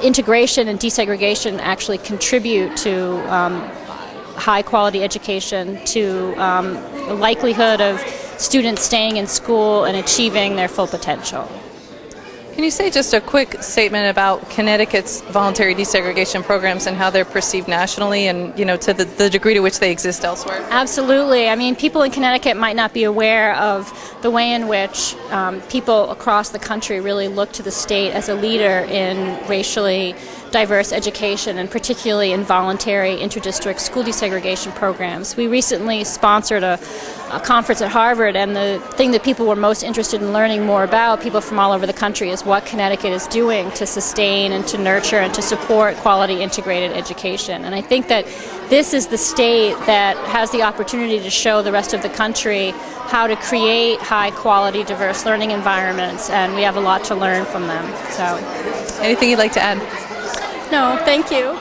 integration and desegregation actually contribute to high quality education, to the likelihood of students staying in school and achieving their full potential. Can you say just a quick statement about Connecticut's voluntary desegregation programs and how they're perceived nationally and, you know, to the degree to which they exist elsewhere? Absolutely. I mean, people in Connecticut might not be aware of the way in which people across the country really look to the state as a leader in racially diverse education, and particularly in voluntary interdistrict school desegregation programs. We recently sponsored a conference at Harvard, and the thing that people were most interested in learning more about, people from all over the country, is what Connecticut is doing to sustain and to nurture and to support quality integrated education. And I think that this is the state that has the opportunity to show the rest of the country how to create high quality, diverse learning environments, and we have a lot to learn from them. So, anything you'd like to add? No, thank you.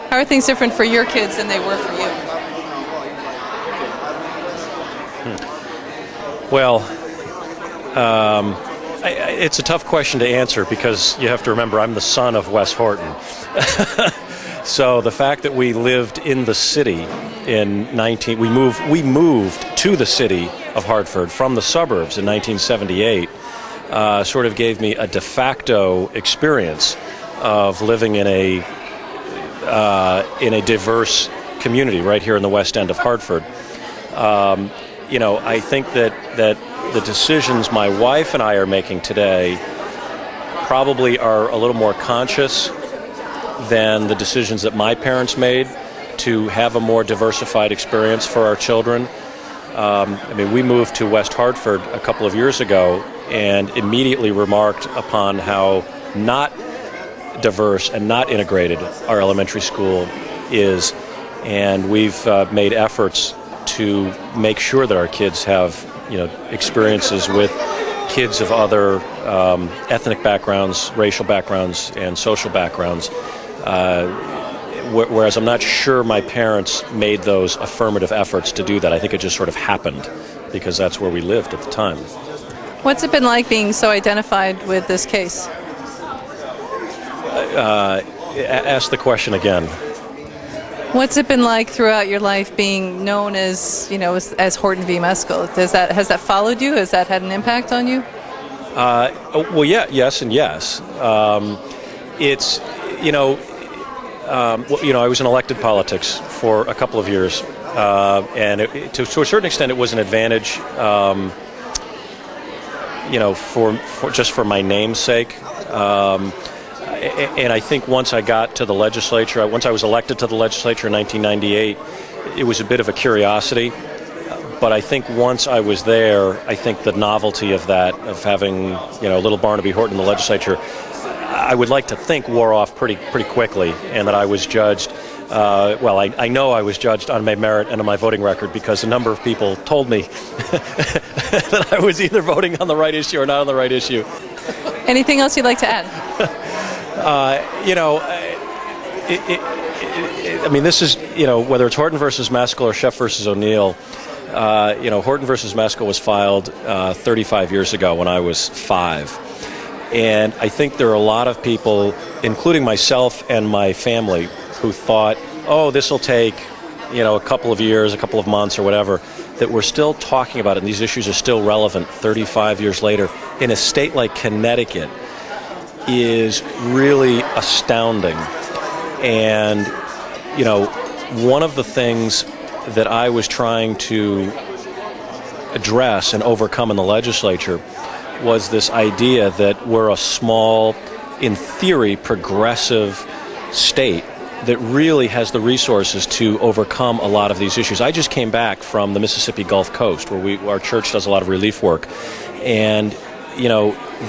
How are things different for your kids than they were for you? Well, it's a tough question to answer because you have to remember I'm the son of Wes Horton. So the fact that we lived in the city we moved to the city of Hartford from the suburbs in 1978 sort of gave me a de facto experience of living in a diverse community right here in the West End of Hartford. You know, I think that the decisions my wife and I are making today probably are a little more conscious than the decisions that my parents made to have a more diversified experience for our children. I mean, we moved to West Hartford a couple of years ago and immediately remarked upon how not diverse and not integrated our elementary school is, and we've made efforts to make sure that our kids have, you know, experiences with kids of other ethnic backgrounds, racial backgrounds, and social backgrounds. Whereas I'm not sure my parents made those affirmative efforts to do that. I think it just sort of happened because that's where we lived at the time. What's it been like being so identified with this case? Ask the question again. What's it been like throughout your life being known as, as Horton v. Meskel? Has that followed you? Has that had an impact on you? Well, yeah, yes, and yes. It's, I was in elected politics for a couple of years, and to a certain extent, it was an advantage, for my name's sake. And I think once I got to the legislature, once I was elected to the legislature in 1998, it was a bit of a curiosity. But I think once I was there, I think the novelty of that, of having, little Barnaby Horton in the legislature, I would like to think wore off pretty quickly, and that I was judged. I know I was judged on my merit and on my voting record, because a number of people told me that I was either voting on the right issue or not on the right issue. Anything else you'd like to add? This is, whether it's Horton versus Meskel or Sheff versus O'Neill, Horton versus Meskel was filed 35 years ago when I was 5. And I think there are a lot of people, including myself and my family, who thought, oh, this will take, a couple of years, a couple of months or whatever, that we're still talking about it, and these issues are still relevant 35 years later in a state like Connecticut is really astounding. And, one of the things that I was trying to address and overcome in the legislature was this idea that we're a small, in theory, progressive state that really has the resources to overcome a lot of these issues. I just came back from the Mississippi Gulf Coast, where our church does a lot of relief work. And,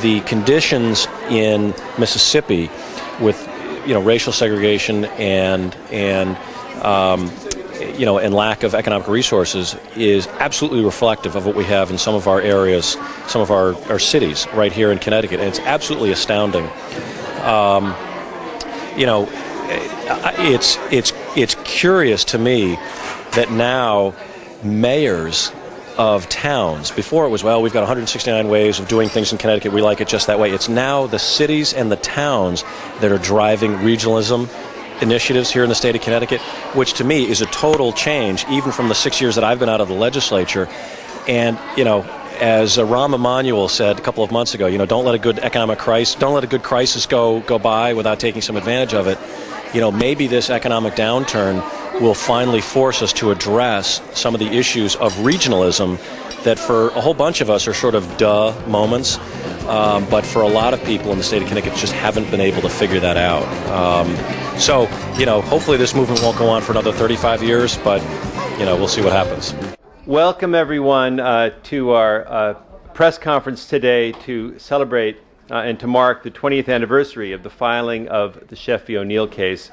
the conditions in Mississippi with, racial segregation and lack of economic resources is absolutely reflective of what we have in some of our areas, some of our cities right here in Connecticut. And it's absolutely astounding. It's curious to me that now mayors of towns, before it was, we've got 169 ways of doing things in Connecticut, we like it just that way. It's now the cities and the towns that are driving regionalism initiatives here in the state of Connecticut, which to me is a total change, even from the 6 years that I've been out of the legislature. And, as Rahm Emanuel said a couple of months ago, don't let a good crisis go by without taking some advantage of it. Maybe this economic downturn will finally force us to address some of the issues of regionalism that for a whole bunch of us are sort of duh moments, but for a lot of people in the state of Connecticut just haven't been able to figure that out. Hopefully this movement won't go on for another 35 years, but, we'll see what happens. Welcome, everyone, to our press conference today to celebrate and to mark the 20th anniversary of the filing of the Sheff v. O'Neill case.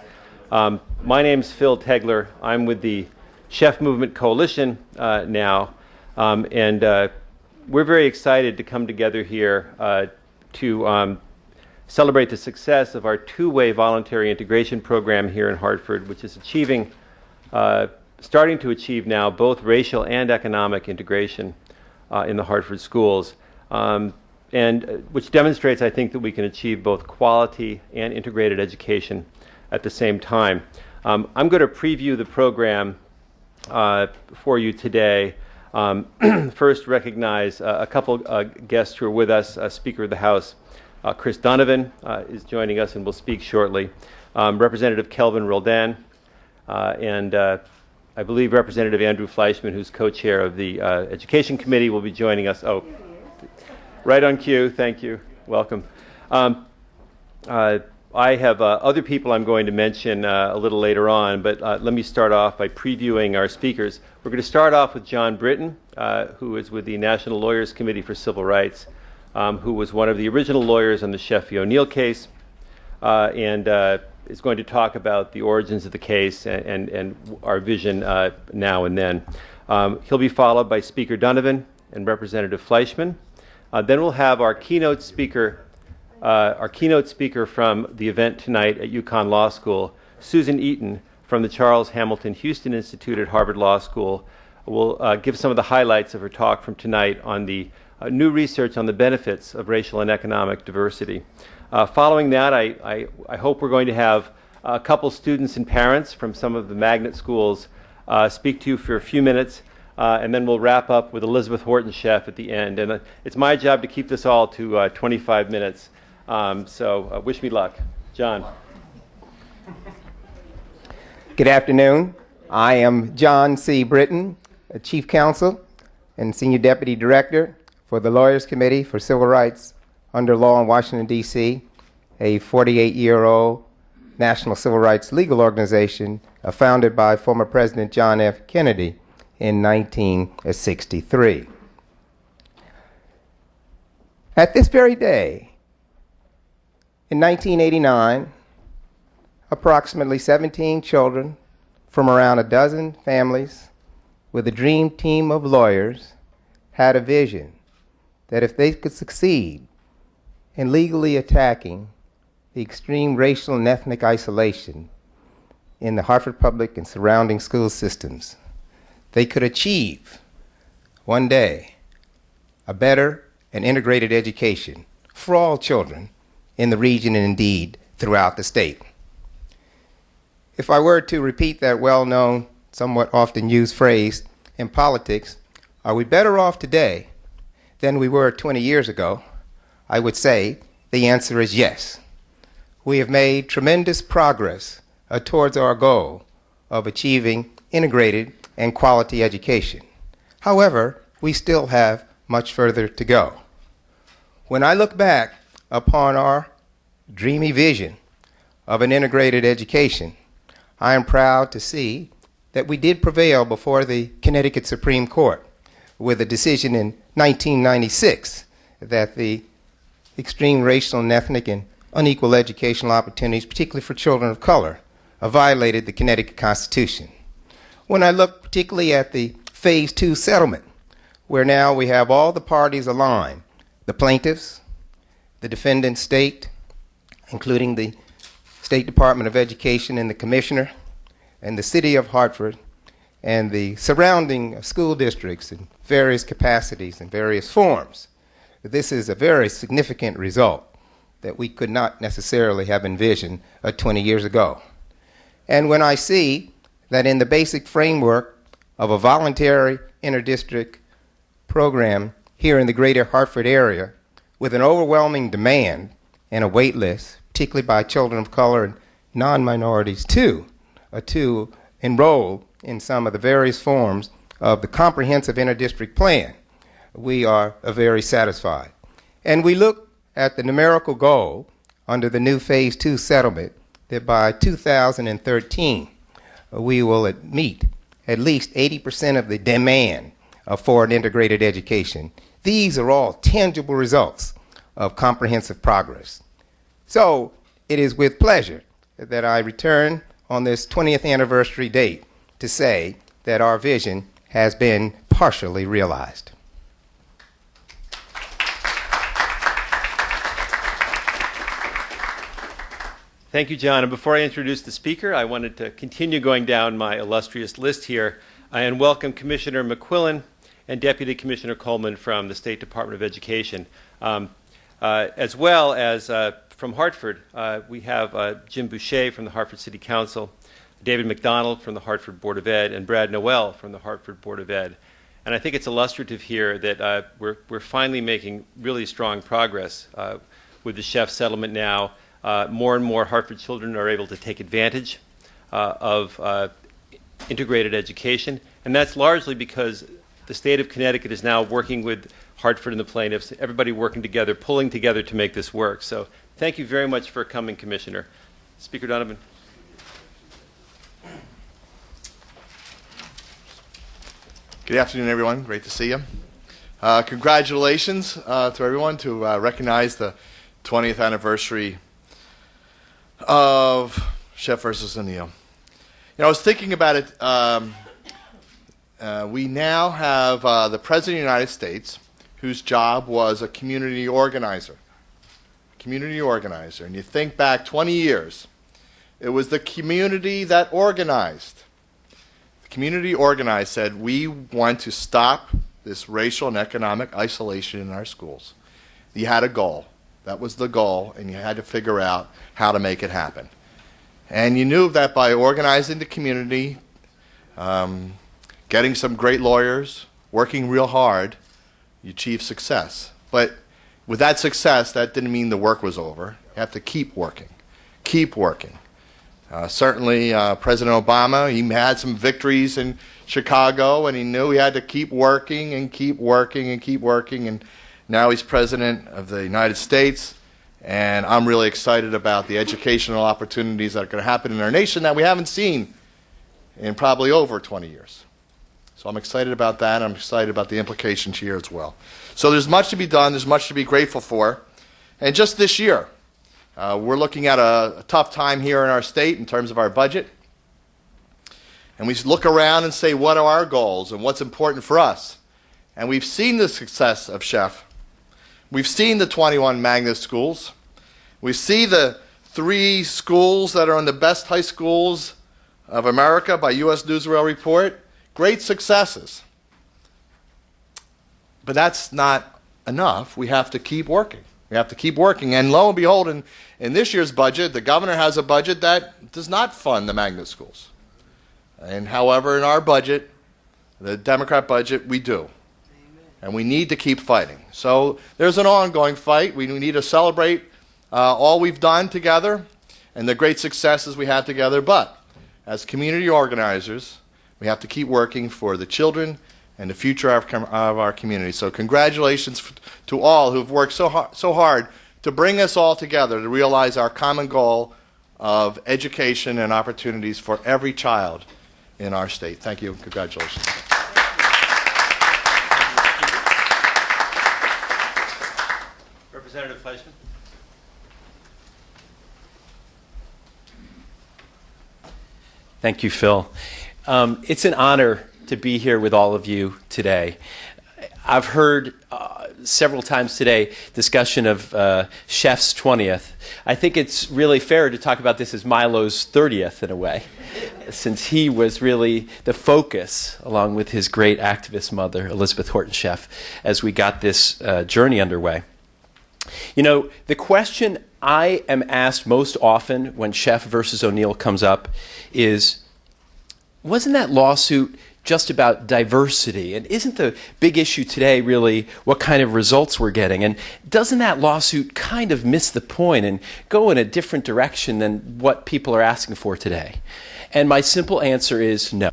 My name's Phil Tegler. I'm with the Sheff Movement Coalition now, and we're very excited to come together here to celebrate the success of our two-way voluntary integration program here in Hartford, which is starting to achieve now both racial and economic integration in the Hartford schools, and which demonstrates, I think, that we can achieve both quality and integrated education at the same time. I'm going to preview the program for you today. First, recognize a couple guests who are with us. Speaker of the House, Chris Donovan, is joining us and will speak shortly. Representative Kelvin Roldan, and I believe Representative Andrew Fleischman, who's co-chair of the Education Committee, will be joining us. Oh, right on cue. Thank you. Welcome. I have other people I'm going to mention a little later on, but let me start off by previewing our speakers. We're going to start off with John Britton, who is with the National Lawyers Committee for Civil Rights, who was one of the original lawyers on the Sheff v. O'Neill case, and is going to talk about the origins of the case and our vision now and then. He'll be followed by Speaker Donovan and Representative Fleischman. Then we'll have our keynote speaker from the event tonight at UConn Law School, Susan Eaton from the Charles Hamilton Houston Institute at Harvard Law School, will give some of the highlights of her talk from tonight on the new research on the benefits of racial and economic diversity. Following that, I hope we're going to have a couple students and parents from some of the magnet schools speak to you for a few minutes, and then we'll wrap up with Elizabeth Horton Sheff at the end. And it's my job to keep this all to 25 minutes. So wish me luck. John. Good afternoon. I am John C. Britton, Chief Counsel and Senior Deputy Director for the Lawyers Committee for Civil Rights under Law in Washington, D.C., a 48-year-old national civil rights legal organization founded by former President John F. Kennedy in 1963. At this very day, in 1989, approximately 17 children from around a dozen families with a dream team of lawyers had a vision that if they could succeed in legally attacking the extreme racial and ethnic isolation in the Hartford public and surrounding school systems, they could achieve one day a better and integrated education for all children in the region and indeed throughout the state. If I were to repeat that well-known, somewhat often used phrase in politics, are we better off today than we were 20 years ago? I would say the answer is yes. We have made tremendous progress towards our goal of achieving integrated and quality education. However, we still have much further to go. When I look back upon our dreamy vision of an integrated education, I am proud to see that we did prevail before the Connecticut Supreme Court with a decision in 1996 that the extreme racial and ethnic and unequal educational opportunities, particularly for children of color, violated the Connecticut Constitution. When I look particularly at the Phase 2 settlement, where now we have all the parties aligned, the plaintiffs, the defendant state, including the State Department of Education and the Commissioner, and the City of Hartford, and the surrounding school districts in various capacities and various forms. This is a very significant result that we could not necessarily have envisioned 20 years ago. And when I see that in the basic framework of a voluntary interdistrict program here in the greater Hartford area, with an overwhelming demand and a wait list, particularly by children of color and non-minorities too, to enroll in some of the various forms of the comprehensive interdistrict plan, we are very satisfied. And we look at the numerical goal under the new Phase 2 settlement that by 2013 we will meet at least 80% of the demand for an integrated education. These are all tangible results of comprehensive progress. So it is with pleasure that I return on this 20th anniversary date to say that our vision has been partially realized. Thank you, John. And before I introduce the speaker, I wanted to continue going down my illustrious list here and welcome Commissioner McQuillan and Deputy Commissioner Coleman from the State Department of Education. As well as from Hartford, we have Jim Boucher from the Hartford City Council, David McDonald from the Hartford Board of Ed, and Brad Noel from the Hartford Board of Ed. And I think it's illustrative here that we're finally making really strong progress with the Sheff settlement now. More and more Hartford children are able to take advantage of integrated education, and that's largely because the state of Connecticut is now working with Hartford and the plaintiffs, everybody working together, pulling together to make this work. So thank you very much for coming, Commissioner. Speaker Donovan. Good afternoon, everyone. Great to see you. Congratulations to everyone to recognize the 20th anniversary of Sheff versus O'Neill. I was thinking about it. We now have the President of the United States, whose job was a community organizer. And you think back 20 years, it was the community that organized. The community organized said, we want to stop this racial and economic isolation in our schools. You had a goal. That was the goal, and you had to figure out how to make it happen. And you knew that by organizing the community, getting some great lawyers, working real hard, you achieved success. But with that success, that didn't mean the work was over. You have to keep working. Keep working. Certainly, President Obama, he had some victories in Chicago, and he knew he had to keep working and keep working and keep working. And now he's President of the United States, and I'm really excited about the educational opportunities that are going to happen in our nation that we haven't seen in probably over 20 years. So I'm excited about that. I'm excited about the implications here as well. So there's much to be done. There's much to be grateful for. And just this year, we're looking at a tough time here in our state in terms of our budget. And we look around and say, what are our goals and what's important for us? And we've seen the success of Sheff. We've seen the 21 magnet schools. We see the 3 schools that are in the best high schools of America by U.S. News and World Report. Great successes. But that's not enough. We have to keep working. We have to keep working. And lo and behold, in this year's budget, the governor has a budget that does not fund the magnet schools. And however, in our budget, the Democrat budget, we do. And we need to keep fighting. So there's an ongoing fight. We need to celebrate all we've done together and the great successes we have together. But as community organizers, we have to keep working for the children and the future of our community. So congratulations to all who've worked so hard to bring us all together to realize our common goal of education and opportunities for every child in our state. Thank you. Congratulations. Representative Fleischman. Thank you, Phil. It's an honor to be here with all of you today. I've heard several times today discussion of Sheff's 20th. I think it's really fair to talk about this as Milo's 30th in a way, since he was really the focus, along with his great activist mother, Elizabeth Horton Sheff, as we got this journey underway. You know, the question I am asked most often when Sheff versus O'Neill comes up is, wasn't that lawsuit just about diversity? And isn't the big issue today really what kind of results we're getting? And doesn't that lawsuit kind of miss the point and go in a different direction than what people are asking for today? And my simple answer is no.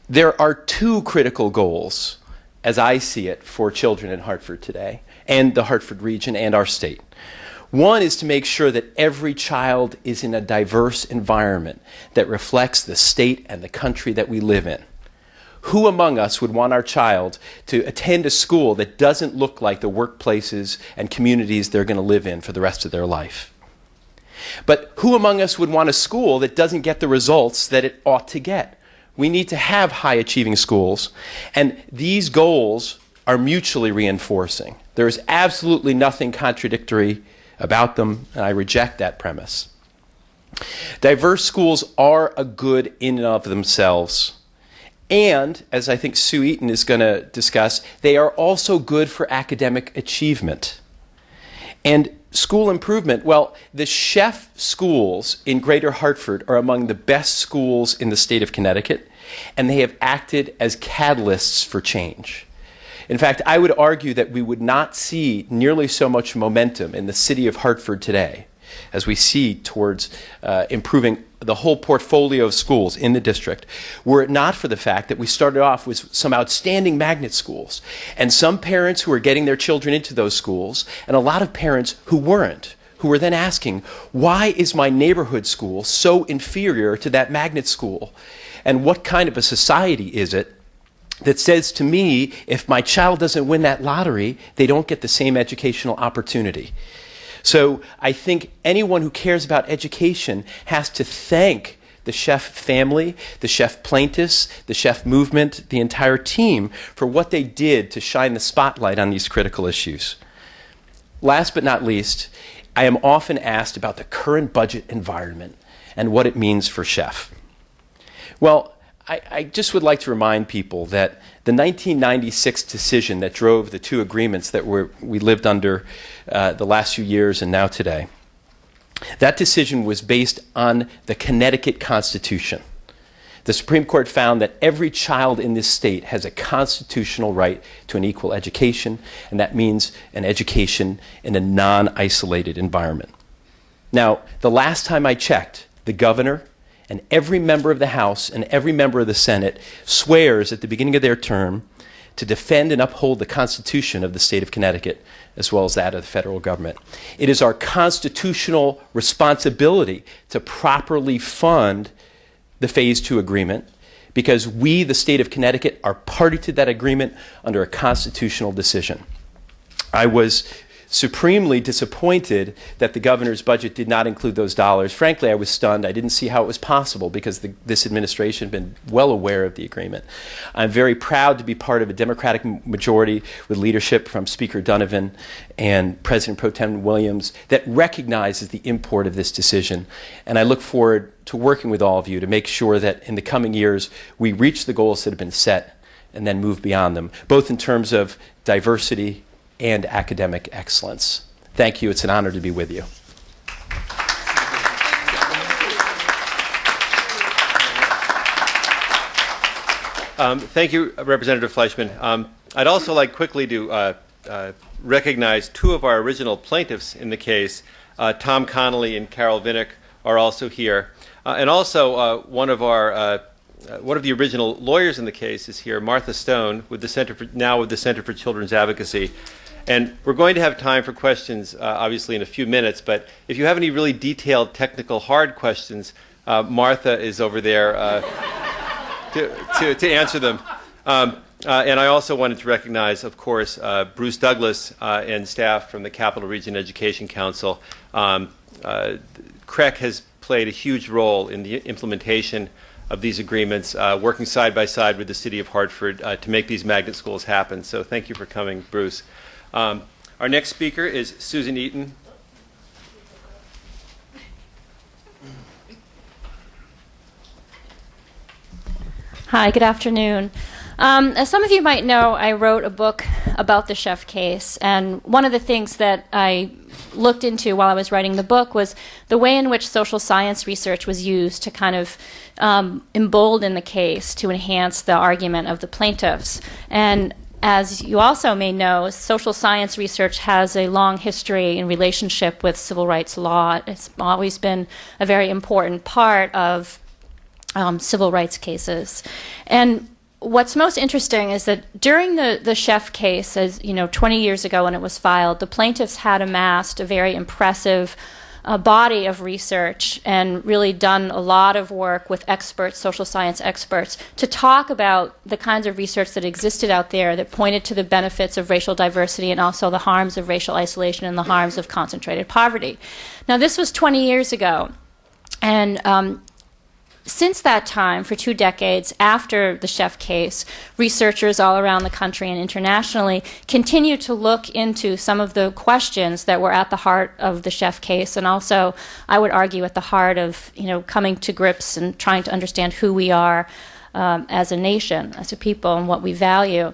There are 2 critical goals, as I see it, for children in Hartford today, and the Hartford region and our state. One is to make sure that every child is in a diverse environment that reflects the state and the country that we live in. Who among us would want our child to attend a school that doesn't look like the workplaces and communities they're going to live in for the rest of their life? But who among us would want a school that doesn't get the results that it ought to get? We need to have high-achieving schools, and these goals are mutually reinforcing. There is absolutely nothing contradictory about them, and I reject that premise. Diverse schools are a good in and of themselves. And, as I think Sue Eaton is going to discuss, they are also good for academic achievement. And school improvement, well, the Sheff schools in Greater Hartford are among the best schools in the state of Connecticut, and they have acted as catalysts for change. In fact, I would argue that we would not see nearly so much momentum in the city of Hartford today as we see towards improving the whole portfolio of schools in the district, were it not for the fact that we started off with some outstanding magnet schools and some parents who were getting their children into those schools and a lot of parents who weren't, who were then asking, why is my neighborhood school so inferior to that magnet school? And what kind of a society is it that says to me, if my child doesn't win that lottery, they don't get the same educational opportunity? So I think anyone who cares about education has to thank the Sheff family, the Sheff plaintiffs, the Sheff movement, the entire team for what they did to shine the spotlight on these critical issues. Last but not least, I am often asked about the current budget environment and what it means for Sheff. Well, I just would like to remind people that the 1996 decision that drove the two agreements that we lived under the last few years and now today, that decision was based on the Connecticut Constitution. The Supreme Court found that every child in this state has a constitutional right to an equal education, and that means an education in a non-isolated environment. Now, the last time I checked, the governor and every member of the House and every member of the Senate swears at the beginning of their term to defend and uphold the Constitution of the state of Connecticut, as well as that of the federal government. It is our constitutional responsibility to properly fund the Phase 2 agreement, because we, the state of Connecticut, are party to that agreement under a constitutional decision. I was supremely disappointed that the governor's budget did not include those dollars. Frankly, I was stunned. I didn't see how it was possible, because this administration had been well aware of the agreement. I'm very proud to be part of a Democratic majority with leadership from Speaker Donovan and President Pro Tem Williams that recognizes the import of this decision. And I look forward to working with all of you to make sure that in the coming years we reach the goals that have been set and then move beyond them, both in terms of diversity and academic excellence. Thank you. It's an honor to be with you. Thank you, Representative Fleischman. I'd also like quickly to recognize two of our original plaintiffs in the case. Tom Connolly and Carol Vinnick are also here. And also one of the original lawyers in the case is here, Martha Stone, with the Center for Children's Advocacy. And we're going to have time for questions, obviously, in a few minutes. But if you have any really detailed, technical, hard questions, Martha is over there to answer them. And I also wanted to recognize, of course, Bruce Douglas and staff from the Capital Region Education Council. CREC has played a huge role in the implementation of these agreements, working side by side with the City of Hartford to make these magnet schools happen. So thank you for coming, Bruce. Our next speaker is Susan Eaton. Hi, good afternoon. As some of you might know, I wrote a book about the Sheff case, and one of the things that I looked into while I was writing the book was the way in which social science research was used to kind of embolden the case to enhance the argument of the plaintiffs. And as you also may know, social science research has a long history in relationship with civil rights law. It's always been a very important part of civil rights cases. And what's most interesting is that during the Sheff case, as you know, 20 years ago when it was filed, the plaintiffs had amassed a very impressive body of research and really done a lot of work with experts, social science experts, to talk about the kinds of research that existed out there that pointed to the benefits of racial diversity and also the harms of racial isolation and the harms of concentrated poverty. Now, this was 20 years ago, and since that time, for 2 decades after the Sheff case, researchers all around the country and internationally continue to look into some of the questions that were at the heart of the Sheff case, and also, I would argue, at the heart of coming to grips and trying to understand who we are as a nation, as a people, and what we value.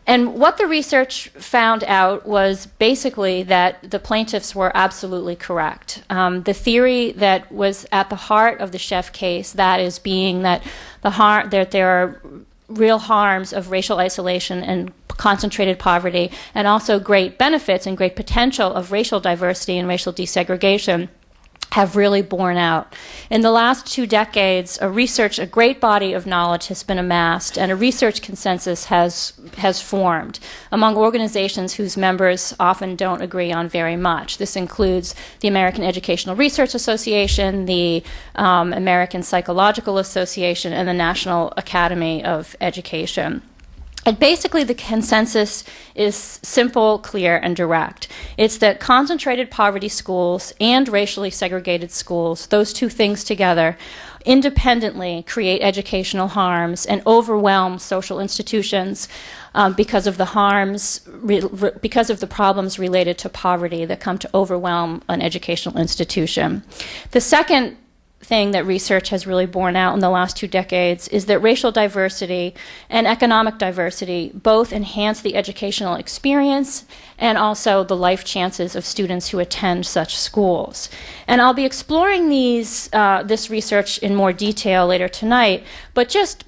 And what the research found out was basically that the plaintiffs were absolutely correct. The theory that was at the heart of the Sheff case, that is being that that there are real harms of racial isolation and concentrated poverty, and also great benefits and great potential of racial diversity and racial desegregation, have really borne out. In the last 2 decades, a great body of knowledge has been amassed, and a research consensus has formed among organizations whose members often don't agree on very much. This includes the American Educational Research Association, the American Psychological Association, and the National Academy of Education. And basically, the consensus is simple, clear, and direct. It's that concentrated poverty schools and racially segregated schools, those two things together, independently create educational harms and overwhelm social institutions because of the because of the problems related to poverty that come to overwhelm an educational institution. The second thing that research has really borne out in the last 2 decades is that racial diversity and economic diversity both enhance the educational experience and also the life chances of students who attend such schools. And I'll be exploring this research in more detail later tonight, but just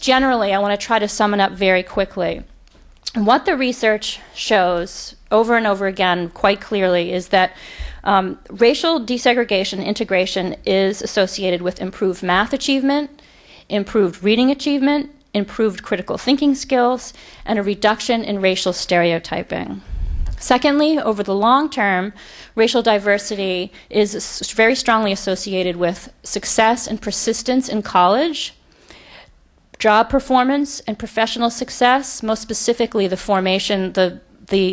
generally, I want to try to sum it up very quickly. What the research shows over and over again quite clearly is that racial desegregation integration is associated with improved math achievement, improved reading achievement, improved critical thinking skills, and a reduction in racial stereotyping. Secondly, over the long term, racial diversity is very strongly associated with success and persistence in college, job performance and professional success, most specifically the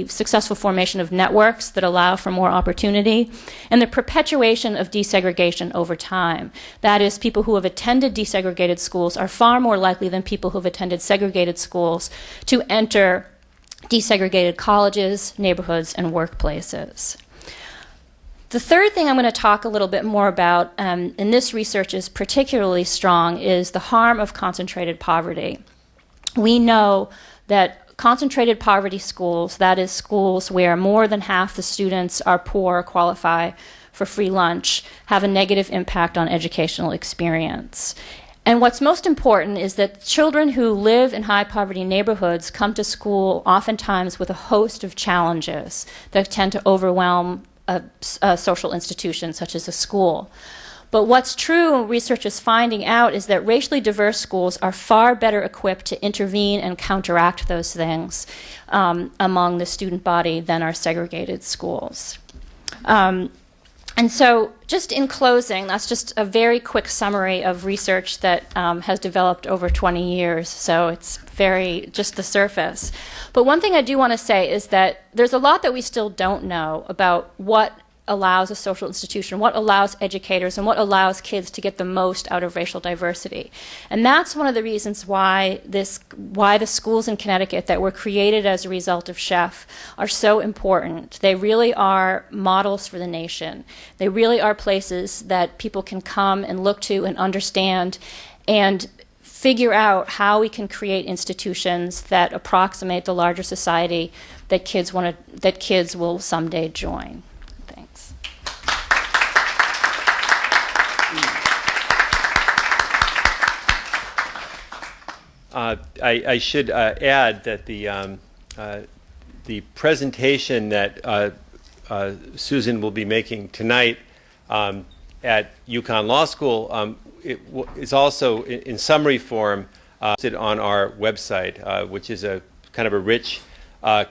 successful formation of networks that allow for more opportunity, and the perpetuation of desegregation over time. That is, people who have attended desegregated schools are far more likely than people who have attended segregated schools to enter desegregated colleges, neighborhoods, and workplaces. The third thing I'm going to talk a little bit more about, and this research is particularly strong, is the harm of concentrated poverty. We know that concentrated poverty schools, that is schools where more than half the students are poor or qualify for free lunch, have a negative impact on educational experience. And what's most important is that children who live in high poverty neighborhoods come to school oftentimes with a host of challenges that tend to overwhelm a social institution such as a school. But what's true, research is finding out, is that racially diverse schools are far better equipped to intervene and counteract those things among the student body than are segregated schools. And so just in closing, that's just a very quick summary of research that has developed over 20 years, so it's very just the surface. But one thing I do want to say is that there's a lot that we still don't know about what allows a social institution, what allows educators, and what allows kids to get the most out of racial diversity. And that's one of the reasons why the schools in Connecticut that were created as a result of Sheff are so important. They really are models for the nation. They really are places that people can come and look to and understand and figure out how we can create institutions that approximate the larger society that kids will someday join. I should add that the presentation that Susan will be making tonight at UConn Law School is also in summary form posted on our website, which is a kind of a rich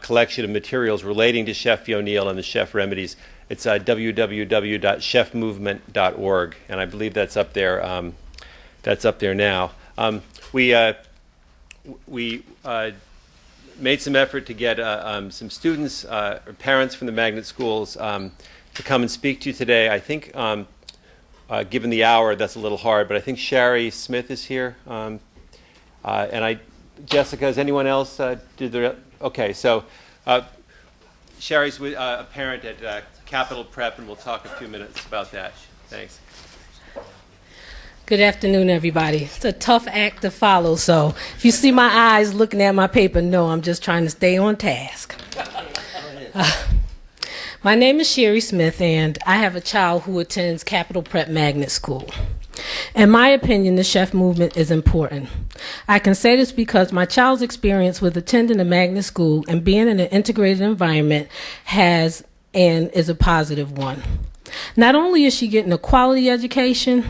collection of materials relating to Sheff v. O'Neill and the Sheff remedies. It's www.sheffmovement.org, and I believe that's up there. That's up there now. We made some effort to get some students or parents from the magnet schools to come and speak to you today. I think, given the hour, that's a little hard, but I think Sherry Smith is here. Jessica, is anyone else? Okay, so Sherry's a parent at Capital Prep, and we'll talk a few minutes about that. Thanks. Good afternoon, everybody. It's a tough act to follow, so if you see my eyes looking at my paper, no, I'm just trying to stay on task. My name is Sherry Smith, and I have a child who attends Capital Prep Magnet School. In my opinion, the Sheff movement is important. I can say this because my child's experience with attending a magnet school and being in an integrated environment is a positive one. Not only is she getting a quality education,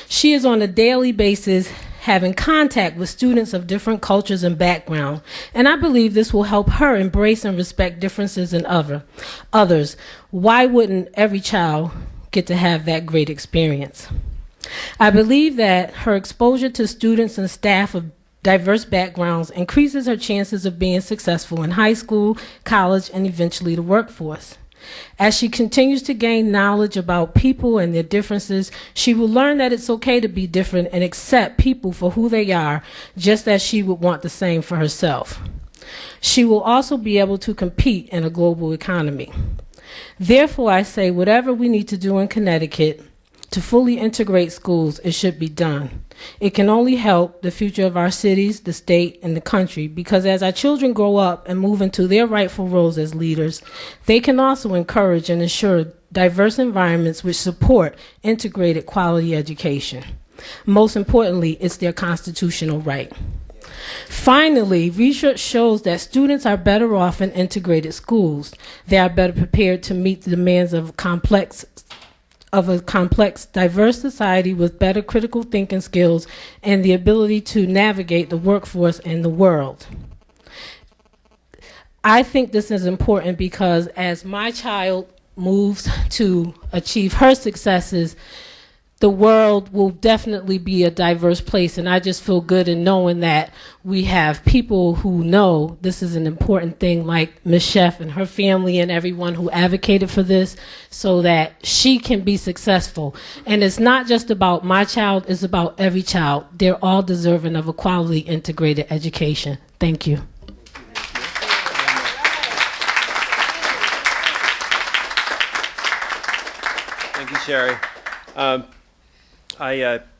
she is on a daily basis having contact with students of different cultures and background, and I believe this will help her embrace and respect differences in others. Why wouldn't every child get to have that great experience? I believe that her exposure to students and staff of diverse backgrounds increases her chances of being successful in high school, college, and eventually the workforce. As she continues to gain knowledge about people and their differences, she will learn that it's okay to be different and accept people for who they are, just as she would want the same for herself. She will also be able to compete in a global economy. Therefore, I say whatever we need to do in Connecticut To fully integrate schools, it should be done. It can only help the future of our cities, the state, and the country, because as our children grow up and move into their rightful roles as leaders, they can also encourage and ensure diverse environments which support integrated quality education. Most importantly, it's their constitutional right. Finally, research shows that students are better off in integrated schools. They are better prepared to meet the demands of a complex, diverse society with better critical thinking skills and the ability to navigate the workforce and the world. I think this is important because as my child moves to achieve her successes, the world will definitely be a diverse place, and I just feel good in knowing that we have people who know this is an important thing, like Ms. Sheff and her family and everyone who advocated for this, so that she can be successful. And it's not just about my child, it's about every child. They're all deserving of a quality integrated education. Thank you. Thank you, Sherry.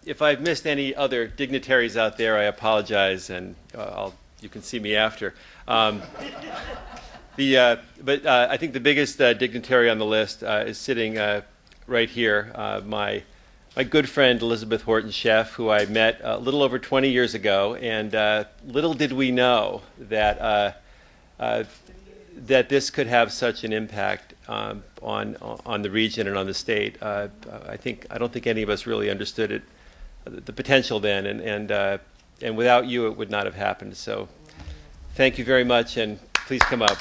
If I've missed any other dignitaries out there, I apologize, and you can see me after. But I think the biggest dignitary on the list is sitting right here, my good friend Elizabeth Horton Sheff, who I met a little over 20 years ago, and little did we know that that this could have such an impact on the region and on the state. I don't think any of us really understood it, the potential then, and without you, it would not have happened. So, thank you very much, and please come up.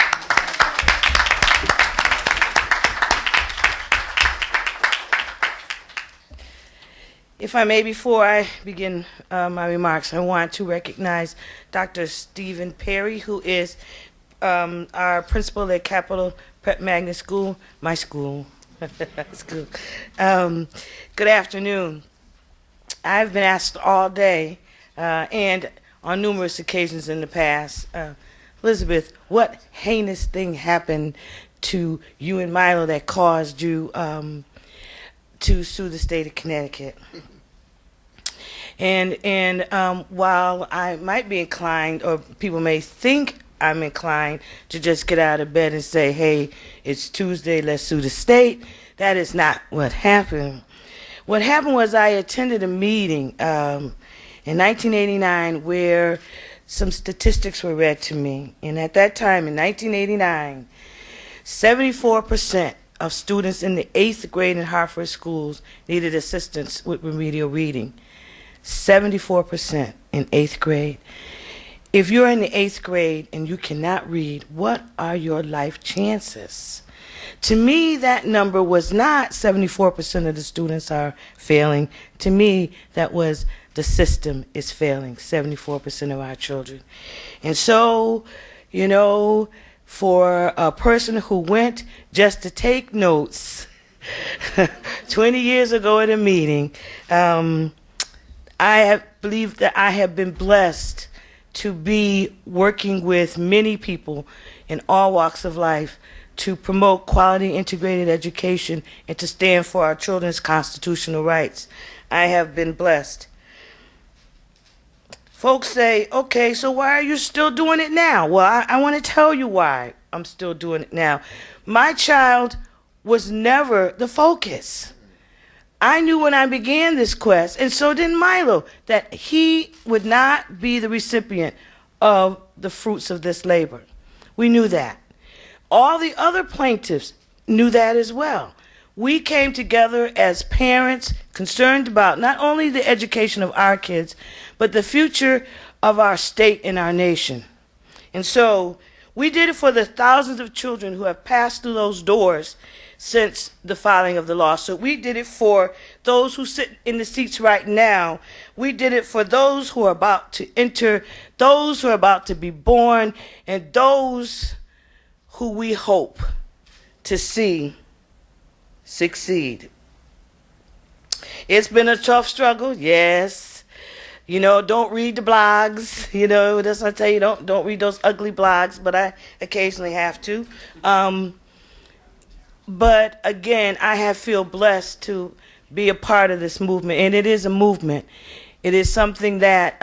If I may, before I begin my remarks, I want to recognize Dr. Stephen Perry, who is our principal at Capital Prep Magnet School, my school. Good afternoon. I've been asked all day and on numerous occasions in the past, Elizabeth, what heinous thing happened to you and Milo that caused you to sue the state of Connecticut? And while I might be inclined, or people may think I'm inclined to just get out of bed and say, hey, it's Tuesday, let's sue the state, that is not what happened. What happened was I attended a meeting in 1989 where some statistics were read to me. And at that time, in 1989, 74% of students in the 8th grade in Hartford schools needed assistance with remedial reading. 74% in 8th grade. If you're in the 8th grade and you cannot read, what are your life chances? To me, that number was not 74% of the students are failing. To me, that was the system is failing, 74% of our children. And so, you know, for a person who went just to take notes 20 years ago at a meeting, I believe that I have been blessed to be working with many people in all walks of life to promote quality integrated education and to stand for our children's constitutional rights. I have been blessed. Folks say, okay, so why are you still doing it now? Well, I want to tell you why I'm still doing it now. My child was never the focus. I knew when I began this quest, and so did Milo, that he would not be the recipient of the fruits of this labor. We knew that. All the other plaintiffs knew that as well. We came together as parents concerned about not only the education of our kids, but the future of our state and our nation. And so we did it for the thousands of children who have passed through those doors since the filing of the lawsuit. We did it for those who sit in the seats right now. We did it for those who are about to enter, those who are about to be born, and those who we hope to see succeed. It's been a tough struggle, yes. You know, don't read the blogs. You know, that's what I tell you, don't read those ugly blogs, but I occasionally have to. But again, I have feel blessed to be a part of this movement. And it is a movement. It is something that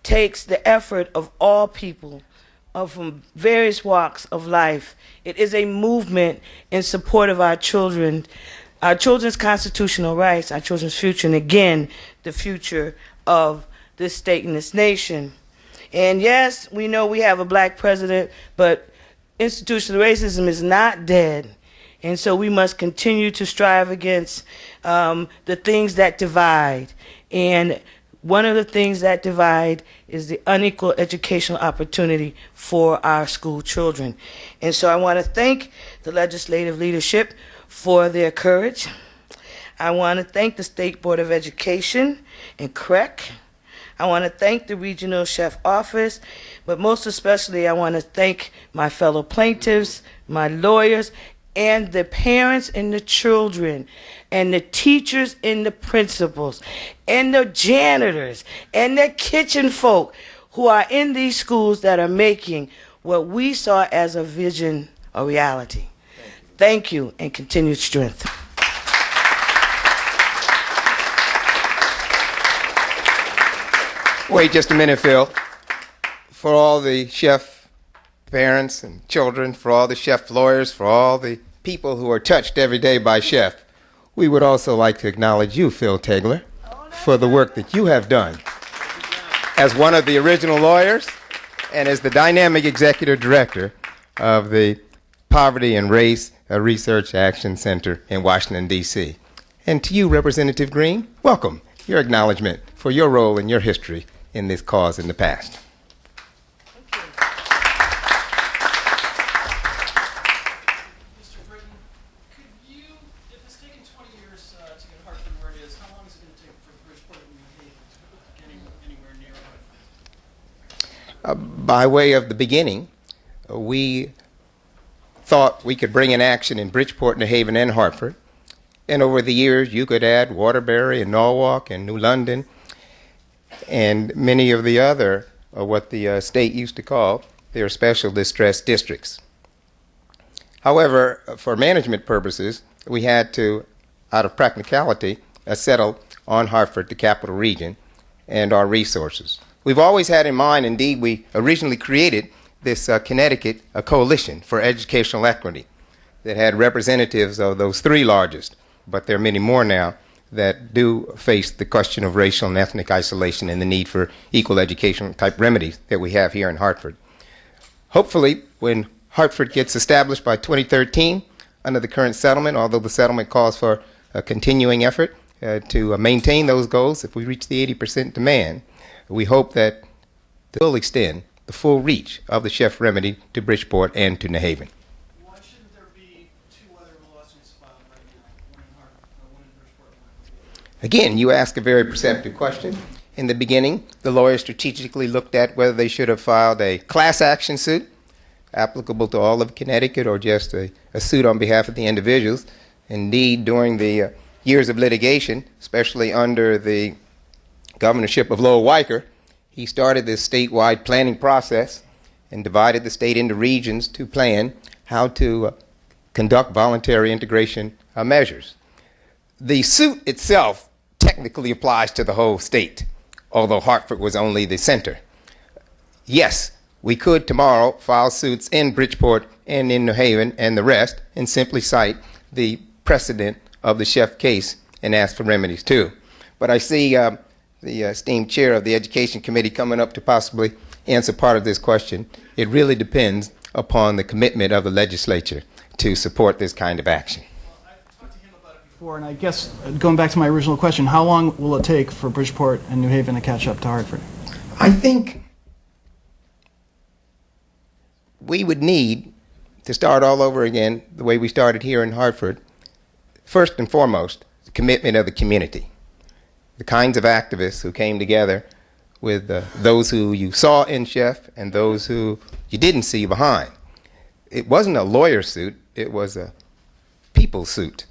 takes the effort of all people from various walks of life. It is a movement in support of our children's constitutional rights, our children's future, and again, the future of this state and this nation. And yes, we know we have a black president, but institutional racism is not dead. And so we must continue to strive against the things that divide. And one of the things that divide is the unequal educational opportunity for our school children. And so I want to thank the legislative leadership for their courage. I want to thank the State Board of Education and CREC. I want to thank the Regional Sheff Office, but most especially I want to thank my fellow plaintiffs, my lawyers, and the parents and the children, and the teachers and the principals, and the janitors, and the kitchen folk who are in these schools that are making what we saw as a vision a reality. Thank you, and continued strength. Wait just a minute, Phil. For all the Sheff parents and children, for all the Sheff lawyers, for all the people who are touched every day by Sheff, we would also like to acknowledge you, Phil Tegler, for the work that you have done as one of the original lawyers and as the dynamic executive director of the Poverty and Race Research Action Center in Washington, D.C. And to you, Representative Green, welcome, your acknowledgement for your role and your history in this cause in the past. By way of the beginning, we thought we could bring an action in Bridgeport, New Haven, and Hartford. And over the years, you could add Waterbury and Norwalk and New London and many of the other, what the state used to call their special distress districts. However, for management purposes, we had to, out of practicality, settle on Hartford, the capital region, and our resources. We've always had in mind, indeed, we originally created this Connecticut Coalition for Educational Equity that had representatives of those three largest, but there are many more now that do face the question of racial and ethnic isolation and the need for equal education type remedies that we have here in Hartford. Hopefully, when Hartford gets established by 2013 under the current settlement, although the settlement calls for a continuing effort to maintain those goals, if we reach the 80% demand, we hope that they'll extend the full reach of the Sheff remedy to Bridgeport and to New Haven. Why shouldn't there be two other lawsuits filed right now, one in Hartford, one in Bridgeport? Again, you ask a very perceptive question. In the beginning, the lawyers strategically looked at whether they should have filed a class action suit applicable to all of Connecticut or just a suit on behalf of the individuals. Indeed, during the years of litigation, especially under the governorship of Lowell Weicker, he started this statewide planning process and divided the state into regions to plan how to conduct voluntary integration measures. The suit itself technically applies to the whole state, although Hartford was only the center. Yes, we could tomorrow file suits in Bridgeport and in New Haven and the rest and simply cite the precedent of the Sheff case and ask for remedies too. But I see the esteemed chair of the Education Committee coming up to possibly answer part of this question. It really depends upon the commitment of the legislature to support this kind of action. Well, I've talked to him about it before, and I guess going back to my original question, how long will it take for Bridgeport and New Haven to catch up to Hartford? I think we would need to start all over again the way we started here in Hartford. First and foremost, the commitment of the community. The kinds of activists who came together with those who you saw in Sheff and those who you didn't see behind. It wasn't a lawyer suit, it was a people suit.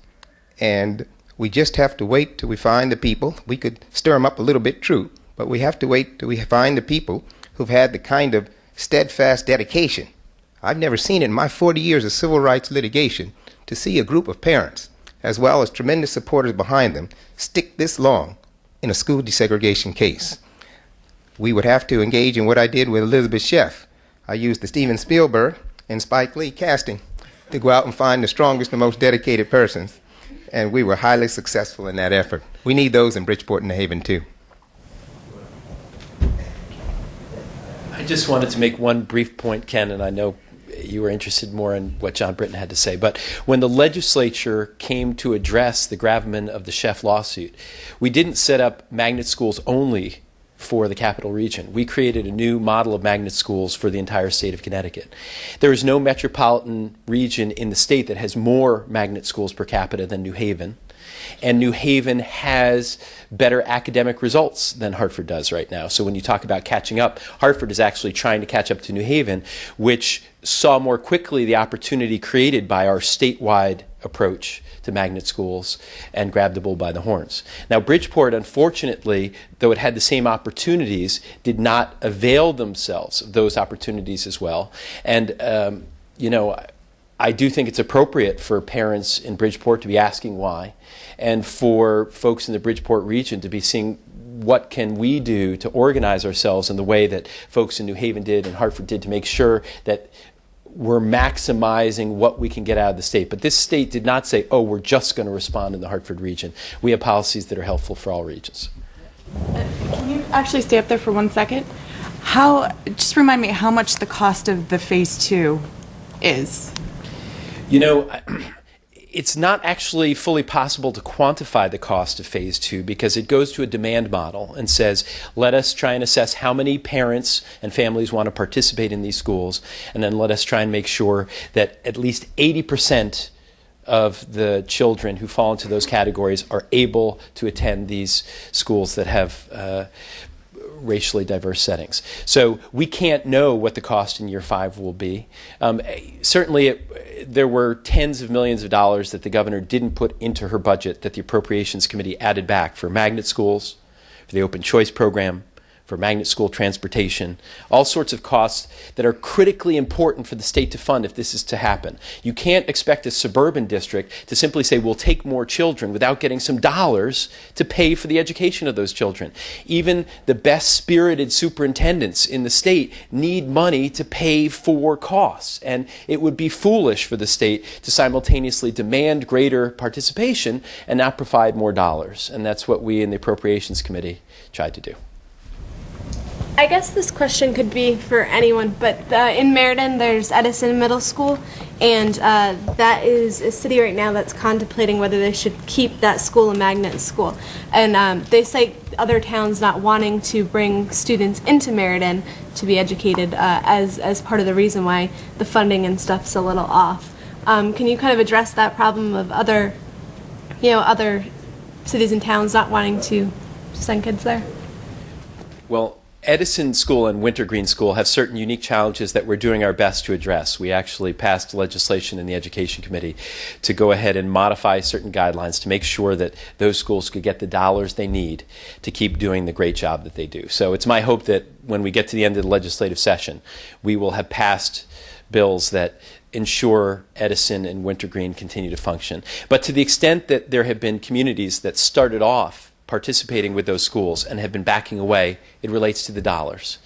And we just have to wait till we find the people. We could stir them up a little bit, true, but we have to wait till we find the people who've had the kind of steadfast dedication. I've never seen it in my 40 years of civil rights litigation to see a group of parents as well as tremendous supporters behind them, stick this long in a school desegregation case. We would have to engage in what I did with Elizabeth Sheff. I used the Steven Spielberg and Spike Lee casting to go out and find the strongest and most dedicated persons, and we were highly successful in that effort. We need those in Bridgeport and New Haven too. I just wanted to make one brief point, Ken, and I know you were interested more in what John Britton had to say. But when the legislature came to address the gravamen of the Sheff lawsuit, we didn't set up magnet schools only for the capital region. We created a new model of magnet schools for the entire state of Connecticut. There is no metropolitan region in the state that has more magnet schools per capita than New Haven. And New Haven has better academic results than Hartford does right now. So when you talk about catching up, Hartford is actually trying to catch up to New Haven, which saw more quickly the opportunity created by our statewide approach to magnet schools and grabbed the bull by the horns. Now, Bridgeport, unfortunately, though it had the same opportunities, did not avail themselves of those opportunities as well. And, you know, I do think it's appropriate for parents in Bridgeport to be asking why, and for folks in the Bridgeport region to be seeing what can we do to organize ourselves in the way that folks in New Haven did and Hartford did to make sure that we're maximizing what we can get out of the state. But this state did not say, oh, we're just going to respond in the Hartford region. We have policies that are helpful for all regions. Can you actually stay up there for 1 second? Just remind me how much the cost of the phase 2 is. You know, it's not actually fully possible to quantify the cost of phase 2 because it goes to a demand model and says, let us try and assess how many parents and families want to participate in these schools, and then let us try and make sure that at least 80% of the children who fall into those categories are able to attend these schools that have racially diverse settings. So we can't know what the cost in year 5 will be. Certainly there were tens of millions of dollars that the governor didn't put into her budget that the Appropriations Committee added back for magnet schools, for the open choice program, for magnet school transportation, all sorts of costs that are critically important for the state to fund if this is to happen. You can't expect a suburban district to simply say, we'll take more children without getting some dollars to pay for the education of those children. Even the best-spirited superintendents in the state need money to pay for costs, and it would be foolish for the state to simultaneously demand greater participation and not provide more dollars, and that's what we in the Appropriations Committee tried to do. I guess this question could be for anyone, but in Meriden there's Edison Middle School, and that is a city right now that's contemplating whether they should keep that school a magnet school. And they cite other towns not wanting to bring students into Meriden to be educated as part of the reason why the funding and stuff's a little off. Can you kind of address that problem of other cities and towns not wanting to send kids there? Well, Edison School and Wintergreen School have certain unique challenges that we're doing our best to address. We actually passed legislation in the Education Committee to go ahead and modify certain guidelines to make sure that those schools could get the dollars they need to keep doing the great job that they do. So it's my hope that when we get to the end of the legislative session, we will have passed bills that ensure Edison and Wintergreen continue to function. But to the extent that there have been communities that started off participating with those schools and have been backing away, it relates to the dollars.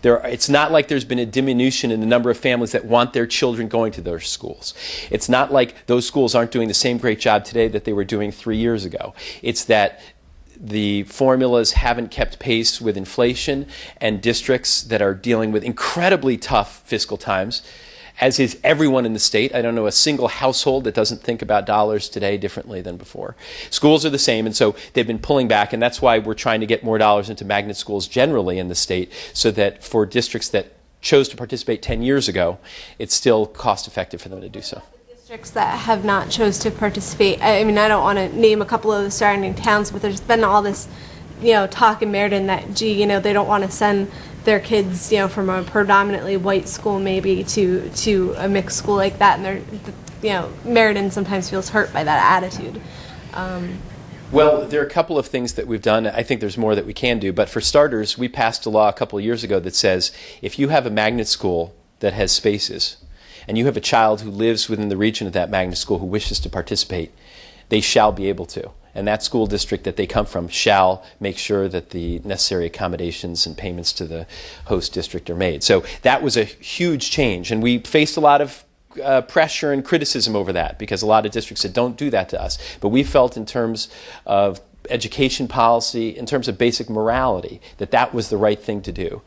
It's not like there's been a diminution in the number of families that want their children going to those schools. It's not like those schools aren't doing the same great job today that they were doing 3 years ago. It's that the formulas haven't kept pace with inflation, and districts that are dealing with incredibly tough fiscal times, as is everyone in the state. I don't know a single household that doesn't think about dollars today differently than before. Schools are the same, and so they've been pulling back, and that's why we're trying to get more dollars into magnet schools generally in the state, so that for districts that chose to participate 10 years ago, it's still cost effective for them to do so. Districts that have not chose to participate, I mean, I don't want to name a couple of the surrounding towns, but there's been all this, talk in Meriden that, they don't want to send their kids, from a predominantly white school maybe to a mixed school like that, and Meriden sometimes feels hurt by that attitude. Well, there are a couple of things that we've done. I think there's more that we can do, but for starters, we passed a law a couple of years ago that says if you have a magnet school that has spaces, and you have a child who lives within the region of that magnet school who wishes to participate, they shall be able to. And that school district that they come from shall make sure that the necessary accommodations and payments to the host district are made. So that was a huge change, and we faced a lot of pressure and criticism over that because a lot of districts said, don't do that to us. But we felt in terms of education policy, in terms of basic morality, that that was the right thing to do.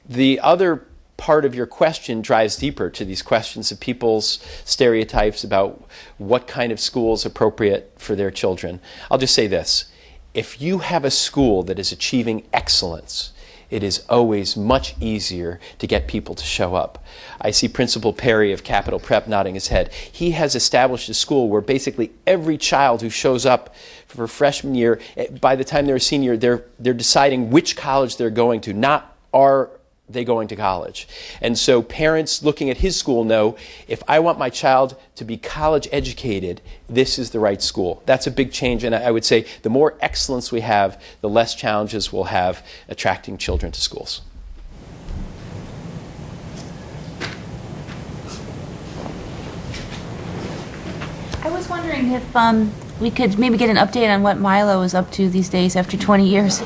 The other part of your question drives deeper to these questions of people's stereotypes about what kind of school is appropriate for their children. I'll just say this. If you have a school that is achieving excellence, it is always much easier to get people to show up. I see Principal Perry of Capital Prep nodding his head. He has established a school where basically every child who shows up for freshman year, by the time they're a senior, they're deciding which college they're going to, not are they going to college. And so parents looking at his school know, if I want my child to be college educated, this is the right school. That's a big change, and I would say the more excellence we have, the less challenges we'll have attracting children to schools. I was wondering if we could maybe get an update on what Milo is up to these days after 20 years.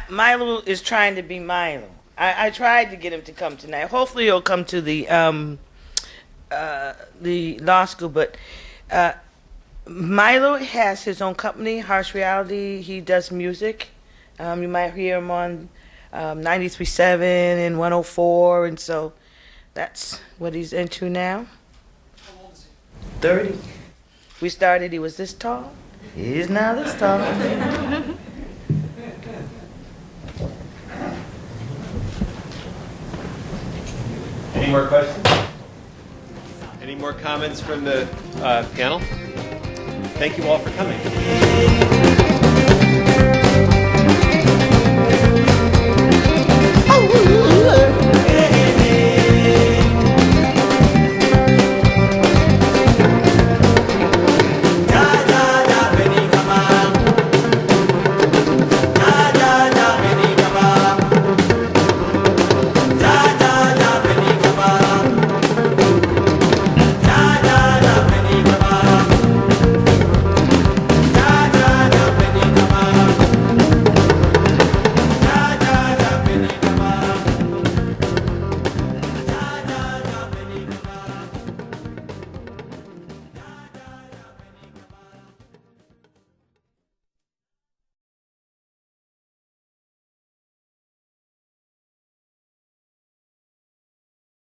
Milo is trying to be Milo. I tried to get him to come tonight. Hopefully he'll come to the law school, but Milo has his own company, Harsh Reality. He does music. You might hear him on 93.7 and 104, and so that's what he's into now. How old is he? 30. We started, he was this tall. He's now this tall. Any more questions? Any more comments from the panel? Thank you all for coming.